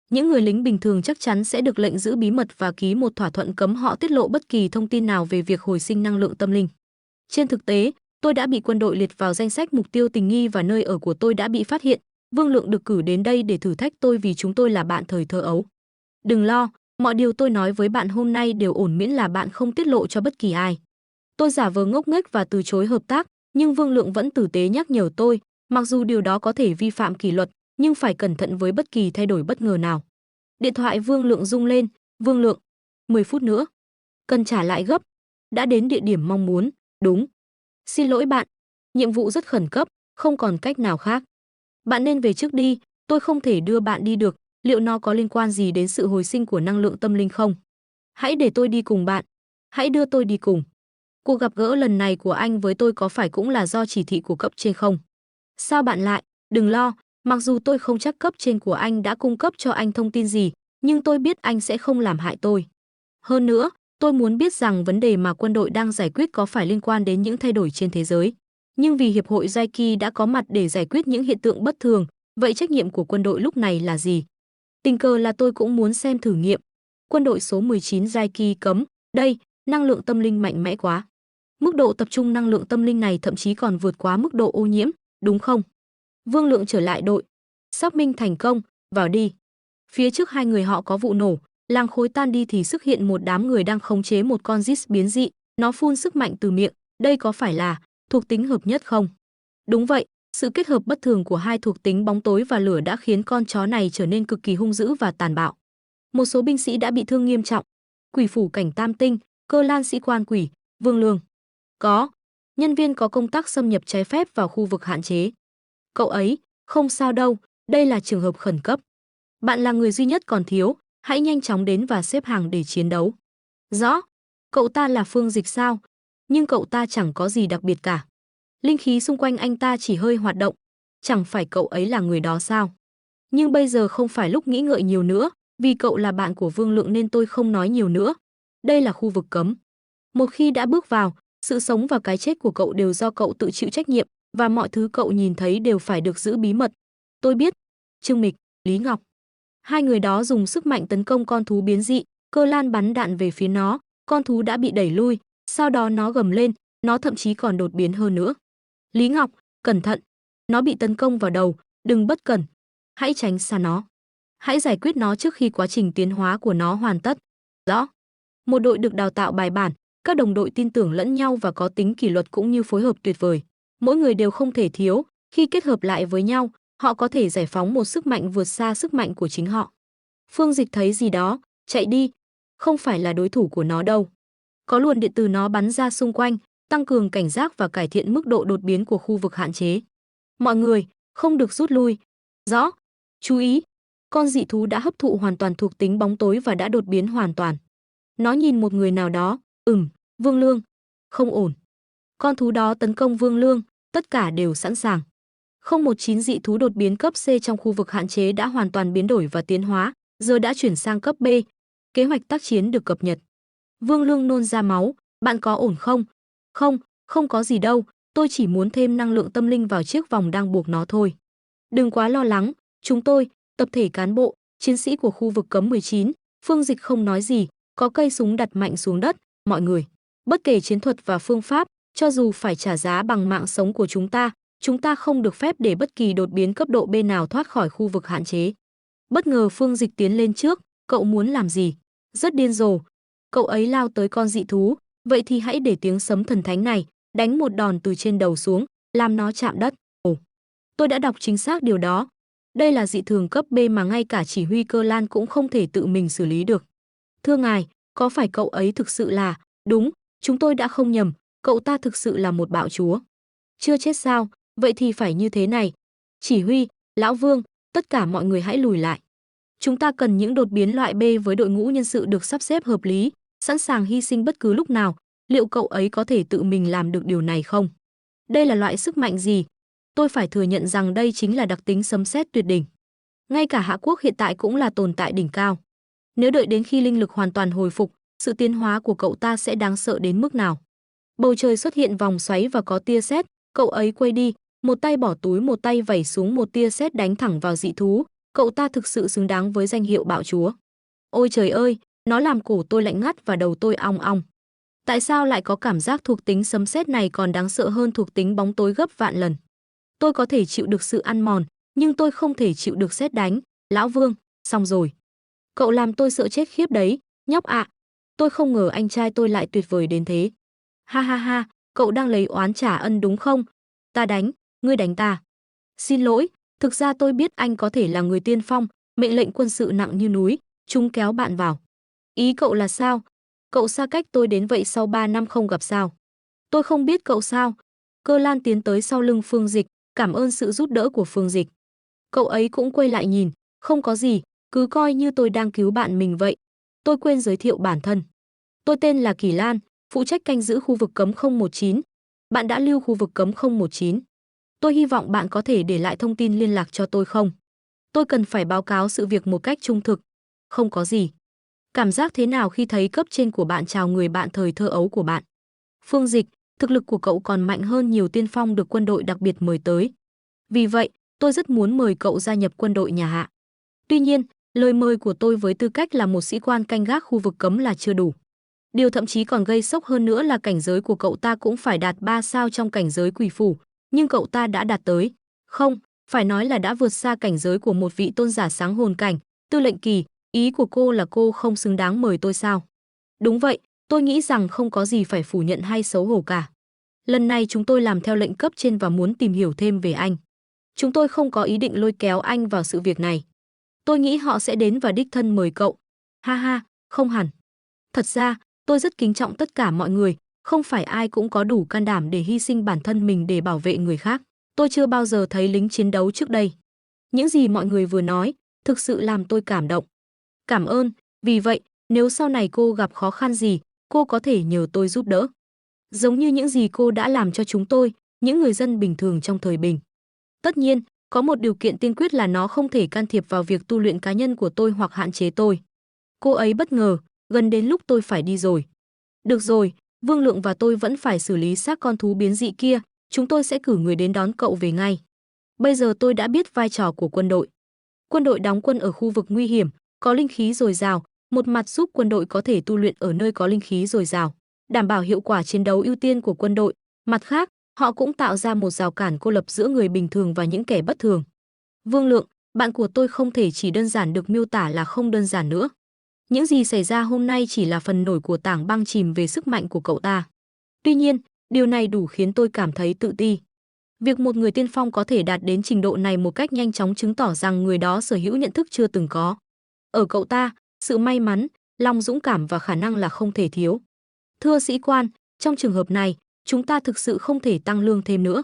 Những người lính bình thường chắc chắn sẽ được lệnh giữ bí mật và ký một thỏa thuận cấm họ tiết lộ bất kỳ thông tin nào về việc hồi sinh năng lượng tâm linh. Trên thực tế, tôi đã bị quân đội liệt vào danh sách mục tiêu tình nghi và nơi ở của tôi đã bị phát hiện. Vương Lượng được cử đến đây để thử thách tôi vì chúng tôi là bạn thời thơ ấu. Đừng lo, mọi điều tôi nói với bạn hôm nay đều ổn miễn là bạn không tiết lộ cho bất kỳ ai. Tôi giả vờ ngốc nghếch và từ chối hợp tác, nhưng Vương Lượng vẫn tử tế nhắc nhở tôi, mặc dù điều đó có thể vi phạm kỷ luật, nhưng phải cẩn thận với bất kỳ thay đổi bất ngờ nào. Điện thoại Vương Lượng rung lên, Vương Lượng, 10 phút nữa. Cần trả lại gấp. Đã đến địa điểm mong muốn, đúng. Xin lỗi bạn, nhiệm vụ rất khẩn cấp, không còn cách nào khác. Bạn nên về trước đi, tôi không thể đưa bạn đi được, liệu nó có liên quan gì đến sự hồi sinh của năng lượng tâm linh không? Hãy để tôi đi cùng bạn, hãy đưa tôi đi cùng. Cuộc gặp gỡ lần này của anh với tôi có phải cũng là do chỉ thị của cấp trên không? Sao bạn lại, đừng lo, mặc dù tôi không chắc cấp trên của anh đã cung cấp cho anh thông tin gì, nhưng tôi biết anh sẽ không làm hại tôi. Hơn nữa, tôi muốn biết rằng vấn đề mà quân đội đang giải quyết có phải liên quan đến những thay đổi trên thế giới. Nhưng vì Hiệp hội Jaiki đã có mặt để giải quyết những hiện tượng bất thường, vậy trách nhiệm của quân đội lúc này là gì? Tình cờ là tôi cũng muốn xem thử nghiệm. Quân đội số 19 Jaiki cấm, đây, năng lượng tâm linh mạnh mẽ quá. Mức độ tập trung năng lượng tâm linh này thậm chí còn vượt quá mức độ ô nhiễm, đúng không? Vương Lượng trở lại đội. Xác minh thành công, vào đi. Phía trước hai người họ có vụ nổ, làng khối tan đi thì xuất hiện một đám người đang khống chế một con Gis biến dị, nó phun sức mạnh từ miệng, đây có phải là thuộc tính hợp nhất không? Đúng vậy, sự kết hợp bất thường của hai thuộc tính bóng tối và lửa đã khiến con chó này trở nên cực kỳ hung dữ và tàn bạo. Một số binh sĩ đã bị thương nghiêm trọng. Quỷ phủ cảnh Tam Tinh, Cơ Lan sĩ quan quỷ, Vương Lương. Có, nhân viên có công tác xâm nhập trái phép vào khu vực hạn chế. Cậu ấy, không sao đâu, đây là trường hợp khẩn cấp. Bạn là người duy nhất còn thiếu, hãy nhanh chóng đến và xếp hàng để chiến đấu. Rõ, cậu ta là Phương Dịch sao? Nhưng cậu ta chẳng có gì đặc biệt cả. Linh khí xung quanh anh ta chỉ hơi hoạt động, chẳng phải cậu ấy là người đó sao? Nhưng bây giờ không phải lúc nghĩ ngợi nhiều nữa, vì cậu là bạn của Vương Lượng nên tôi không nói nhiều nữa. Đây là khu vực cấm. Một khi đã bước vào, sự sống và cái chết của cậu đều do cậu tự chịu trách nhiệm, và mọi thứ cậu nhìn thấy đều phải được giữ bí mật. Tôi biết. Trương Mịch, Lý Ngọc. Hai người đó dùng sức mạnh tấn công con thú biến dị, Cơ Lan bắn đạn về phía nó, con thú đã bị đẩy lui, sau đó nó gầm lên, nó thậm chí còn đột biến hơn nữa. Lý Ngọc, cẩn thận, nó bị tấn công vào đầu, đừng bất cẩn, hãy tránh xa nó. Hãy giải quyết nó trước khi quá trình tiến hóa của nó hoàn tất. Rõ. Một đội được đào tạo bài bản, các đồng đội tin tưởng lẫn nhau và có tính kỷ luật cũng như phối hợp tuyệt vời. Mỗi người đều không thể thiếu, khi kết hợp lại với nhau, họ có thể giải phóng một sức mạnh vượt xa sức mạnh của chính họ. Phương Dịch thấy gì đó, chạy đi, không phải là đối thủ của nó đâu. Có luồng điện từ nó bắn ra xung quanh, tăng cường cảnh giác và cải thiện mức độ đột biến của khu vực hạn chế. Mọi người, không được rút lui. Rõ. Chú ý, con dị thú đã hấp thụ hoàn toàn thuộc tính bóng tối và đã đột biến hoàn toàn. Nó nhìn một người nào đó, Vương Lương. Không ổn. Con thú đó tấn công Vương Lương, tất cả đều sẵn sàng. 019 dị thú đột biến cấp C trong khu vực hạn chế đã hoàn toàn biến đổi và tiến hóa, giờ đã chuyển sang cấp B. Kế hoạch tác chiến được cập nhật. Vương Lương nôn ra máu, bạn có ổn không? Không, không có gì đâu, tôi chỉ muốn thêm năng lượng tâm linh vào chiếc vòng đang buộc nó thôi. Đừng quá lo lắng, chúng tôi, tập thể cán bộ, chiến sĩ của khu vực cấm 19, Phương Dịch không nói gì, có cây súng đặt mạnh xuống đất, mọi người. Bất kể chiến thuật và phương pháp, cho dù phải trả giá bằng mạng sống của chúng ta không được phép để bất kỳ đột biến cấp độ B nào thoát khỏi khu vực hạn chế. Bất ngờ Phương Dịch tiến lên trước, cậu muốn làm gì? Rất điên rồ. Cậu ấy lao tới con dị thú, vậy thì hãy để tiếng sấm thần thánh này, đánh một đòn từ trên đầu xuống, làm nó chạm đất. Ồ, tôi đã đọc chính xác điều đó. Đây là dị thường cấp B mà ngay cả chỉ huy Cơ Lan cũng không thể tự mình xử lý được. Thưa ngài, có phải cậu ấy thực sự là... Đúng, chúng tôi đã không nhầm, cậu ta thực sự là một bạo chúa. Chưa chết sao, vậy thì phải như thế này. Chỉ huy, Lão Vương, tất cả mọi người hãy lùi lại. Chúng ta cần những đột biến loại B với đội ngũ nhân sự được sắp xếp hợp lý, sẵn sàng hy sinh bất cứ lúc nào. Liệu cậu ấy có thể tự mình làm được điều này không? Đây là loại sức mạnh gì? Tôi phải thừa nhận rằng đây chính là đặc tính sấm sét tuyệt đỉnh. Ngay cả Hạ Quốc hiện tại cũng là tồn tại đỉnh cao. Nếu đợi đến khi linh lực hoàn toàn hồi phục, sự tiến hóa của cậu ta sẽ đáng sợ đến mức nào? Bầu trời xuất hiện vòng xoáy và có tia sét, cậu ấy quay đi, một tay bỏ túi một tay vẩy xuống một tia sét đánh thẳng vào dị thú, cậu ta thực sự xứng đáng với danh hiệu bạo chúa. Ôi trời ơi, nó làm cổ tôi lạnh ngắt và đầu tôi ong ong. Tại sao lại có cảm giác thuộc tính sấm sét này còn đáng sợ hơn thuộc tính bóng tối gấp vạn lần? Tôi có thể chịu được sự ăn mòn, nhưng tôi không thể chịu được sét đánh. Lão Vương, xong rồi. Cậu làm tôi sợ chết khiếp đấy, nhóc ạ. Tôi không ngờ anh trai tôi lại tuyệt vời đến thế. Ha ha ha, cậu đang lấy oán trả ân đúng không? Ta đánh, ngươi đánh ta. Xin lỗi, thực ra tôi biết anh có thể là người tiên phong, mệnh lệnh quân sự nặng như núi, chúng kéo bạn vào. Ý cậu là sao? Cậu xa cách tôi đến vậy sau 3 năm không gặp sao? Tôi không biết cậu sao. Cơ Lan tiến tới sau lưng Phương Dịch, cảm ơn sự giúp đỡ của Phương Dịch. Cậu ấy cũng quay lại nhìn, không có gì, cứ coi như tôi đang cứu bạn mình vậy. Tôi quên giới thiệu bản thân. Tôi tên là Kỳ Lan, phụ trách canh giữ khu vực cấm 019. Bạn đã lưu khu vực cấm 019. Tôi hy vọng bạn có thể để lại thông tin liên lạc cho tôi không? Tôi cần phải báo cáo sự việc một cách trung thực. Không có gì. Cảm giác thế nào khi thấy cấp trên của bạn chào người bạn thời thơ ấu của bạn? Phương Dịch, thực lực của cậu còn mạnh hơn nhiều tiên phong được quân đội đặc biệt mời tới. Vì vậy, tôi rất muốn mời cậu gia nhập quân đội nhà Hạ. Tuy nhiên, lời mời của tôi với tư cách là một sĩ quan canh gác khu vực cấm là chưa đủ. Điều thậm chí còn gây sốc hơn nữa là cảnh giới của cậu ta cũng phải đạt 3 sao trong cảnh giới quỷ phủ, nhưng cậu ta đã đạt tới. Không, phải nói là đã vượt xa cảnh giới của một vị tôn giả sáng hồn cảnh. Tư lệnh Kỳ, ý của cô là cô không xứng đáng mời tôi sao? Đúng vậy, tôi nghĩ rằng không có gì phải phủ nhận hay xấu hổ cả. Lần này chúng tôi làm theo lệnh cấp trên và muốn tìm hiểu thêm về anh. Chúng tôi không có ý định lôi kéo anh vào sự việc này. Tôi nghĩ họ sẽ đến và đích thân mời cậu. Ha ha, không hẳn. Thật ra, tôi rất kính trọng tất cả mọi người, không phải ai cũng có đủ can đảm để hy sinh bản thân mình để bảo vệ người khác. Tôi chưa bao giờ thấy lính chiến đấu trước đây. Những gì mọi người vừa nói, thực sự làm tôi cảm động. Cảm ơn, vì vậy, nếu sau này cô gặp khó khăn gì, cô có thể nhờ tôi giúp đỡ. Giống như những gì cô đã làm cho chúng tôi, những người dân bình thường trong thời bình. Tất nhiên, có một điều kiện tiên quyết là nó không thể can thiệp vào việc tu luyện cá nhân của tôi hoặc hạn chế tôi. Cô ấy bất ngờ, gần đến lúc tôi phải đi rồi. Được rồi, Vương Lượng và tôi vẫn phải xử lý xác con thú biến dị kia, chúng tôi sẽ cử người đến đón cậu về ngay. Bây giờ tôi đã biết vai trò của quân đội. Quân đội đóng quân ở khu vực nguy hiểm, có linh khí dồi dào, một mặt giúp quân đội có thể tu luyện ở nơi có linh khí dồi dào, đảm bảo hiệu quả chiến đấu ưu tiên của quân đội. Mặt khác, họ cũng tạo ra một rào cản cô lập giữa người bình thường và những kẻ bất thường. Vương Lượng, Bạn của tôi không thể chỉ đơn giản được miêu tả là không đơn giản nữa. Những gì xảy ra hôm nay chỉ là phần nổi của tảng băng chìm về sức mạnh của cậu ta. Tuy nhiên, điều này đủ khiến tôi cảm thấy tự ti. Việc một người tiên phong có thể đạt đến trình độ này một cách nhanh chóng chứng tỏ rằng người đó sở hữu nhận thức chưa từng có. Ở cậu ta, sự may mắn, lòng dũng cảm và khả năng là không thể thiếu. Thưa sĩ quan, trong trường hợp này, chúng ta thực sự không thể tăng lương thêm nữa.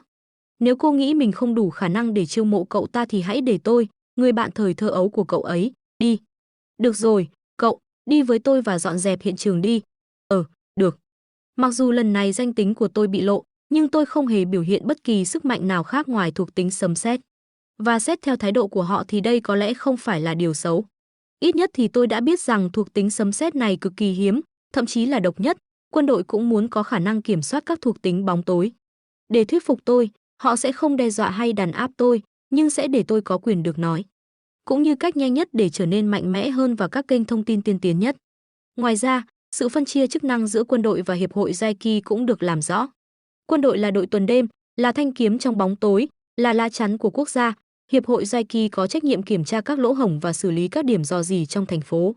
Nếu cô nghĩ mình không đủ khả năng để chiêu mộ cậu ta thì hãy để tôi, người bạn thời thơ ấu của cậu ấy, đi. Được rồi, cậu, đi với tôi và dọn dẹp hiện trường đi. Được. Mặc dù lần này danh tính của tôi bị lộ, nhưng tôi không hề biểu hiện bất kỳ sức mạnh nào khác ngoài thuộc tính sấm sét. Và xét theo thái độ của họ thì đây có lẽ không phải là điều xấu. Ít nhất thì tôi đã biết rằng thuộc tính sấm sét này cực kỳ hiếm, thậm chí là độc nhất. Quân đội cũng muốn có khả năng kiểm soát các thuộc tính bóng tối. Để thuyết phục tôi, họ sẽ không đe dọa hay đàn áp tôi, nhưng sẽ để tôi có quyền được nói. Cũng như cách nhanh nhất để trở nên mạnh mẽ hơn vào các kênh thông tin tiên tiến nhất. Ngoài ra, sự phân chia chức năng giữa quân đội và hiệp hội Jaiki cũng được làm rõ. Quân đội là đội tuần đêm, là thanh kiếm trong bóng tối, là lá chắn của quốc gia. Hiệp hội Jaiki có trách nhiệm kiểm tra các lỗ hổng và xử lý các điểm rò rỉ trong thành phố,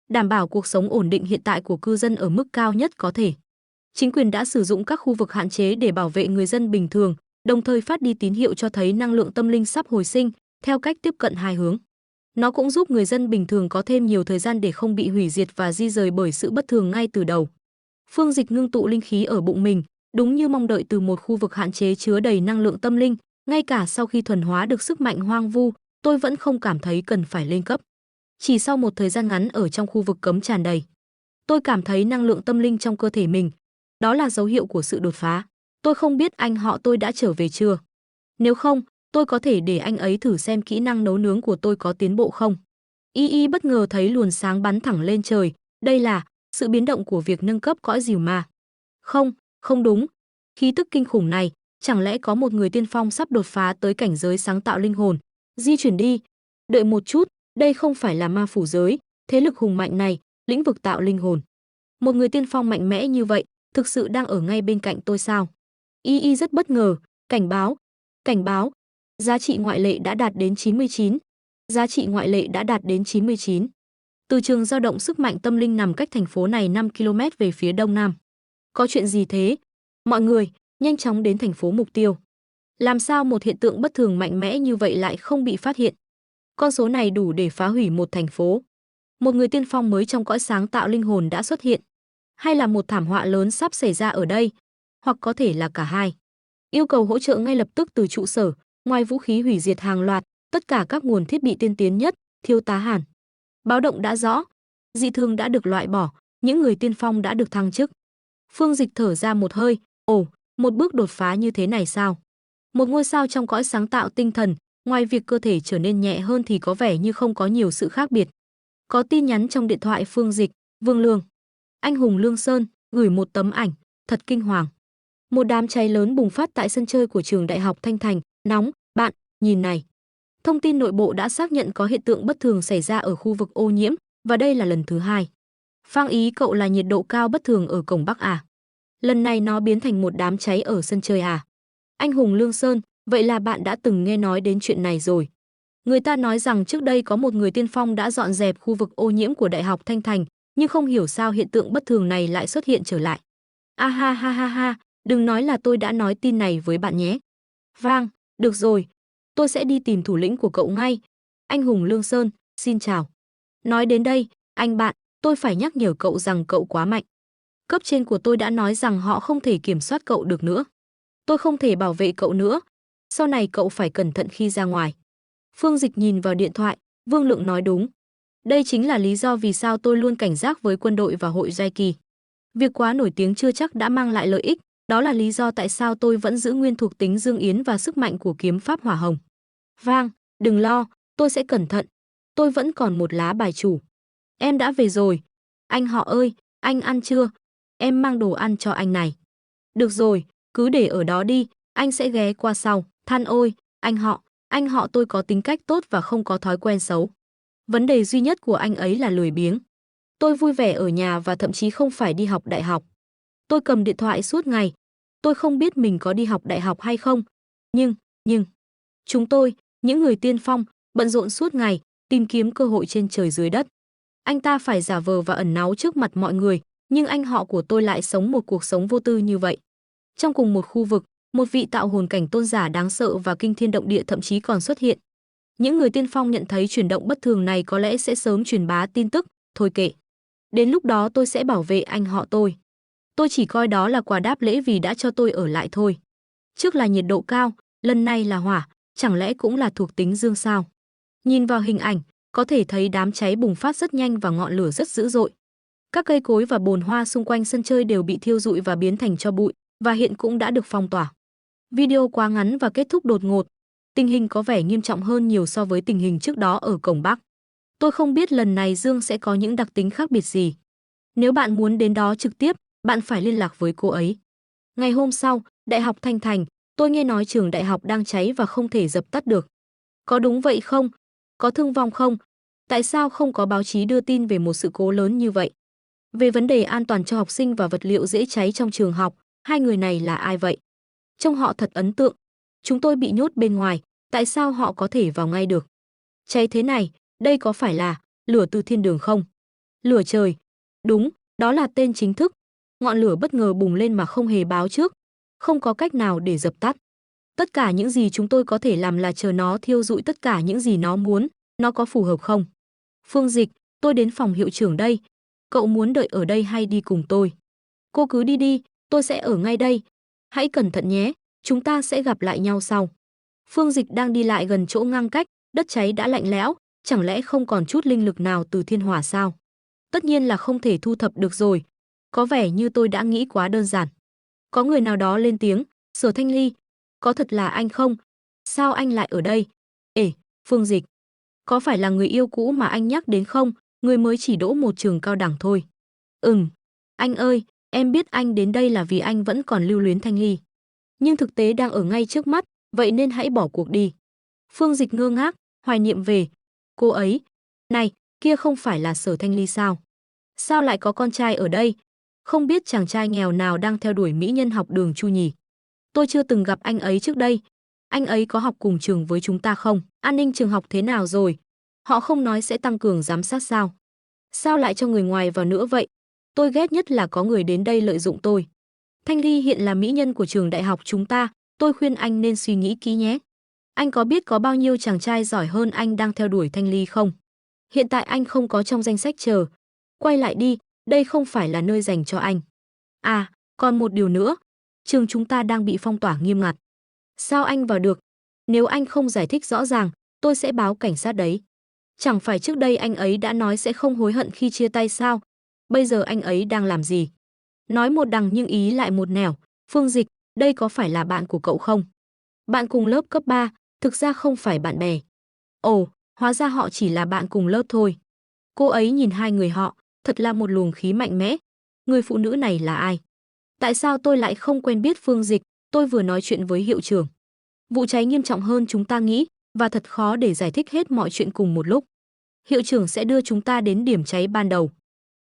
đảm bảo cuộc sống ổn định hiện tại của cư dân ở mức cao nhất có thể. Chính quyền đã sử dụng các khu vực hạn chế để bảo vệ người dân bình thường, đồng thời phát đi tín hiệu cho thấy năng lượng tâm linh sắp hồi sinh, theo cách tiếp cận hai hướng. Nó cũng giúp người dân bình thường có thêm nhiều thời gian để không bị hủy diệt và di rời bởi sự bất thường ngay từ đầu. Phương Dịch ngưng tụ linh khí ở bụng mình, đúng như mong đợi từ một khu vực hạn chế chứa đầy năng lượng tâm linh, ngay cả sau khi thuần hóa được sức mạnh hoang vu, tôi vẫn không cảm thấy cần phải lên cấp. Chỉ sau một thời gian ngắn ở trong khu vực cấm tràn đầy, tôi cảm thấy năng lượng tâm linh trong cơ thể mình. Đó là dấu hiệu của sự đột phá. Tôi không biết anh họ tôi đã trở về chưa. Nếu không, tôi có thể để anh ấy thử xem kỹ năng nấu nướng của tôi có tiến bộ không. Y bất ngờ thấy luồng sáng bắn thẳng lên trời. Đây là sự biến động của việc nâng cấp cõi dìu mà. Không đúng. Khí tức kinh khủng này, chẳng lẽ có một người tiên phong sắp đột phá tới cảnh giới sáng tạo linh hồn. Di chuyển đi. Đợi một chút, đây không phải là ma phủ giới, thế lực hùng mạnh này, lĩnh vực tạo linh hồn. Một người tiên phong mạnh mẽ như vậy, thực sự đang ở ngay bên cạnh tôi sao? Y rất bất ngờ, cảnh báo, giá trị ngoại lệ đã đạt đến 99. Giá trị ngoại lệ đã đạt đến 99. Từ trường dao động sức mạnh tâm linh nằm cách thành phố này 5 km về phía đông nam. Có chuyện gì thế? Mọi người, nhanh chóng đến thành phố mục tiêu. Làm sao một hiện tượng bất thường mạnh mẽ như vậy lại không bị phát hiện? Con số này đủ để phá hủy một thành phố. Một người tiên phong mới trong cõi sáng tạo linh hồn đã xuất hiện. Hay là một thảm họa lớn sắp xảy ra ở đây? Hoặc có thể là cả hai. Yêu cầu hỗ trợ ngay lập tức từ trụ sở, ngoài vũ khí hủy diệt hàng loạt, tất cả các nguồn thiết bị tiên tiến nhất, thiếu tá Hàn. Báo động đã rõ, dị thường đã được loại bỏ, những người tiên phong đã được thăng chức. Phương Dịch thở ra một hơi, một bước đột phá như thế này sao? Một ngôi sao trong cõi sáng tạo tinh thần, ngoài việc cơ thể trở nên nhẹ hơn thì có vẻ như không có nhiều sự khác biệt. Có tin nhắn trong điện thoại Phương Dịch, Vương Lương. Anh hùng Lương Sơn, gửi một tấm ảnh, thật kinh hoàng. Một đám cháy lớn bùng phát tại sân chơi của trường Đại học Thanh Thành, nóng, bạn, nhìn này. Thông tin nội bộ đã xác nhận có hiện tượng bất thường xảy ra ở khu vực ô nhiễm, và đây là lần thứ hai. Phang ý cậu là nhiệt độ cao bất thường ở cổng Bắc à? Lần này nó biến thành một đám cháy ở sân chơi à? Anh hùng Lương Sơn, vậy là bạn đã từng nghe nói đến chuyện này rồi. Người ta nói rằng trước đây có một người tiên phong đã dọn dẹp khu vực ô nhiễm của Đại học Thanh Thành, nhưng không hiểu sao hiện tượng bất thường này lại xuất hiện trở lại. A ha ha ha ha, đừng nói là tôi đã nói tin này với bạn nhé. Vang, được rồi, tôi sẽ đi tìm thủ lĩnh của cậu ngay. Anh hùng Lương Sơn, xin chào. Nói đến đây, anh bạn, tôi phải nhắc nhở cậu rằng cậu quá mạnh. Cấp trên của tôi đã nói rằng họ không thể kiểm soát cậu được nữa. Tôi không thể bảo vệ cậu nữa. Sau này cậu phải cẩn thận khi ra ngoài. Phương Dịch nhìn vào điện thoại, Vương Lượng nói đúng. Đây chính là lý do vì sao tôi luôn cảnh giác với quân đội và hội Jaiki. Việc quá nổi tiếng chưa chắc đã mang lại lợi ích, đó là lý do tại sao tôi vẫn giữ nguyên thuộc tính Dương Yến và sức mạnh của kiếm pháp hỏa hồng. Vang, đừng lo, tôi sẽ cẩn thận. Tôi vẫn còn một lá bài chủ. Em đã về rồi. Anh họ ơi, anh ăn chưa? Em mang đồ ăn cho anh này. Được rồi, cứ để ở đó đi, anh sẽ ghé qua sau. Than ôi, anh họ tôi có tính cách tốt và không có thói quen xấu. Vấn đề duy nhất của anh ấy là lười biếng. Tôi vui vẻ ở nhà và thậm chí không phải đi học đại học. Tôi cầm điện thoại suốt ngày. Tôi không biết mình có đi học đại học hay không. Nhưng, chúng tôi, những người tiên phong, bận rộn suốt ngày, tìm kiếm cơ hội trên trời dưới đất. Anh ta phải giả vờ và ẩn náu trước mặt mọi người, nhưng anh họ của tôi lại sống một cuộc sống vô tư như vậy. Trong cùng một khu vực, một vị tạo hồn cảnh tôn giả đáng sợ và kinh thiên động địa thậm chí còn xuất hiện. Những người tiên phong nhận thấy chuyển động bất thường này có lẽ sẽ sớm truyền bá tin tức, thôi kệ. Đến lúc đó tôi sẽ bảo vệ anh họ tôi. Tôi chỉ coi đó là quà đáp lễ vì đã cho tôi ở lại thôi. Trước là nhiệt độ cao, lần này là hỏa, chẳng lẽ cũng là thuộc tính dương sao? Nhìn vào hình ảnh, có thể thấy đám cháy bùng phát rất nhanh và ngọn lửa rất dữ dội. Các cây cối và bồn hoa xung quanh sân chơi đều bị thiêu rụi và biến thành tro bụi, và hiện cũng đã được phong tỏa. Video quá ngắn và kết thúc đột ngột. Tình hình có vẻ nghiêm trọng hơn nhiều so với tình hình trước đó ở cổng Bắc. Tôi không biết lần này Dương sẽ có những đặc tính khác biệt gì. Nếu bạn muốn đến đó trực tiếp, bạn phải liên lạc với cô ấy. Ngày hôm sau, Đại học Thanh Thành, tôi nghe nói trường đại học đang cháy và không thể dập tắt được. Có đúng vậy không? Có thương vong không? Tại sao không có báo chí đưa tin về một sự cố lớn như vậy? Về vấn đề an toàn cho học sinh và vật liệu dễ cháy trong trường học, hai người này là ai vậy? Trông họ thật ấn tượng. Chúng tôi bị nhốt bên ngoài, tại sao họ có thể vào ngay được? Cháy thế này, đây có phải là lửa từ thiên đường không? Lửa trời. Đúng, đó là tên chính thức. Ngọn lửa bất ngờ bùng lên mà không hề báo trước. Không có cách nào để dập tắt. Tất cả những gì chúng tôi có thể làm là chờ nó thiêu rụi tất cả những gì nó muốn. Nó có phù hợp không? Phương Dịch, tôi đến phòng hiệu trưởng đây. Cậu muốn đợi ở đây hay đi cùng tôi? Cô cứ đi đi, tôi sẽ ở ngay đây. Hãy cẩn thận nhé, chúng ta sẽ gặp lại nhau sau. Phương Dịch đang đi lại gần chỗ ngăn cách, đất cháy đã lạnh lẽo, chẳng lẽ không còn chút linh lực nào từ thiên hỏa sao? Tất nhiên là không thể thu thập được rồi. Có vẻ như tôi đã nghĩ quá đơn giản. Có người nào đó lên tiếng, Sở Thanh Ly, có thật là anh không? Sao anh lại ở đây? Ê, Phương Dịch, có phải là người yêu cũ mà anh nhắc đến không? Người mới chỉ đỗ một trường cao đẳng thôi. Anh ơi, em biết anh đến đây là vì anh vẫn còn lưu luyến Thanh Ly. Nhưng thực tế đang ở ngay trước mắt, vậy nên hãy bỏ cuộc đi. Phương Dịch ngơ ngác, hoài niệm về cô ấy. Này, kia không phải là Sở Thanh Ly sao? Sao lại có con trai ở đây? Không biết chàng trai nghèo nào đang theo đuổi mỹ nhân học đường Chu nhỉ? Tôi chưa từng gặp anh ấy trước đây. Anh ấy có học cùng trường với chúng ta không? An ninh trường học thế nào rồi? Họ không nói sẽ tăng cường giám sát sao? Sao lại cho người ngoài vào nữa vậy? Tôi ghét nhất là có người đến đây lợi dụng tôi. Thanh Ly hiện là mỹ nhân của trường đại học chúng ta, tôi khuyên anh nên suy nghĩ kỹ nhé. Anh có biết có bao nhiêu chàng trai giỏi hơn anh đang theo đuổi Thanh Ly không? Hiện tại anh không có trong danh sách chờ. Quay lại đi, đây không phải là nơi dành cho anh. À, còn một điều nữa, trường chúng ta đang bị phong tỏa nghiêm ngặt. Sao anh vào được? Nếu anh không giải thích rõ ràng, tôi sẽ báo cảnh sát đấy. Chẳng phải trước đây anh ấy đã nói sẽ không hối hận khi chia tay sao? Bây giờ anh ấy đang làm gì? Nói một đằng nhưng ý lại một nẻo. Phương Dịch, đây có phải là bạn của cậu không? Bạn cùng lớp cấp 3, thực ra không phải bạn bè. Ồ, hóa ra họ chỉ là bạn cùng lớp thôi. Cô ấy nhìn hai người họ, thật là một luồng khí mạnh mẽ. Người phụ nữ này là ai? Tại sao tôi lại không quen biết Phương Dịch? Tôi vừa nói chuyện với hiệu trưởng. Vụ cháy nghiêm trọng hơn chúng ta nghĩ, và thật khó để giải thích hết mọi chuyện cùng một lúc. Hiệu trưởng sẽ đưa chúng ta đến điểm cháy ban đầu.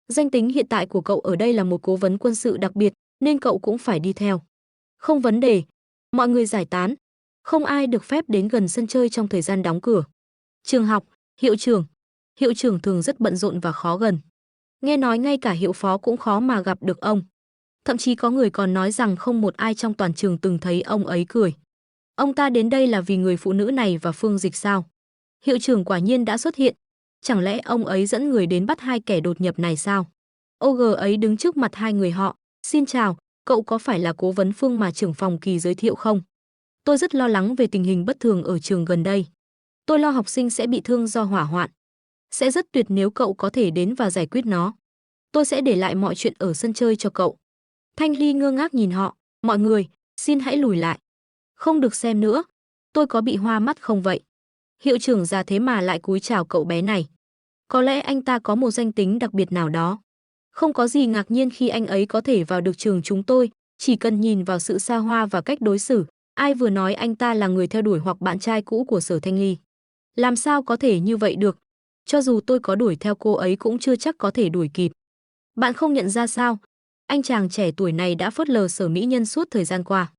Danh tính hiện tại của cậu ở đây là một cố vấn quân sự đặc biệt, nên cậu cũng phải đi theo. Không vấn đề. Mọi người giải tán. Không ai được phép đến gần sân chơi trong thời gian đóng cửa. Trường học, hiệu trưởng. Hiệu trưởng thường rất bận rộn và khó gần. Nghe nói ngay cả hiệu phó cũng khó mà gặp được ông. Thậm chí có người còn nói rằng không một ai trong toàn trường từng thấy ông ấy cười. Ông ta đến đây là vì người phụ nữ này và Phương Dịch sao? Hiệu trưởng quả nhiên đã xuất hiện. Chẳng lẽ ông ấy dẫn người đến bắt hai kẻ đột nhập này sao? OG ấy đứng trước mặt hai người họ. Xin chào, cậu có phải là cố vấn Phương mà trưởng phòng Kỳ giới thiệu không? Tôi rất lo lắng về tình hình bất thường ở trường gần đây. Tôi lo học sinh sẽ bị thương do hỏa hoạn. Sẽ rất tuyệt nếu cậu có thể đến và giải quyết nó. Tôi sẽ để lại mọi chuyện ở sân chơi cho cậu. Thanh Ly ngơ ngác nhìn họ. Mọi người, xin hãy lùi lại. Không được xem nữa. Tôi có bị hoa mắt không vậy? Hiệu trưởng già thế mà lại cúi chào cậu bé này. Có lẽ anh ta có một danh tính đặc biệt nào đó. Không có gì ngạc nhiên khi anh ấy có thể vào được trường chúng tôi, chỉ cần nhìn vào sự xa hoa và cách đối xử. Ai vừa nói anh ta là người theo đuổi hoặc bạn trai cũ của Sở Thanh Ly? Làm sao có thể như vậy được? Cho dù tôi có đuổi theo cô ấy cũng chưa chắc có thể đuổi kịp. Bạn không nhận ra sao? Anh chàng trẻ tuổi này đã phớt lờ Sở mỹ nhân suốt thời gian qua.